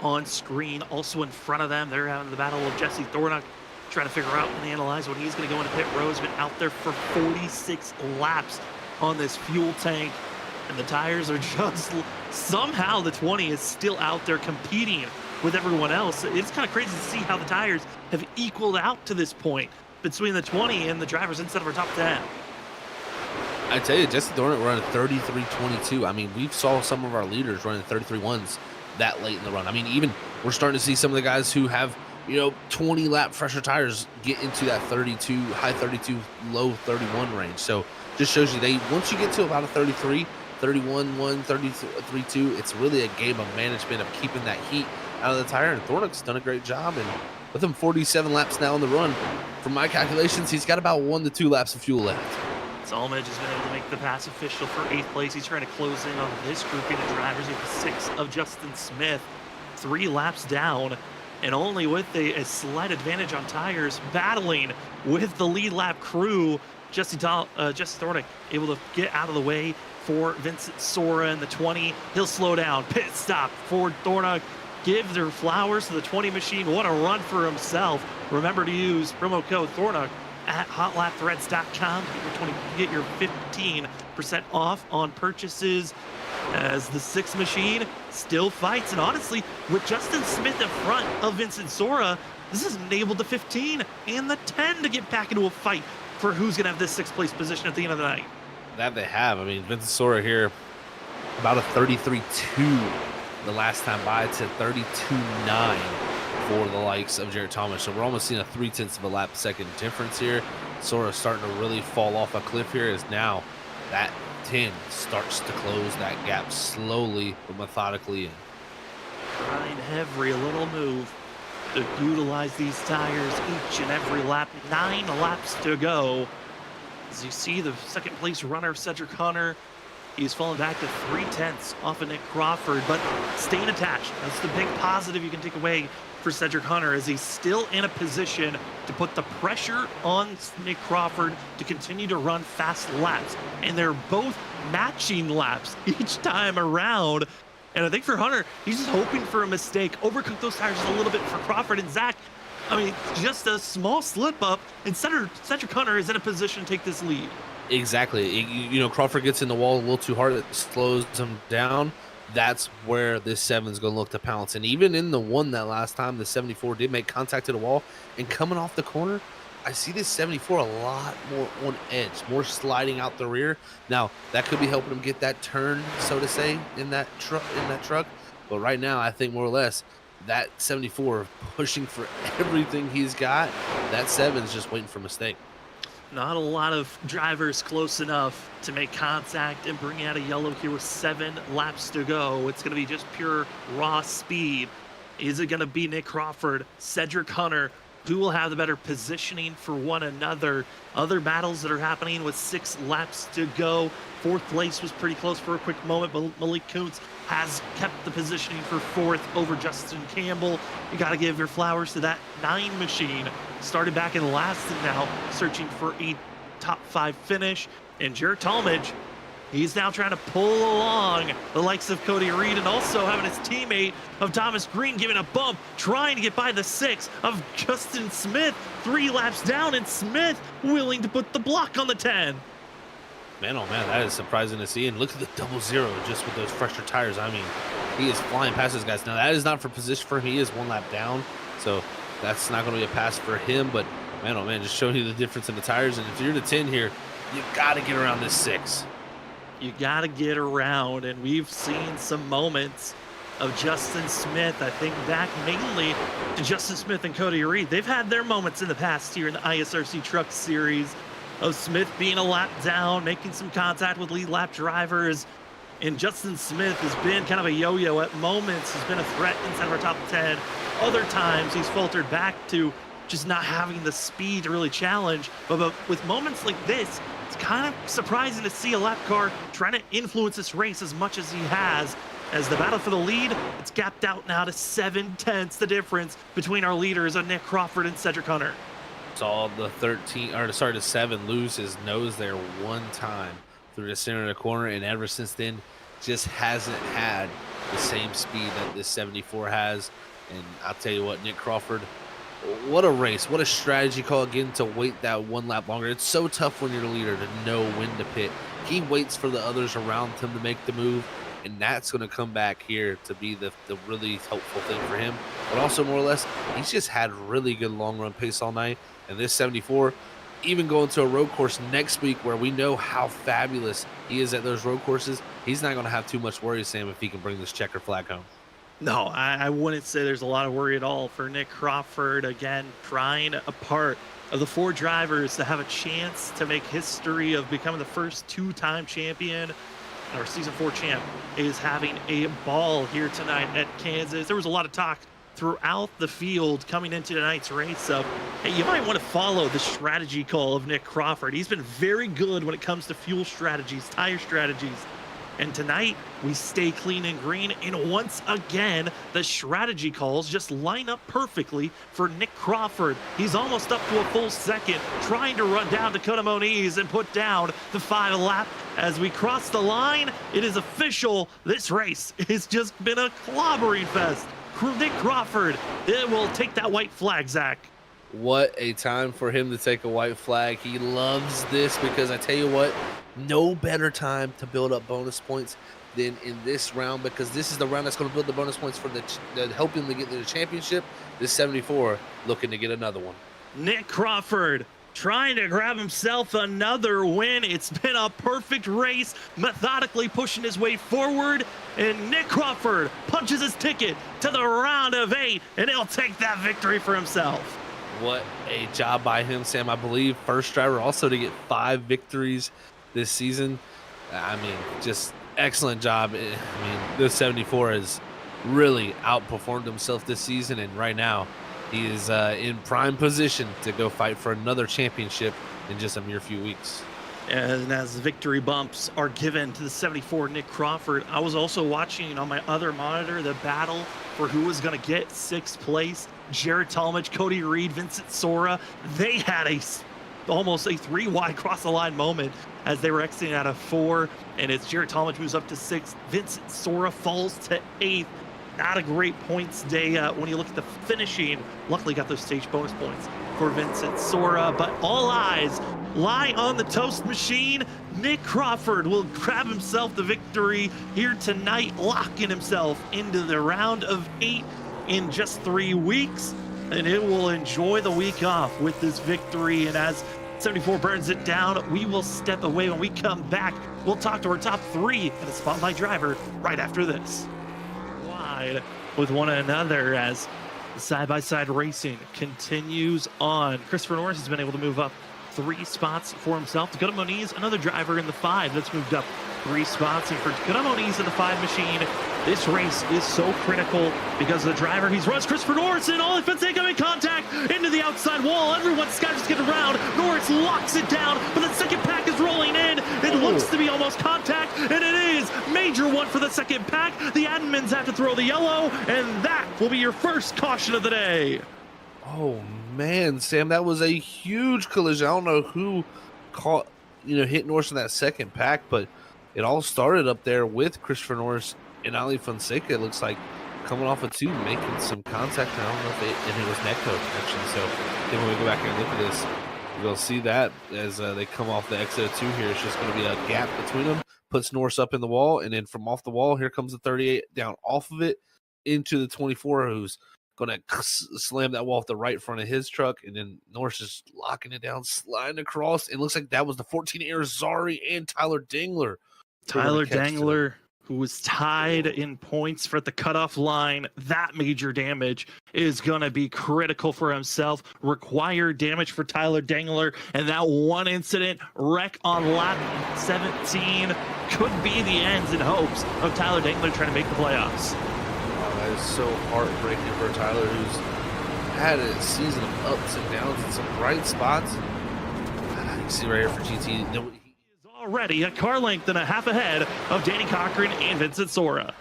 on screen. Also in front of them, they're having the battle of Jesse Thornock, trying to figure out and analyze when he's going to go into pit road. He's been out there for 46 laps on this fuel tank, and the tires are just somehow the 20 is still out there competing with everyone else. It's kind of crazy to see how the tires have equaled out to this point. between the 20 and the drivers inside of our top 10. I tell you, Justin Dornick running 33.22. I mean, we saw some of our leaders running 33.1s that late in the run. I mean, even we're starting to see some of the guys who have, 20 lap fresher tires get into that 32, high 32, low 31 range. So just shows you once you get to about a 33, 31.1, 33.2, it's really a game of management of keeping that heat out of the tire. And Thornick's done a great job. And with him 47 laps now on the run, from my calculations, he's got about 1 to 2 laps of fuel left. Talmadge has been able to make the pass official for 8th place. He's trying to close in on this grouping of drivers with 6 of Justin Smith, 3 laps down, and only with a slight advantage on tires, battling with the lead lap crew. Jesse Thornick able to get out of the way for Vincent Sora in the 20. He'll slow down. Pit stop for Thornick. Give their flowers to the 20 machine. What a run for himself. Remember to use promo code Thornick at hotlapthreads.com to get your 15% off on purchases, as the 6 machine still fights. And honestly, with Justin Smith in front of Vincent Sora, this has enabled the 15 and the 10 to get back into a fight for who's going to have this 6th place position at the end of the night. That they have. I mean, Vincent Sora here, about a 33.2 the last time by, to 32.9 for the likes of Jarrett Thomas. So we're almost seeing a 0.3 of a lap second difference here. Sora starting to really fall off a cliff here, as now that 10 starts to close that gap slowly but methodically. Trying every little move to utilize these tires each and every lap. 9 laps to go. As you see, the 2nd place runner, Cedric Hunter, he's fallen back to 0.3 off of Nick Crawford, but staying attached. That's the big positive you can take away for Cedric Hunter, as he's still in a position to put the pressure on Nick Crawford to continue to run fast laps. And they're both matching laps each time around. And I think for Hunter, he's just hoping for a mistake, overcook those tires just a little bit for Crawford. And Zach, I mean, just a small slip up, and Cedric Hunter is in a position to take this lead. Exactly. Crawford gets in the wall a little too hard. It slows him down. That's where this 7 is going to look to pounce. And even in the one that last time, the 74 did make contact to the wall. And coming off the corner, I see this 74 a lot more on edge, more sliding out the rear. Now, that could be helping him get that turn, so to say, in that truck. But right now, I think more or less that 74 pushing for everything he's got. That 7 is just waiting for a mistake. Not a lot of drivers close enough to make contact and bring out a yellow here with 7 laps to go. It's going to be just pure raw speed. Is it going to be Nick Crawford, Cedric Hunter? Who will have the better positioning for one another? Other battles that are happening with 6 laps to go. 4th place was pretty close for a quick moment, but Malik Kuntz has kept the positioning for 4th over Justin Campbell. You got to give your flowers to that 9 machine. Started back in last and now searching for a top 5 finish. And Jarrett Talmadge, he's now trying to pull along the likes of Cody Reed, and also having his teammate of Thomas Green giving a bump, trying to get by the 6 of Justin Smith. 3 laps down, and Smith willing to put the block on the 10. Man, oh man, that is surprising to see. And look at the 00 just with those fresher tires. I mean, he is flying past those guys. Now, that is not for position for him. He is 1 lap down, so that's not going to be a pass for him. But, man, oh man, just showing you the difference in the tires. And if you're the 10 here, you got to get around this 6. You got to get around, and we've seen some moments of Justin Smith. I think back mainly to Justin Smith and Cody Reed. They've had their moments in the past here in the ISRC Truck Series of Smith being a lap down, making some contact with lead lap drivers. And Justin Smith has been kind of a yo-yo at moments. He's been a threat inside of our top 10. Other times he's faltered back to just not having the speed to really challenge. But with moments like this, it's kind of surprising to see a lap car trying to influence this race as much as he has. As the battle for the lead, it's gapped out now to 7/10, the difference between our leaders of Nick Crawford and Cedric Hunter. Saw the 7 lose his nose there one time through the center of the corner, and ever since then just hasn't had the same speed that this 74 has. And I'll tell you what, Nick Crawford, what a race, what a strategy call again to wait that 1 lap longer. It's so tough when you're the leader to know when to pit. He waits for the others around him to make the move, and that's going to come back here to be the really helpful thing for him. But also, more or less, he's just had really good long run pace all night, and this 74, even going to a road course next week where we know how fabulous he is at those road courses, he's not going to have too much worry, Sam, if he can bring this checker flag home. No, I wouldn't say there's a lot of worry at all for Nick Crawford. Again, trying a part of the 4 drivers to have a chance to make history of becoming the first 2-time champion. Our season 4 champ is having a ball here tonight at Kansas. There was a lot of talk throughout the field coming into tonight's race. So, hey, you might want to follow the strategy call of Nick Crawford. He's been very good when it comes to fuel strategies, tire strategies. And tonight, we stay clean and green. And once again, the strategy calls just line up perfectly for Nick Crawford. He's almost up to a full second, trying to run down Dakota Moniz and put down the 5 lap. As we cross the line, it is official. This race has just been a clobbering fest. Nick Crawford, it will take that white flag, Zach. What a time for him to take a white flag. He loves this because I tell you what, no better time to build up bonus points than in this round, because this is the round that's going to build the bonus points for the help him to get to the championship. This 74 looking to get another one. Nick Crawford trying to grab himself another win. It's been a perfect race, methodically pushing his way forward, and Nick Crawford punches his ticket to the round of 8, and he'll take that victory for himself. What a job by him, Sam. I believe first driver also to get 5 victories this season. I mean, just excellent job. I mean, this 74 has really outperformed himself this season, and right now he is in prime position to go fight for another championship in just a mere few weeks. And as victory bumps are given to the 74 Nick Crawford, I was also watching on my other monitor the battle for who was going to get 6th place. Jared Talmadge, Cody Reed, Vincent Sora, they had almost a 3-wide cross the line moment as they were exiting out of 4, and it's Jared Talmadge moves up to 6th. Vincent Sora falls to 8th. Not a great points day when you look at the finishing. Luckily got those stage bonus points for Vincent Sora, but all eyes lie on the toast machine. Nick Crawford will grab himself the victory here tonight, locking himself into the round of 8 in just 3 weeks, and it will enjoy the week off with this victory. And as 74 burns it down, we will step away. When we come back, we'll talk to our top 3 and a spotlight driver right after this. Wide with one another as side-by-side racing continues on. Christopher Norris has been able to move up 3 spots for himself. Dakota Moniz, another driver in the 5 that's moved up 3 spots. And for Dakota Moniz in the 5 machine, this race is so critical because the driver he's runs, Christopher Norris, and all defense incoming contact into the outside wall. Everyone's got to just get around. Norris locks it down, but the second pack is rolling in. It looks to be almost contact, and it is. Major one for the second pack. The admins have to throw the yellow, and that will be your first caution of the day. Oh man, Sam, that was a huge collision. I don't know who caught, hit Norris in that second pack, but it all started up there with Christopher Norris and Ali Fonseca. It looks like coming off of 2, making some contact. I don't know if it was netcode actually. So then when we go back and look at this, you'll see that as they come off the exit of 2 here, it's just going to be a gap between them. Puts Norris up in the wall, and then from off the wall, here comes the 38 down off of it into the 24, who's going to slam that wall off the right front of his truck, and then Norris is locking it down, sliding across. It looks like that was the 14 Arizari and Tyler Dangler. Tyler Dangler, who was tied in points for the cutoff line. That major damage is going to be critical for himself. Required damage for Tyler Dangler, and that one incident wreck on lap 17 could be the ends and hopes of Tyler Dangler trying to make the playoffs. That is so heartbreaking for Tyler, who's had a season of ups and downs and some bright spots. You can see right here for GT. He is already a car length and a half ahead of Danny Cochran and Vincent Sora.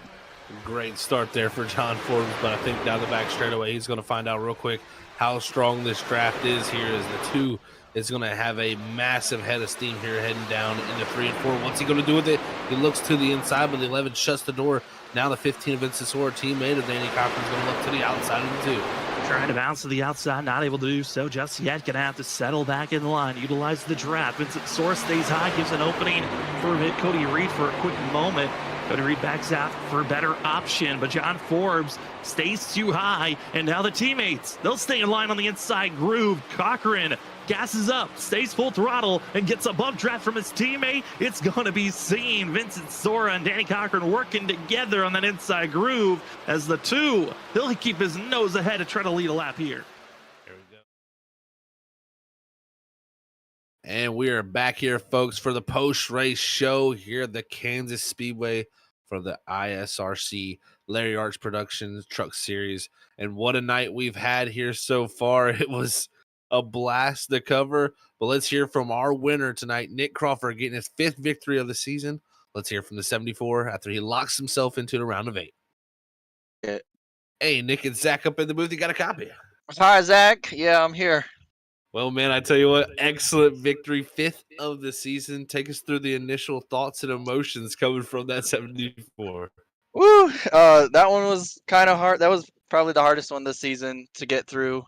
Great start there for John Forbes, but I think down the back straightaway, he's going to find out real quick how strong this draft is here, as the 2 is going to have a massive head of steam here heading down into 3 and 4. What's he going to do with it? He looks to the inside, but the 11 shuts the door. Now the 15 of Vincent Sora, teammate of Danny Cochran's going to look to the outside of the 2. Trying to bounce to the outside, not able to do so just yet. Gonna have to settle back in line, utilize the draft. Vincent Sora stays high, gives an opening for Cody Reed for a quick moment. Cody Reed backs out for a better option, but John Forbes stays too high, and now the teammates, they'll stay in line on the inside groove. Cochran gasses up, stays full throttle, and gets a bump draft from his teammate. It's going to be seen. Vincent Sora and Danny Cochran working together on that inside groove as the two, he'll keep his nose ahead to try to lead a lap here. There we go. And we are back here, folks, for the post-race show here at the Kansas Speedway for the ISRC Larry Arch Productions Truck Series. And what a night we've had here so far. It was a blast to cover. But let's hear from our winner tonight, Nick Crawford, getting his 5th victory of the season. Let's hear from the 74 after he locks himself into the round of 8. Yeah. Hey, Nick and Zach up in the booth. You got a copy? Hi, Zach. Yeah, I'm here. Well, man, I tell you what, excellent victory, 5th of the season. Take us through the initial thoughts and emotions coming from that 74. Woo! That one was kind of hard. That was probably the hardest one this season to get through.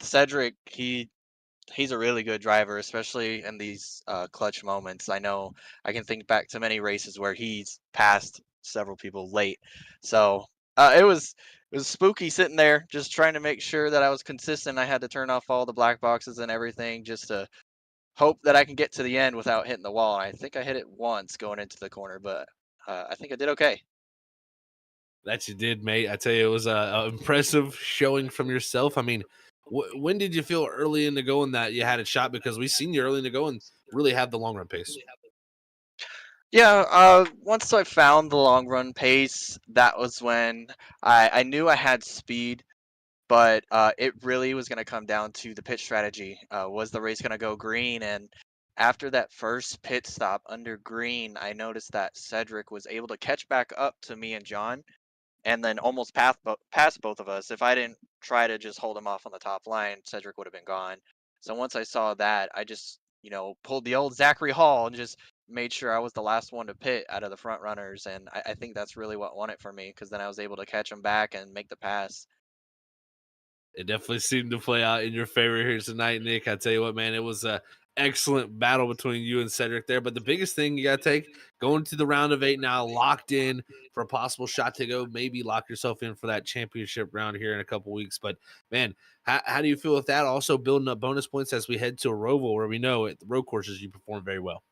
Cedric, he's a really good driver, especially in these clutch moments. I know I can think back to many races where he's passed several people late. So it was spooky sitting there, just trying to make sure that I was consistent. I had to turn off all the black boxes and everything just to hope that I can get to the end without hitting the wall. And I think I hit it once going into the corner, but I think I did okay. That you did, mate. I tell you, it was a impressive showing from yourself. I mean, when did you feel early in the going that you had a shot? Because we seen you early in the go and really have the long run pace. Yeah, once I found the long run pace, that was when I knew I had speed, but it really was going to come down to the pit strategy. Was the race going to go green? And after that first pit stop under green, I noticed that Cedric was able to catch back up to me and John, and then almost pass both of us. If I didn't try to just hold him off on the top line, Cedric would have been gone. So once I saw that, I just, pulled the old Zachary Hall and just made sure I was the last one to pit out of the front runners. And I think that's really what won it for me, because then I was able to catch him back and make the pass. It definitely seemed to play out in your favor here tonight, Nick. I tell you what, man, it was a excellent battle between you and Cedric there. But the biggest thing you got to take, going to the round of 8 now, locked in for a possible shot to go, maybe lock yourself in for that championship round here in a couple weeks. But, man, how do you feel with that? Also building up bonus points as we head to a Roval, where we know at the road courses you perform very well.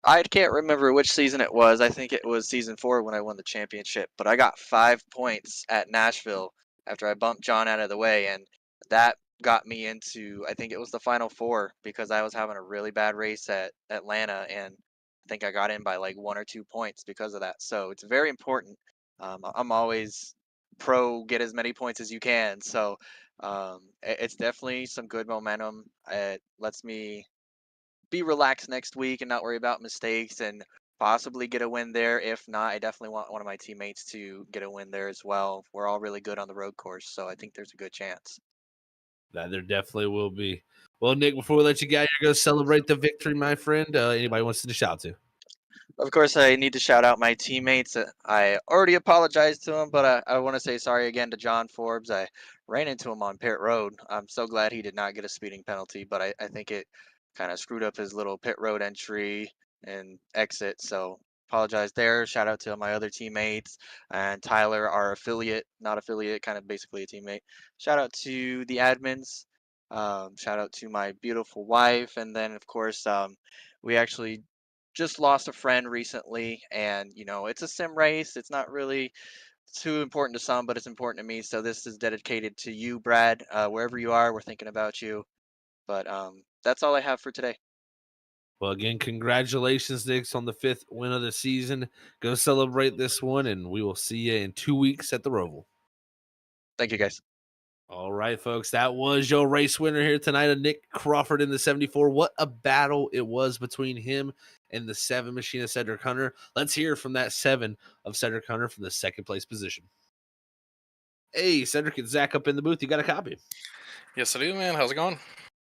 I can't remember which season it was. I think it was season 4 when I won the championship, but I got 5 points at Nashville after I bumped John out of the way, and that got me into, I think it was the final 4, because I was having a really bad race at Atlanta, and I think I got in by like 1 or 2 points because of that. So it's very important. I'm always pro get as many points as you can. So it's definitely some good momentum. It lets me be relaxed next week and not worry about mistakes and possibly get a win there. If not, I definitely want one of my teammates to get a win there as well. We're all really good on the road course, so I think there's a good chance. That there definitely will be. Well, Nick, before we let you go, you're going to celebrate the victory, my friend. Anybody wants to shout to? Of course, I need to shout out my teammates. I already apologized to them, but I want to say sorry again to John Forbes. I ran into him on pit road. I'm so glad he did not get a speeding penalty, but I think it kind of screwed up his little pit road entry and exit. So apologize there. Shout out to my other teammates and Tyler, our affiliate, not affiliate, kind of basically a teammate. Shout out to the admins. Shout out to my beautiful wife, and then of course we actually just lost a friend recently, and it's a sim race. It's not really too important to some, but it's important to me. So this is dedicated to you, Brad. Wherever you are, we're thinking about you. But that's all I have for today. Well, again, congratulations, Nick, on the 5th win of the season. Go celebrate this one, and we will see you in 2 weeks at the Roval. Thank you, guys. All right, folks, that was your race winner here tonight, Nick Crawford in the 74. What a battle it was between him and the 7 machine of Cedric Hunter. Let's hear from that 7 of Cedric Hunter from the 2nd place position. Hey, Cedric and Zach up in the booth. You got a copy? Yes, I do, man. How's it going?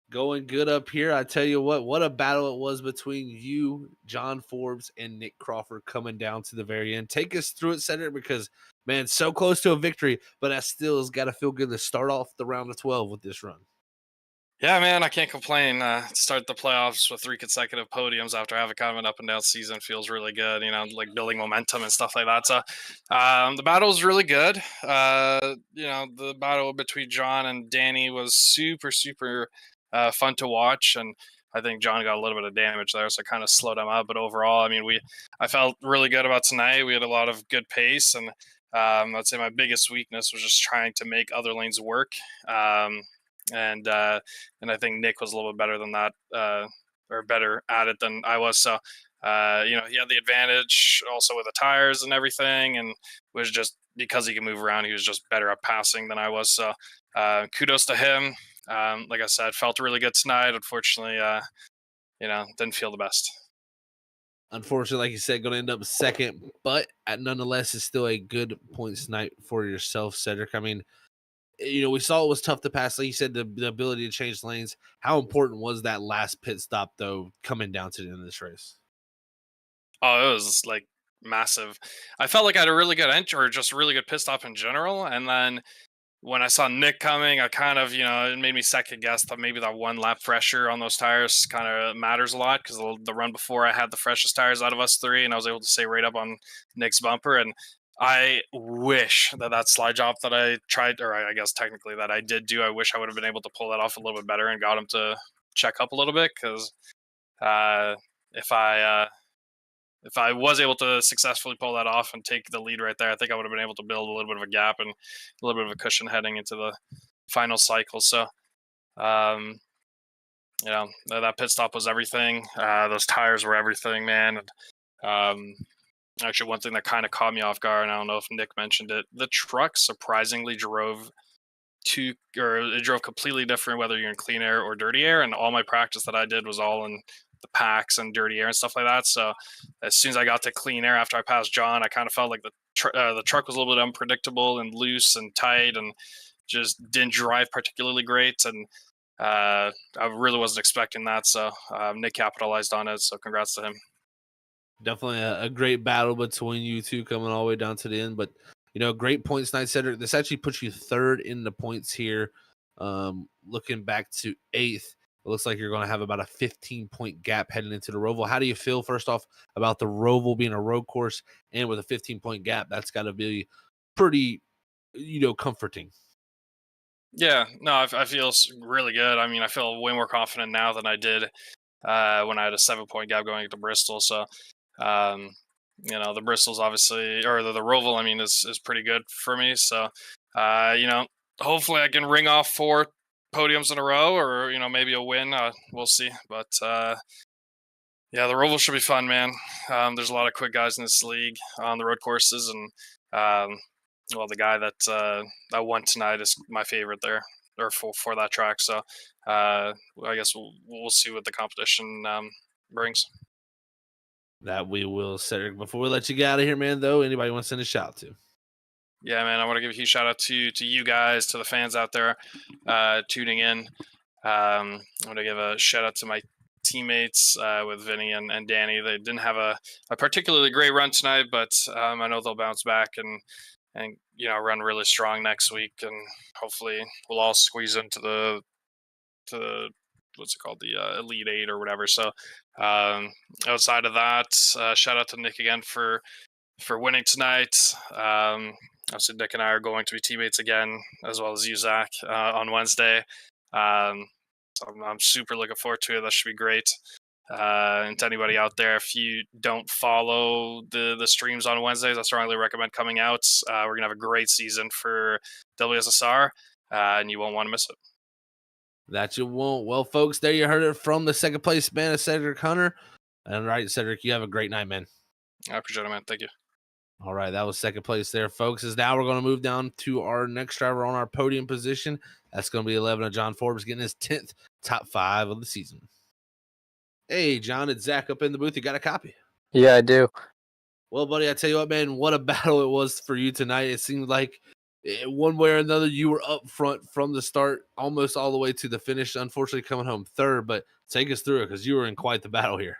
Going good up here. I tell you what a battle it was between you, John Forbes, and Nick Crawford coming down to the very end. Take us through it, Cedric, because, man, so close to a victory, but that still has got to feel good to start off the round of 12 with this run. Yeah, man, I can't complain. Start the playoffs with 3 consecutive podiums after having kind of an up and down season feels really good. Like building momentum and stuff like that. So, the battle was really good. The battle between John and Danny was super, super fun to watch, and I think John got a little bit of damage there, so it kind of slowed him up. But overall, I mean, I felt really good about tonight. We had a lot of good pace, and I'd say my biggest weakness was just trying to make other lanes work. And I think Nick was a little bit better than that, or better at it than I was. So, he had the advantage also with the tires and everything, and was just because he can move around, he was just better at passing than I was. So, kudos to him. Like I said, felt really good tonight. Unfortunately, didn't feel the best. Unfortunately, like you said, going to end up second, but nonetheless, it's still a good points night for yourself, Cedric. I mean, we saw it was tough to pass. Like you said, the ability to change lanes. How important was that last pit stop, though, coming down to the end of this race? Oh, it was like massive. I felt like I had a really good entry, or just really good pit stop in general, and then when I saw Nick coming, I kind of, it made me second guess that maybe that one lap pressure on those tires kind of matters a lot, because the run before I had the freshest tires out of us three, and I was able to stay right up on Nick's bumper. And I wish that slide job that I tried, or I guess technically that I did do, I wish I would have been able to pull that off a little bit better and got him to check up a little bit, because if I was able to successfully pull that off and take the lead right there, I think I would have been able to build a little bit of a gap and a little bit of a cushion heading into the final cycle. So, that pit stop was everything. Those tires were everything, man. And, actually, one thing that kind of caught me off guard, and I don't know if Nick mentioned it, the truck surprisingly drove it drove completely different whether you're in clean air or dirty air. And all my practice that I did was all in the packs and dirty air and stuff like that. So as soon as I got to clean air after I passed John, I kind of felt like the truck was a little bit unpredictable and loose and tight, and just didn't drive particularly great. And I really wasn't expecting that. So Nick capitalized on it. So congrats to him. Definitely a great battle between you two coming all the way down to the end. But, great points night, Cedric. This actually puts you third in the points here. Looking back to eighth, it looks like you're going to have about a 15-point gap heading into the Roval. How do you feel, first off, about the Roval being a road course, and with a 15-point gap? That's got to be pretty, comforting. Yeah, no, I feel really good. I mean, I feel way more confident now than I did when I had a 7-point gap going into Bristol. So, the Bristol's obviously, or the Roval, I mean, is pretty good for me. So, hopefully I can ring off 4 podiums in a row, or maybe a win. We'll see. But yeah, the Roval should be fun, man. There's a lot of quick guys in this league on the road courses, and the guy that won tonight is my favorite there, or for that track. So I guess we'll see what the competition brings. That we will, Cedric. Before we let you get out of here, man, though, anybody want to send a shout out to? Yeah, man, I want to give a huge shout out to you guys, to the fans out there tuning in. I want to give a shout out to my teammates with Vinny and Danny. They didn't have a particularly great run tonight, but I know they'll bounce back and run really strong next week, and hopefully we'll all squeeze into the what's it called, the Elite 8 or whatever. So outside of that, shout out to Nick again for winning tonight. Obviously Nick and I are going to be teammates again, as well as you, Zach, on Wednesday. So I'm super looking forward to it. That should be great. And to anybody out there, if you don't follow the streams on Wednesdays, I strongly recommend coming out. We're gonna have a great season for WSSR, and you won't want to miss it. That you won't. Well, folks, there you heard it from the second place man of Cedric Hunter. And right, Cedric, you have a great night, man. I appreciate it, man. Thank you. All right, that was second place there, folks. As now we're going to move down to our next driver on our podium position. That's going to be 11 of John Forbes, getting his 10th top 5 of the season. Hey, John, it's Zach up in the booth. You got a copy? Yeah, I do. Well, buddy, I tell you what, man, what a battle it was for you tonight. It seemed like one way or another, you were up front from the start, almost all the way to the finish. Unfortunately, coming home third, but take us through it, because you were in quite the battle here.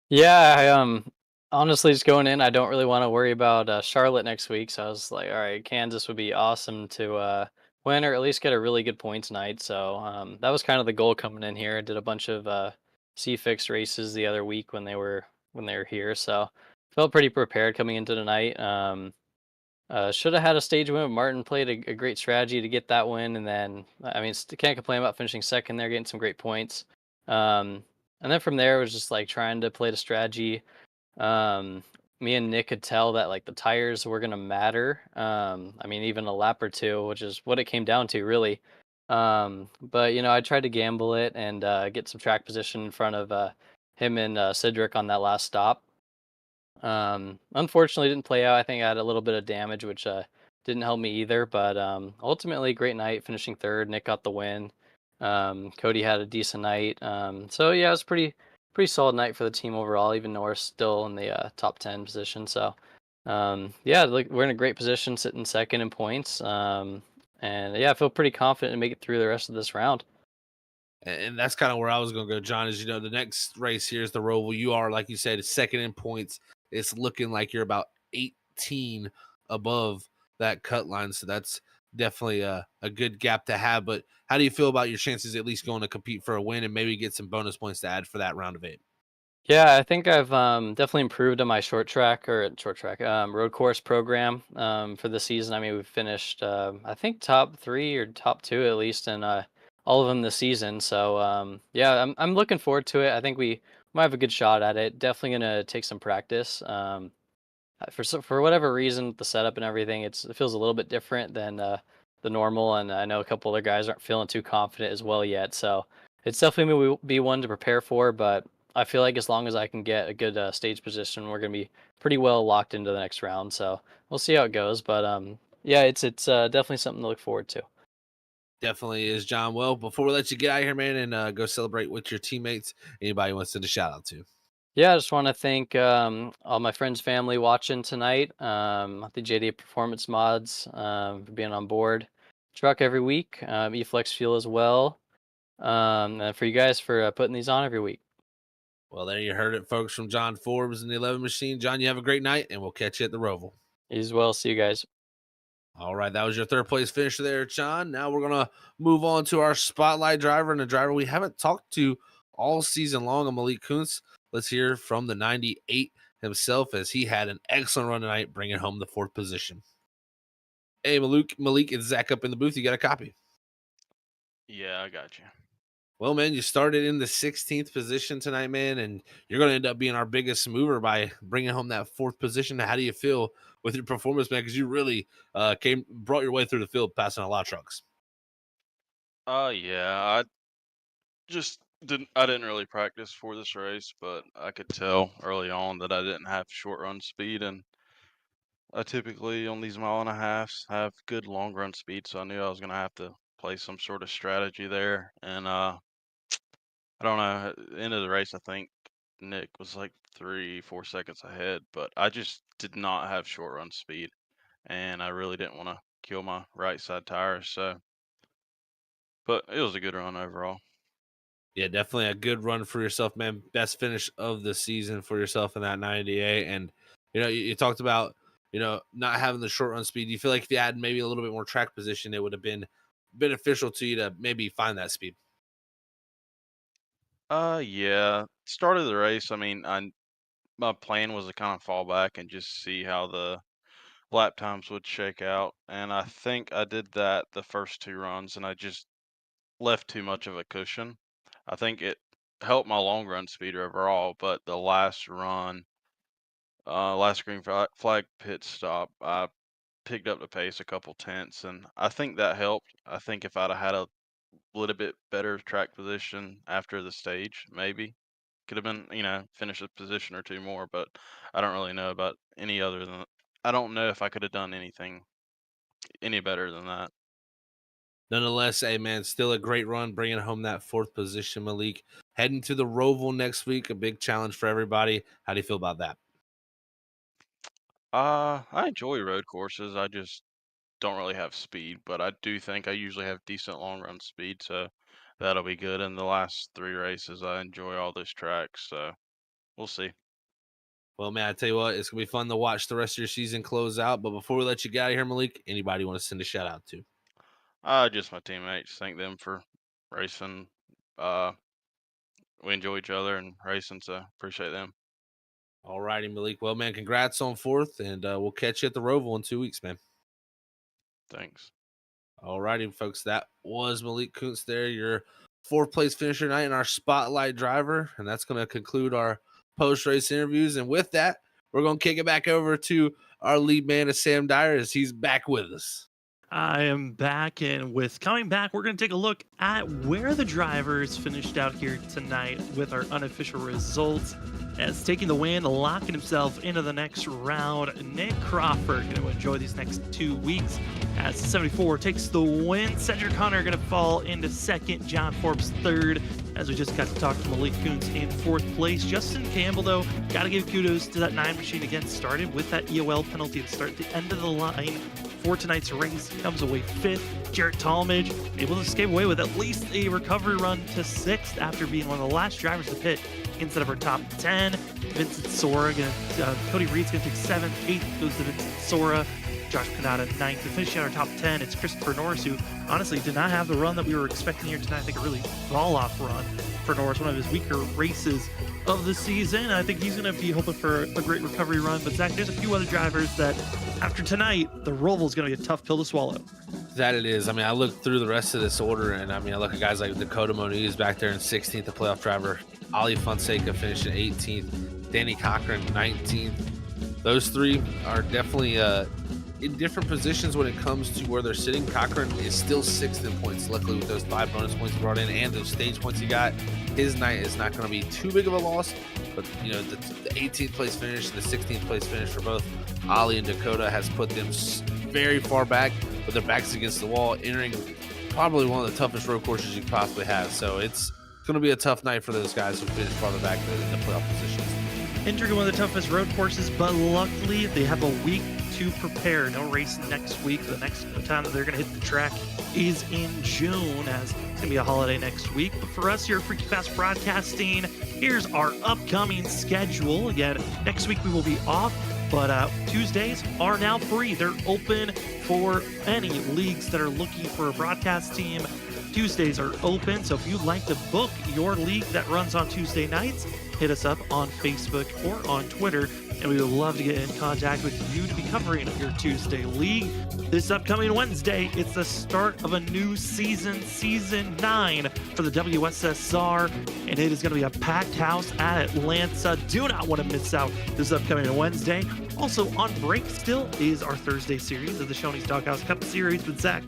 Yeah, I honestly, just going in, I don't really want to worry about Charlotte next week. So I was like, all right, Kansas would be awesome to win or at least get a really good points night. So that was kind of the goal coming in here. I did a bunch of C-fix races the other week when they were here, so felt pretty prepared coming into the night. Should have had a stage win. Martin played a great strategy to get that win, and then I mean, can't complain about finishing second there, getting some great points. And then from there, it was just like trying to play the strategy. Um, Me and Nick could tell that like the tires were gonna matter. I mean, even a lap or two, which is what it came down to, really. But I tried to gamble it and get some track position in front of him and Cedric on that last stop. Unfortunately, didn't play out. I think I had a little bit of damage, which didn't help me either. But ultimately, great night, finishing third. Nick got the win. Cody had a decent night. So yeah, it was pretty solid night for the team overall, even though we're still in the top 10 position. So yeah, like we're in a great position, sitting second in points. And yeah, I feel pretty confident to make it through the rest of this round. And that's kind of where I was going to go, John. Is the next race here is the Roval. You are, like you said, second in points. It's looking like you're about 18 above that cut line, so that's definitely a good gap to have. But how do you feel about your chances at least going to compete for a win and maybe get some bonus points to add for that round of 8? Yeah, I think I've definitely improved on my road course program for the season. I mean, we've finished I think top 3 or top 2 at least in all of them this season. So yeah, I'm looking forward to it. I think we might have a good shot at it. Definitely gonna take some practice. For whatever reason, the setup and everything, it feels a little bit different than the normal, and I know a couple other guys aren't feeling too confident as well yet. So it's definitely will be one to prepare for, but I feel like as long as I can get a good stage position, we're gonna be pretty well locked into the next round. So we'll see how it goes, but yeah, it's definitely something to look forward to. Definitely is, John. Well, before we let you get out of here, man, and go celebrate with your teammates, anybody wants to send a shout out to? Yeah, I just want to thank all my friends, family watching tonight. The JD Performance Mods for being on board. Truck every week. eFlex Fuel as well. And for you guys for putting these on every week. Well, there you heard it, folks, from John Forbes and the 11 Machine. John, you have a great night, and we'll catch you at the Roval. You as well. See you guys. All right, that was your third place finish there, John. Now we're going to move on to our spotlight driver and a driver we haven't talked to all season long, Malik Kuntz. Let's hear from the 98 himself as he had an excellent run tonight, bringing home the 4th position. Hey, Malik, it's Zach up in the booth. You got a copy? Yeah, I got you. Well, man, you started in the 16th position tonight, man, and you're going to end up being our biggest mover by bringing home that 4th position. How do you feel with your performance, man? Because you really brought your way through the field, passing a lot of trucks. Yeah, I didn't really practice for this race, but I could tell early on that I didn't have short run speed, and I typically on these mile and a halves have good long run speed, so I knew I was gonna have to play some sort of strategy there. And I don't know, at the end of the race, I think Nick was like 3, 4 seconds ahead, but I just did not have short run speed, and I really didn't want to kill my right side tires. So, but it was a good run overall. Yeah, definitely a good run for yourself, man. Best finish of the season for yourself in that 98. And, you talked about, not having the short run speed. Do you feel like if you had maybe a little bit more track position, it would have been beneficial to you to maybe find that speed? Yeah. Start of the race, I mean, my plan was to kind of fall back and just see how the lap times would shake out, and I think I did that the first 2 runs, and I just left too much of a cushion. I think it helped my long run speed overall, but the last run, last green flag pit stop, I picked up the pace a couple tenths, and I think that helped. I think if I'd have had a little bit better track position after the stage, maybe could have been, finished a position or two more, but I don't really know about any other than I don't know if I could have done anything any better than that. Nonetheless, hey, man, still a great run, bringing home that 4th position, Malik. Heading to the Roval next week, a big challenge for everybody. How do you feel about that? I enjoy road courses. I just don't really have speed, but I do think I usually have decent long run speed, so that'll be good. In the last 3 races, I enjoy all those tracks, so we'll see. Well, man, I tell you what, it's going to be fun to watch the rest of your season close out. But before we let you get out of here, Malik, anybody want to send a shout out to? Just my teammates. Thank them for racing. We enjoy each other and racing, so appreciate them. All righty, Malik. Well, man, congrats on fourth, and we'll catch you at the Roval in 2 weeks, man. Thanks. All righty, folks. That was Malik Kuntz there, your fourth place finisher tonight and our spotlight driver. And that's going to conclude our post race interviews. And with that, we're going to kick it back over to our lead man, Sam Dyer, as he's back with us. I am back, and with coming back, we're going to take a look at where the drivers finished out here tonight with our unofficial results. As taking the win, locking himself into the next round, Nick Crawford going to enjoy these next 2 weeks as 74 takes the win. Cedric Hunter going to fall into second, John Forbes third, as we just got to talk to Malik Kuntz in fourth place. Justin Campbell, though, got to give kudos to that 9 machine again, started with that EOL penalty to start at the end of the line for tonight's race, comes away fifth. Jarrett Talmadge able to escape away with at least a recovery run to sixth after being one of the last drivers to pit instead of our top 10. Vincent Sora, Cody Reed's going to take seventh. Eighth goes to Vincent Sora. Josh Kanata ninth. To finish out our top 10, it's Christopher Norris, who honestly did not have the run that we were expecting here tonight. I think a really fall-off run for Norris, one of his weaker races of the season. I think he's going to be hoping for a great recovery run. But Zach, there's a few other drivers that after tonight, the Roval is going to be a tough pill to swallow. That it is. I mean, I look through the rest of this order, and I mean, I look at guys like Dakota Moniz back there in 16th, the playoff driver. Ali Fonseca finished in 18th. Danny Cochran 19th. Those three are definitely in different positions when it comes to where they're sitting. Cochran is still sixth in points, luckily with those 5 bonus points brought in and those stage points he got. His night is not going to be too big of a loss, but you know, the 18th place finish and the 16th place finish for both Ali and Dakota has put them very far back with their backs against the wall, entering probably one of the toughest road courses you could possibly have. So it's going to be a tough night for those guys who finish farther back in the playoff positions. Entering one of the toughest road courses, but luckily they have a week to prepare. No race next week. The next time that they're going to hit the track is in June, as it's going to be a holiday next week. But for us here at Freaky Fast Broadcasting, here's our upcoming schedule. Again, next week we will be off, but Tuesdays are now free. They're open for any leagues that are looking for a broadcast team. Tuesdays are open, so if you'd like to book your league that runs on Tuesday nights, hit us up on Facebook or on Twitter, and we would love to get in contact with you to be covering your Tuesday league. This upcoming Wednesday, it's the start of a new season, Season 9 for the WSSR, and it is going to be a packed house at Atlanta. Do not want to miss out this upcoming Wednesday. Also on break still is our Thursday series of the Shoney's Doghouse Cup Series with Zach.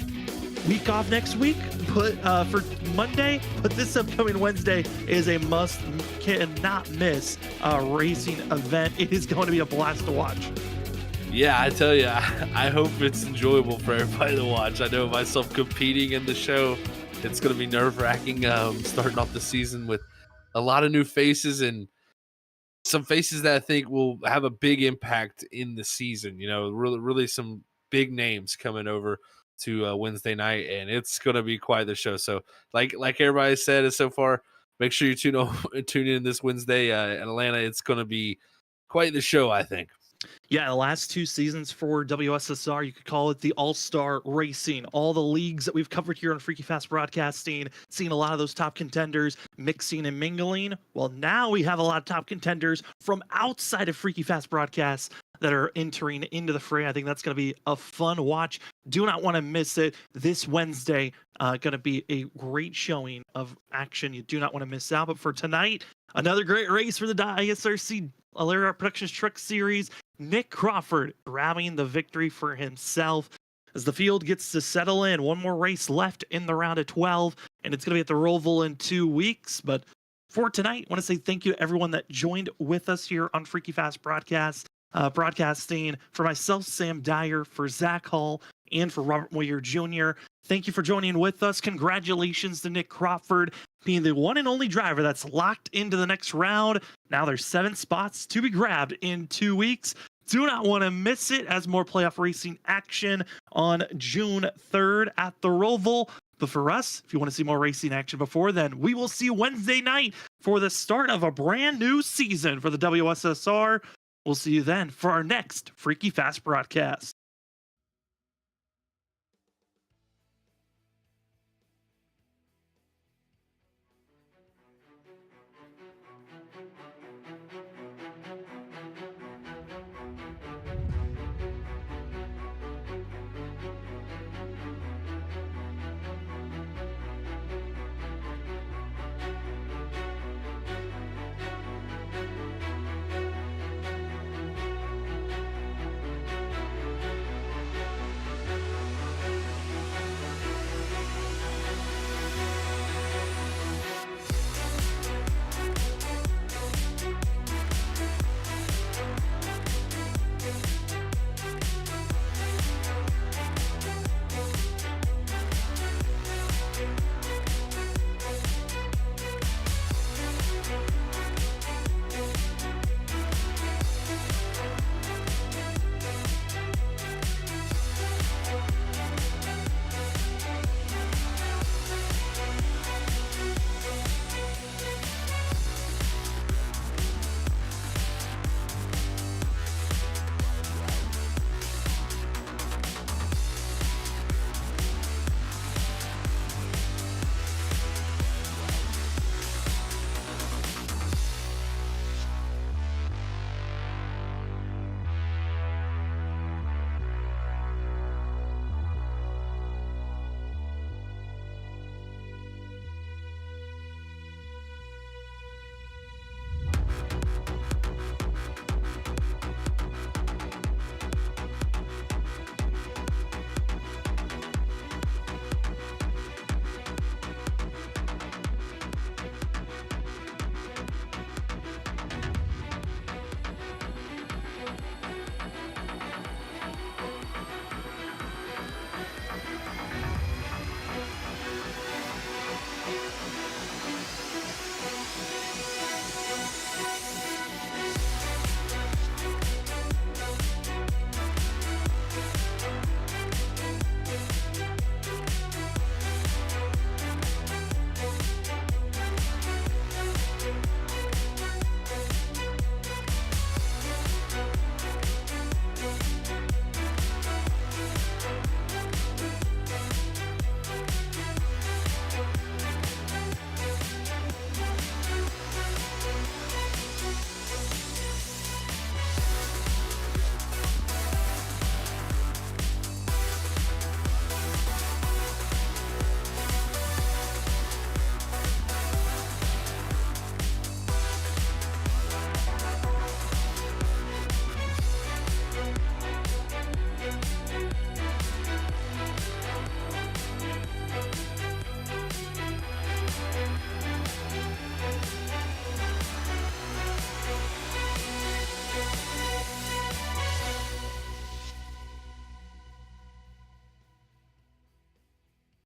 Week off next week, but for Monday, but this upcoming Wednesday is a must, cannot miss racing event. It is going to be a blast to watch. Yeah, I tell you, I hope it's enjoyable for everybody to watch. I know myself competing in the show, it's going to be nerve-wracking starting off the season with a lot of new faces and some faces that I think will have a big impact in the season. You know, really some big names coming over to Wednesday night, and it's going to be quite the show. So like everybody said so far, make sure you tune in this Wednesday in Atlanta. It's going to be quite the show, I think. Yeah, the last 2 seasons for WSSR, you could call it the all-star racing. All the leagues that we've covered here on Freaky Fast Broadcasting, seeing a lot of those top contenders mixing and mingling. Well, now we have a lot of top contenders from outside of Freaky Fast Broadcasts that are entering into the fray. I think that's going to be a fun watch. Do not want to miss it. This Wednesday, going to be a great showing of action. You do not want to miss out. But for tonight, another great race for the ISRC Alaria Productions Truck Series. Nick Crawford grabbing the victory for himself as the field gets to settle in. One more race left in the round of 12, and it's going to be at the Roval in 2 weeks. But for tonight, I want to say thank you to everyone that joined with us here on Freaky Fast Broadcasting. For myself, Sam Dyer, for Zach Hall, and for Robert Moyer Jr. Thank you for joining with us. Congratulations to Nick Crawford being the one and only driver that's locked into the next round. Now there's 7 spots to be grabbed in 2 weeks. Do not want to miss it as more playoff racing action on June 3rd at the Roval. But for us, if you want to see more racing action before then, we will see you Wednesday night for the start of a brand new season for the WSSR. We'll see you then for our next Freaky Fast broadcast.